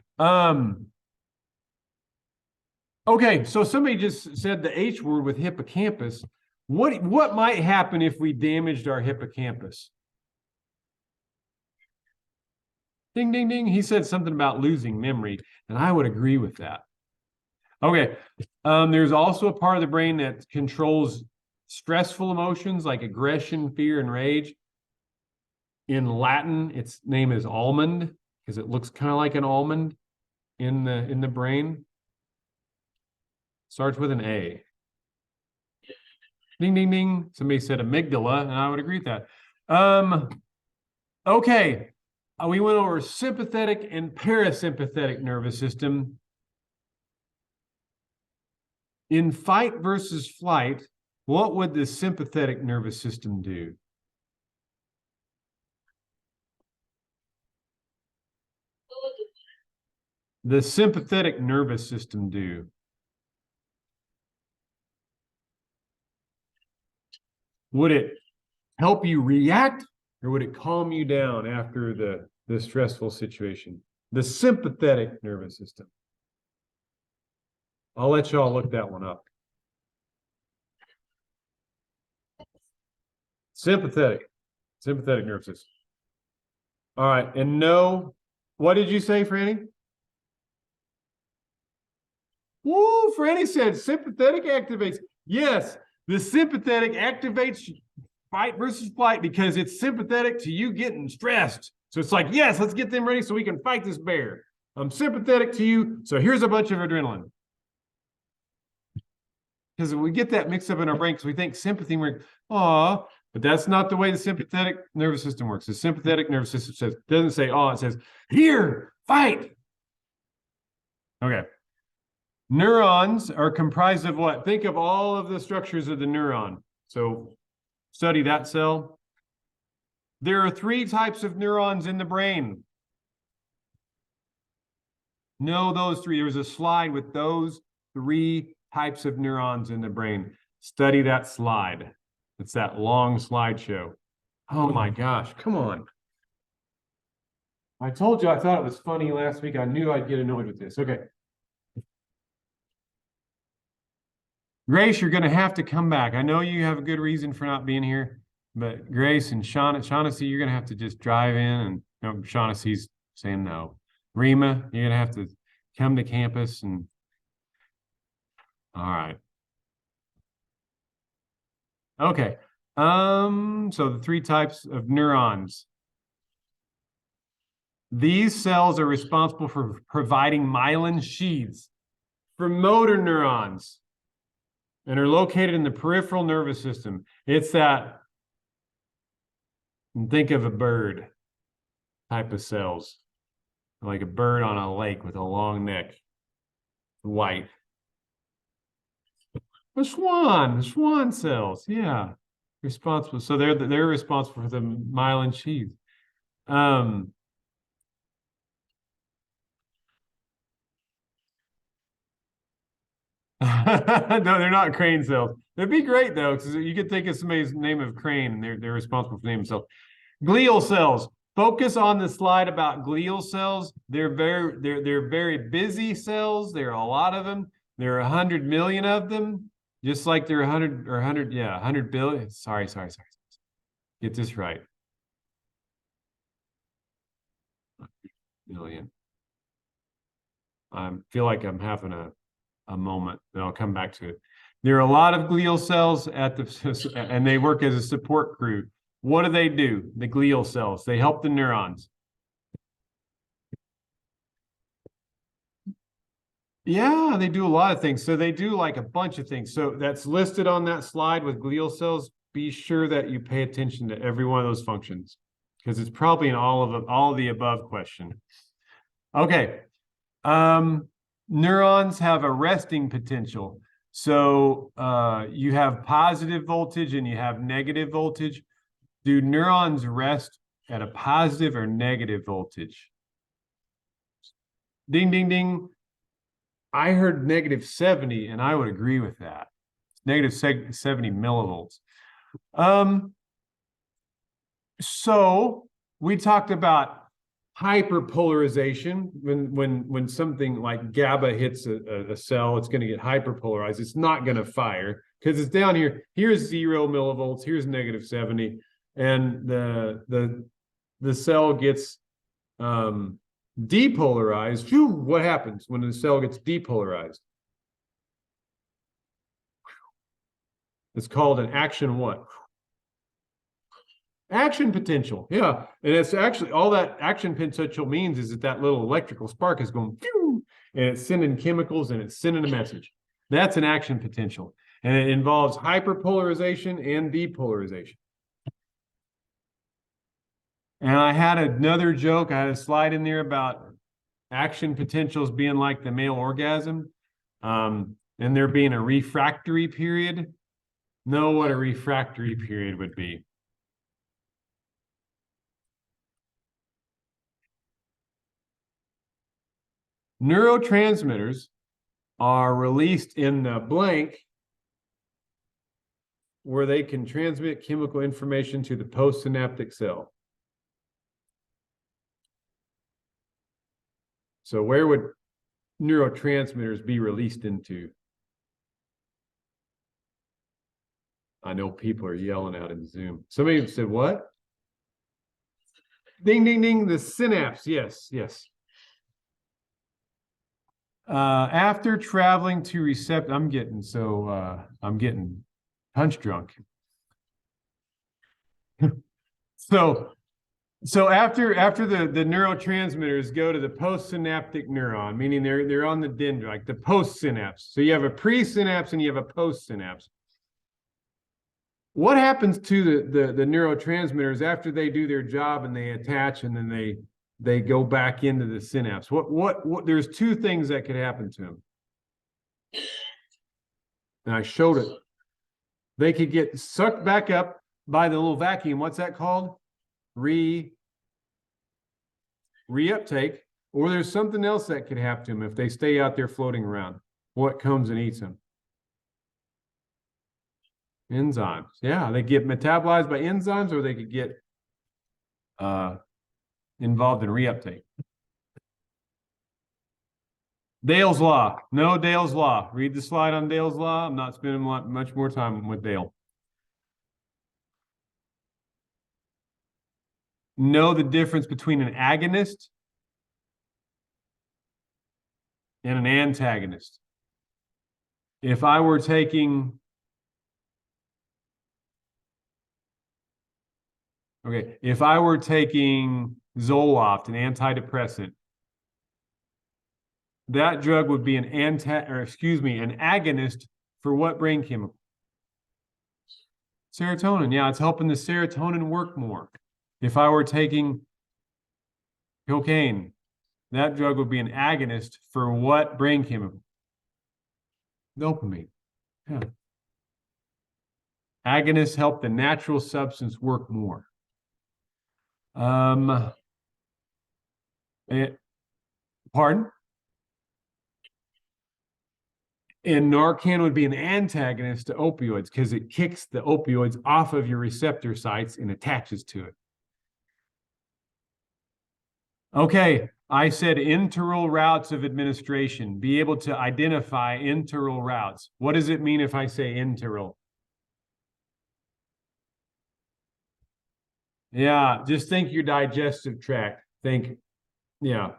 Okay, so somebody just said the H word with hippocampus. What might happen if we damaged our hippocampus? Ding, ding, ding. He said something about losing memory, and I would agree with that. Okay. There's also a part of the brain that controls stressful emotions like aggression, fear, and rage. In Latin, its name is almond because it looks kind of like an almond in the brain. Starts with an A. Ding, ding, ding. Somebody said amygdala, and I would agree with that. Okay. We went over sympathetic and parasympathetic nervous system. In fight versus flight, what would the sympathetic nervous system do? The sympathetic nervous system do? Would it help you react, or would it calm you down after the stressful situation? The sympathetic nervous system. I'll let y'all look that one up. Sympathetic nervous system. All right, and no, what did you say, Franny? Woo, Franny said sympathetic activates. Yes, the sympathetic activates fight versus flight because it's sympathetic to you getting stressed. So it's like, yes, let's get them ready so we can fight this bear. I'm sympathetic to you, so here's a bunch of adrenaline. Because we get that mixed up in our brain because we think sympathy, we're, aw, but that's not the way the sympathetic nervous system works. The sympathetic nervous system says, doesn't say, oh, it says, here, fight. Okay. Neurons are comprised of what? Think of all of the structures of the neuron. So study that cell. There are 3 types of neurons in the brain. Know those 3. There was a slide with those 3 types of neurons in the brain. Study that slide. It's that long slideshow. Oh my gosh, come on. I told you I thought it was funny last week. I knew I'd get annoyed with this. Okay. Grace, you're going to have to come back. I know you have a good reason for not being here, but Grace and Shaughnessy, you're going to have to just drive in, and no, Shaughnessy's saying no. Rima, you're going to have to come to campus and all right. Okay. So the 3 types of neurons. These cells are responsible for providing myelin sheaths for motor neurons and are located in the peripheral nervous system. It's that, think of a bird type of cells, like a bird on a lake with a long neck, white. The swan cells, yeah, responsible. So they're responsible for the myelin sheath. No, they're not crane cells. It'd be great though, because you could think of somebody's name of crane, and they're responsible for naming themselves. Glial cells. Focus on the slide about glial cells. They're very busy cells. There are a lot of them. There are 100 million of them. Just like there are 100 billion. Sorry. Get this right. Million. I feel like I'm having a moment, and I'll come back to it. There are a lot of glial cells and they work as a support crew. What do? The glial cells, they help the neurons. Yeah, they do a lot of things. So they do like a bunch of things. So that's listed on that slide with glial cells. Be sure that you pay attention to every one of those functions, because it's probably in all of the above question. Okay. Neurons have a resting potential. So you have positive voltage and you have negative voltage. Do neurons rest at a positive or negative voltage? Ding, ding, ding. I heard -70, and I would agree with that. -70 millivolts. So we talked about hyperpolarization. When something like GABA hits a cell, it's going to get hyperpolarized. It's not going to fire because it's down here. Here's 0 millivolts. Here's -70, and the cell gets depolarized. Phew, what happens when the cell gets depolarized? It's called an action what? Action potential. Yeah. And it's actually all that action potential means is that little electrical spark is going phew, and it's sending chemicals and it's sending a message. That's an action potential. And it involves hyperpolarization and depolarization. And I had another joke. I had a slide in there about action potentials being like the male orgasm, and there being a refractory period. Know what a refractory period would be. Neurotransmitters are released in the blank where they can transmit chemical information to the postsynaptic cell. So where would neurotransmitters be released into? I know people are yelling out in Zoom. Somebody said what? Ding, ding, ding, the synapse. Yes. After traveling to receptor, I'm getting punch drunk. So So after the neurotransmitters go to the postsynaptic neuron, meaning they're on the dendrite, the postsynapse. So you have a presynapse and you have a postsynapse. What happens to the neurotransmitters after they do their job and they attach and then they go back into the synapse? What there's two things that could happen to them. And I showed it. They could get sucked back up by the little vacuum. What's that called? Reuptake. Or there's something else that could happen to them if they stay out there floating around. What comes and eats them? Enzymes. Yeah, they get metabolized by enzymes, or they could get involved in reuptake. Dale's Law. No Dale's Law. Read the slide on Dale's Law. I'm not spending much more time with Dale. Know the difference between an agonist and an antagonist. If I were taking, if I were taking Zoloft, an antidepressant, that drug would be an agonist for what brain chemical? Serotonin. Yeah, it's helping the serotonin work more. If I were taking cocaine, that drug would be an agonist for what brain chemical? Dopamine. Yeah. Agonists help the natural substance work more. Pardon? And Narcan would be an antagonist to opioids because it kicks the opioids off of your receptor sites and attaches to it. Okay, I said enteral routes of administration. Be able to identify enteral routes. What does it mean if I say enteral? Yeah, just think your digestive tract. Think, yeah.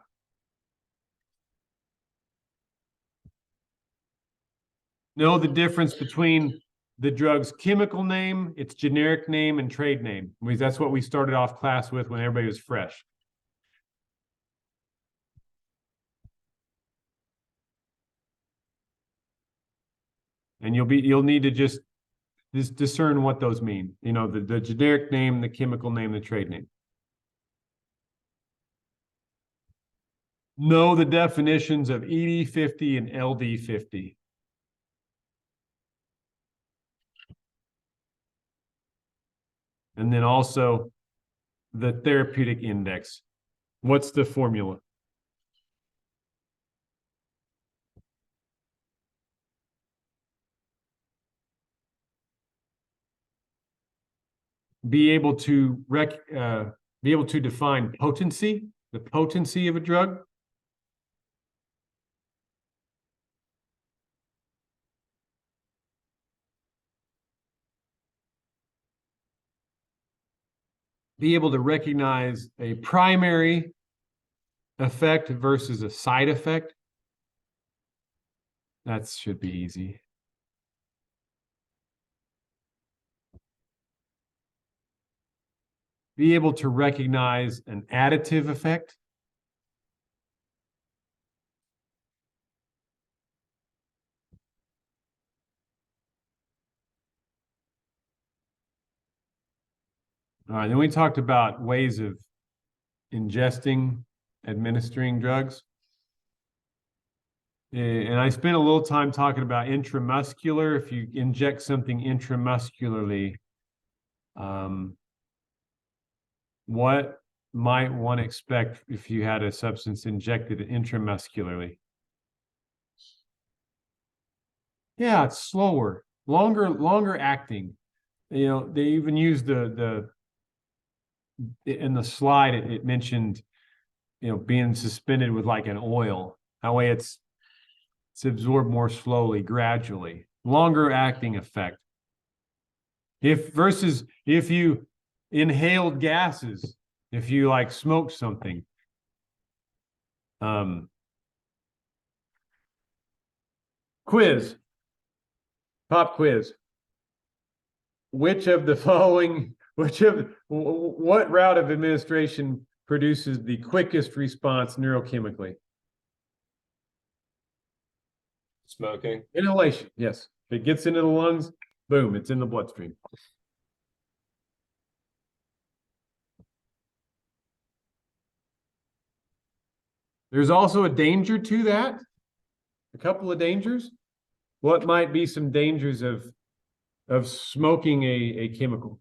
Know the difference between the drug's chemical name, its generic name, and trade name. Because that's what we started off class with when everybody was fresh. And you'll need to just discern what those mean. You know, the generic name, the chemical name, the trade name. Know the definitions of ED50 and LD50. And then also the therapeutic index. What's the formula? Be able to define potency, the potency of a drug. Be able to recognize a primary effect versus a side effect. That should be easy. Be able to recognize an additive effect. All right, then we talked about ways of administering drugs. And I spent a little time talking about intramuscular. If you inject something intramuscularly, what might one expect if you had a substance injected intramuscularly? Yeah, it's slower, longer acting. You know, they even use in the slide it mentioned, you know, being suspended with like an oil. That way it's absorbed more slowly, gradually, longer acting effect. Versus if you inhaled gases, if you like smoked something. Pop quiz. Which of the following What route of administration produces the quickest response neurochemically? Smoking. Inhalation, yes. If it gets into the lungs, boom, it's in the bloodstream. There's also a danger to that. A couple of dangers. What might be some dangers of smoking a chemical?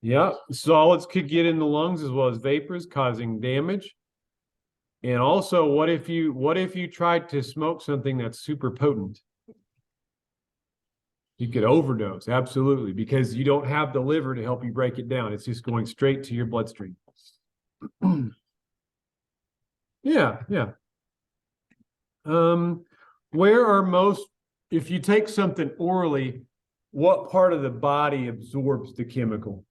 Yeah, solids could get in the lungs as well as vapors, causing damage. And also, what if you tried to smoke something that's super potent? You could overdose, absolutely, because you don't have the liver to help you break it down. It's just going straight to your bloodstream. Yeah. Where are most, if you take something orally, what part of the body absorbs the chemical?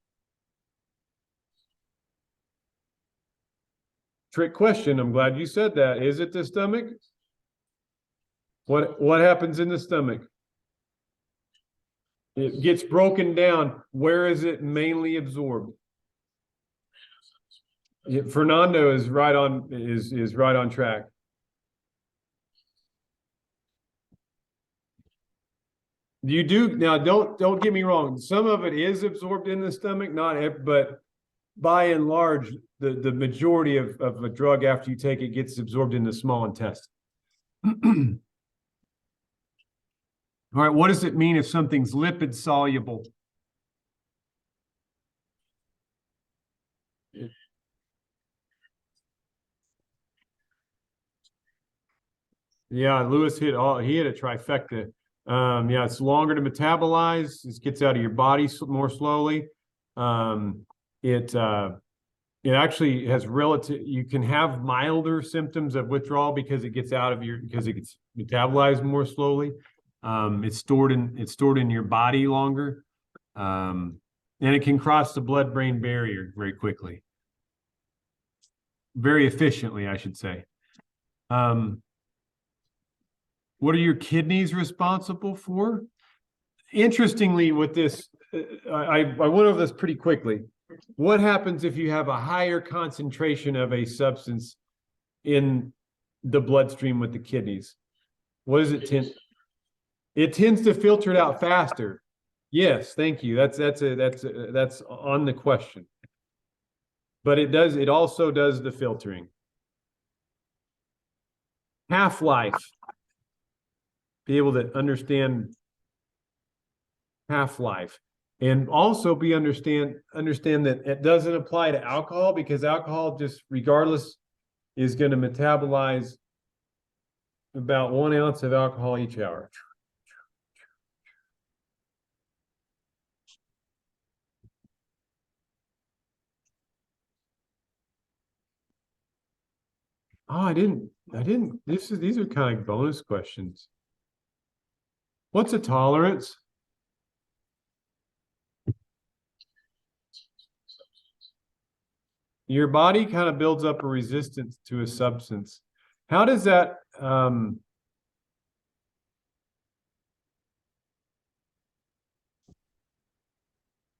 Trick question. I'm glad you said that. Is it the stomach? What happens in the stomach? It gets broken down. Where is it mainly absorbed? Fernando is right on track. You do now. Don't get me wrong. Some of it is absorbed in the stomach, but by and large, the majority of a drug after you take it gets absorbed in the small intestine. All right, what does it mean if something's lipid soluble? Yeah, Lewis he hit a trifecta. Yeah, it's longer to metabolize. It gets out of your body more slowly. It actually has you can have milder symptoms of withdrawal because it gets metabolized more slowly. It's stored in your body longer. And it can cross the blood-brain barrier very quickly. Very efficiently, I should say. What are your kidneys responsible for? Interestingly, with this, I went over this pretty quickly. What happens if you have a higher concentration of a substance in the bloodstream with the kidneys? What does it tend? It tends to filter it out faster. Yes, thank you. That's on the question. But it also does the filtering. Half-life. Be able to understand half-life. And also understand that it doesn't apply to alcohol, because alcohol just regardless is going to metabolize about 1 ounce of alcohol each hour. Oh, I didn't. These are kind of bonus questions. What's a tolerance? Your body kind of builds up a resistance to a substance. How does that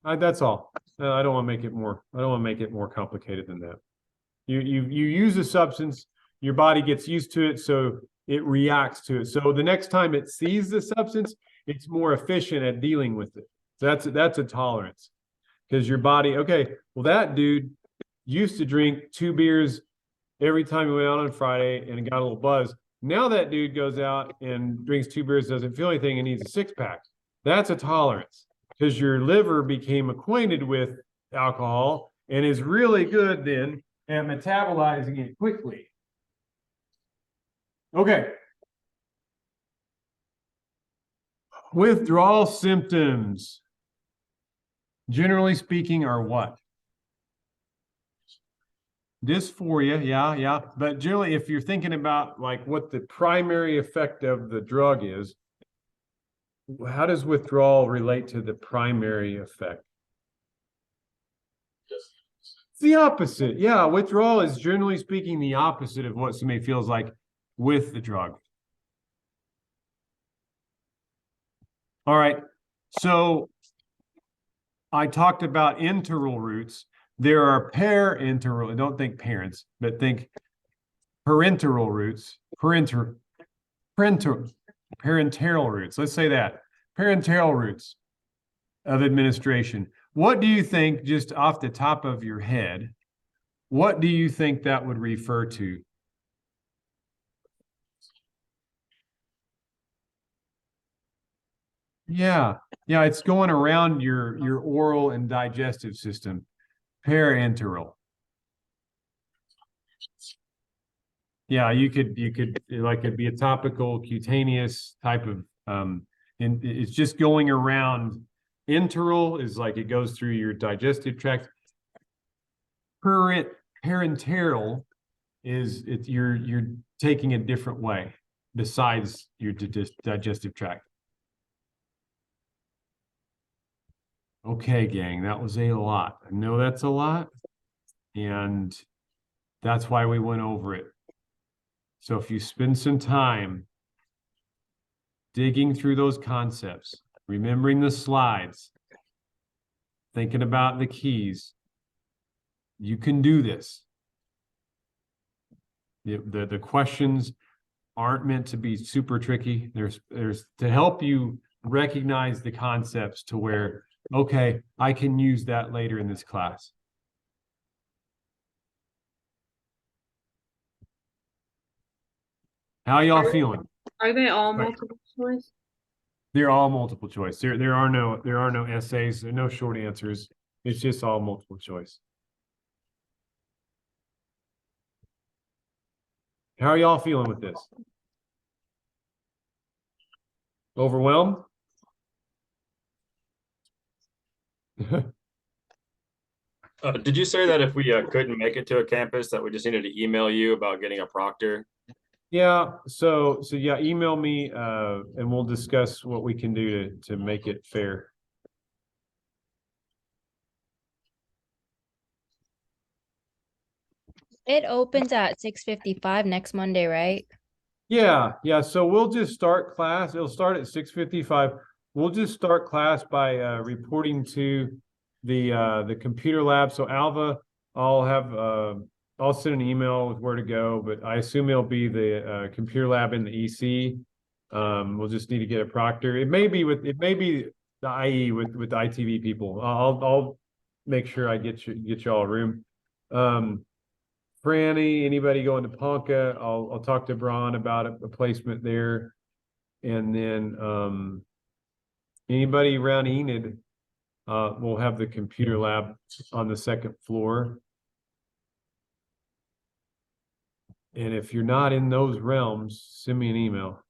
that's all. I don't want to make it more complicated than that. You use a substance, your body gets used to it, so it reacts to it. So the next time it sees the substance, it's more efficient at dealing with it. So that's a tolerance. Because your body, okay, well, that dude used to drink 2 beers every time he went out on Friday and got a little buzz. Now that dude goes out and drinks 2 beers, doesn't feel anything, and needs a 6-pack. That's a tolerance, because your liver became acquainted with alcohol and is really good then at metabolizing it quickly. Okay. Withdrawal symptoms, generally speaking, are what? Dysphoria, yeah. But generally, if you're thinking about like what the primary effect of the drug is, how does withdrawal relate to the primary effect? It's the opposite. Yeah, withdrawal is generally speaking the opposite of what somebody feels like with the drug. All right. So I talked about enteral roots. There are parenteral, don't think parents, but think parenteral roots, parenteral roots. Let's say that. Parenteral roots of administration. What do you think, just off the top of your head, what do you think that would refer to? Yeah, it's going around your oral and digestive system. Parenteral. Yeah, you could like it'd be a topical cutaneous type of and it's just going around. Enteral is like it goes through your digestive tract. Parenteral is you're taking a different way besides your digestive tract. Okay, gang, that was a lot. I know that's a lot, and that's why we went over it. So if you spend some time digging through those concepts, remembering the slides, thinking about the keys, you can do this. The questions aren't meant to be super tricky. There's to help you recognize the concepts to where, okay, I can use that later in this class. How y'all feeling? Are they all multiple choice? They're all multiple choice. There are no essays, there are no short answers. It's just all multiple choice. How are y'all feeling with this? Overwhelmed? Did you say that if we couldn't make it to a campus, that we just needed to email you about getting a proctor? Yeah, so yeah, email me and we'll discuss what we can do to make it fair. It opens at 6:55 next Monday, right? Yeah, so we'll just start class. It'll start at 6:55. We'll just start class by reporting to the computer lab. So Alva, I'll send an email with where to go, but I assume it'll be the computer lab in the EC. We'll just need to get a proctor. It may be the IE with the ITV people. I'll make sure I get y'all a room. Franny, anybody going to Ponca, I'll talk to Braun about a placement there. And then anybody around Enid, we'll have the computer lab on the second floor. And if you're not in those realms, send me an email.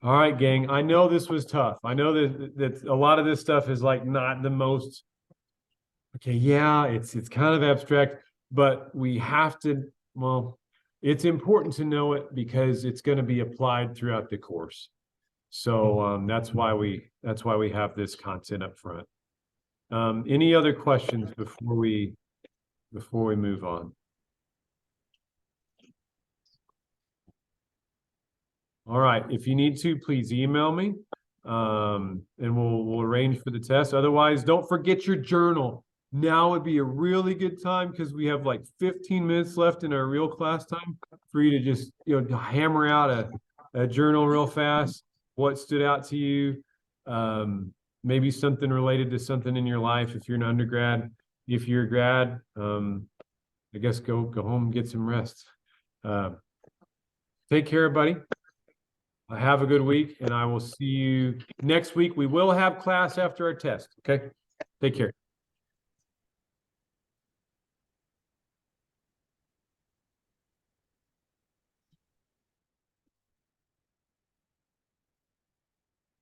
All right, gang. I know this was tough. I know that a lot of this stuff is like not the most. Okay, yeah, it's kind of abstract, but we have to. Well, it's important to know it because it's going to be applied throughout the course. So that's why we have this content up front. Any other questions before we move on? All right. If you need to, please email me, and we'll arrange for the test. Otherwise, don't forget your journal. Now would be a really good time because we have like 15 minutes left in our real class time for you to just hammer out a journal real fast. What stood out to you? Maybe something related to something in your life. If you're an undergrad, if you're a grad, I guess go home and get some rest. Take care, everybody. Have a good week, and I will see you next week. We will have class after our test. Okay, take care.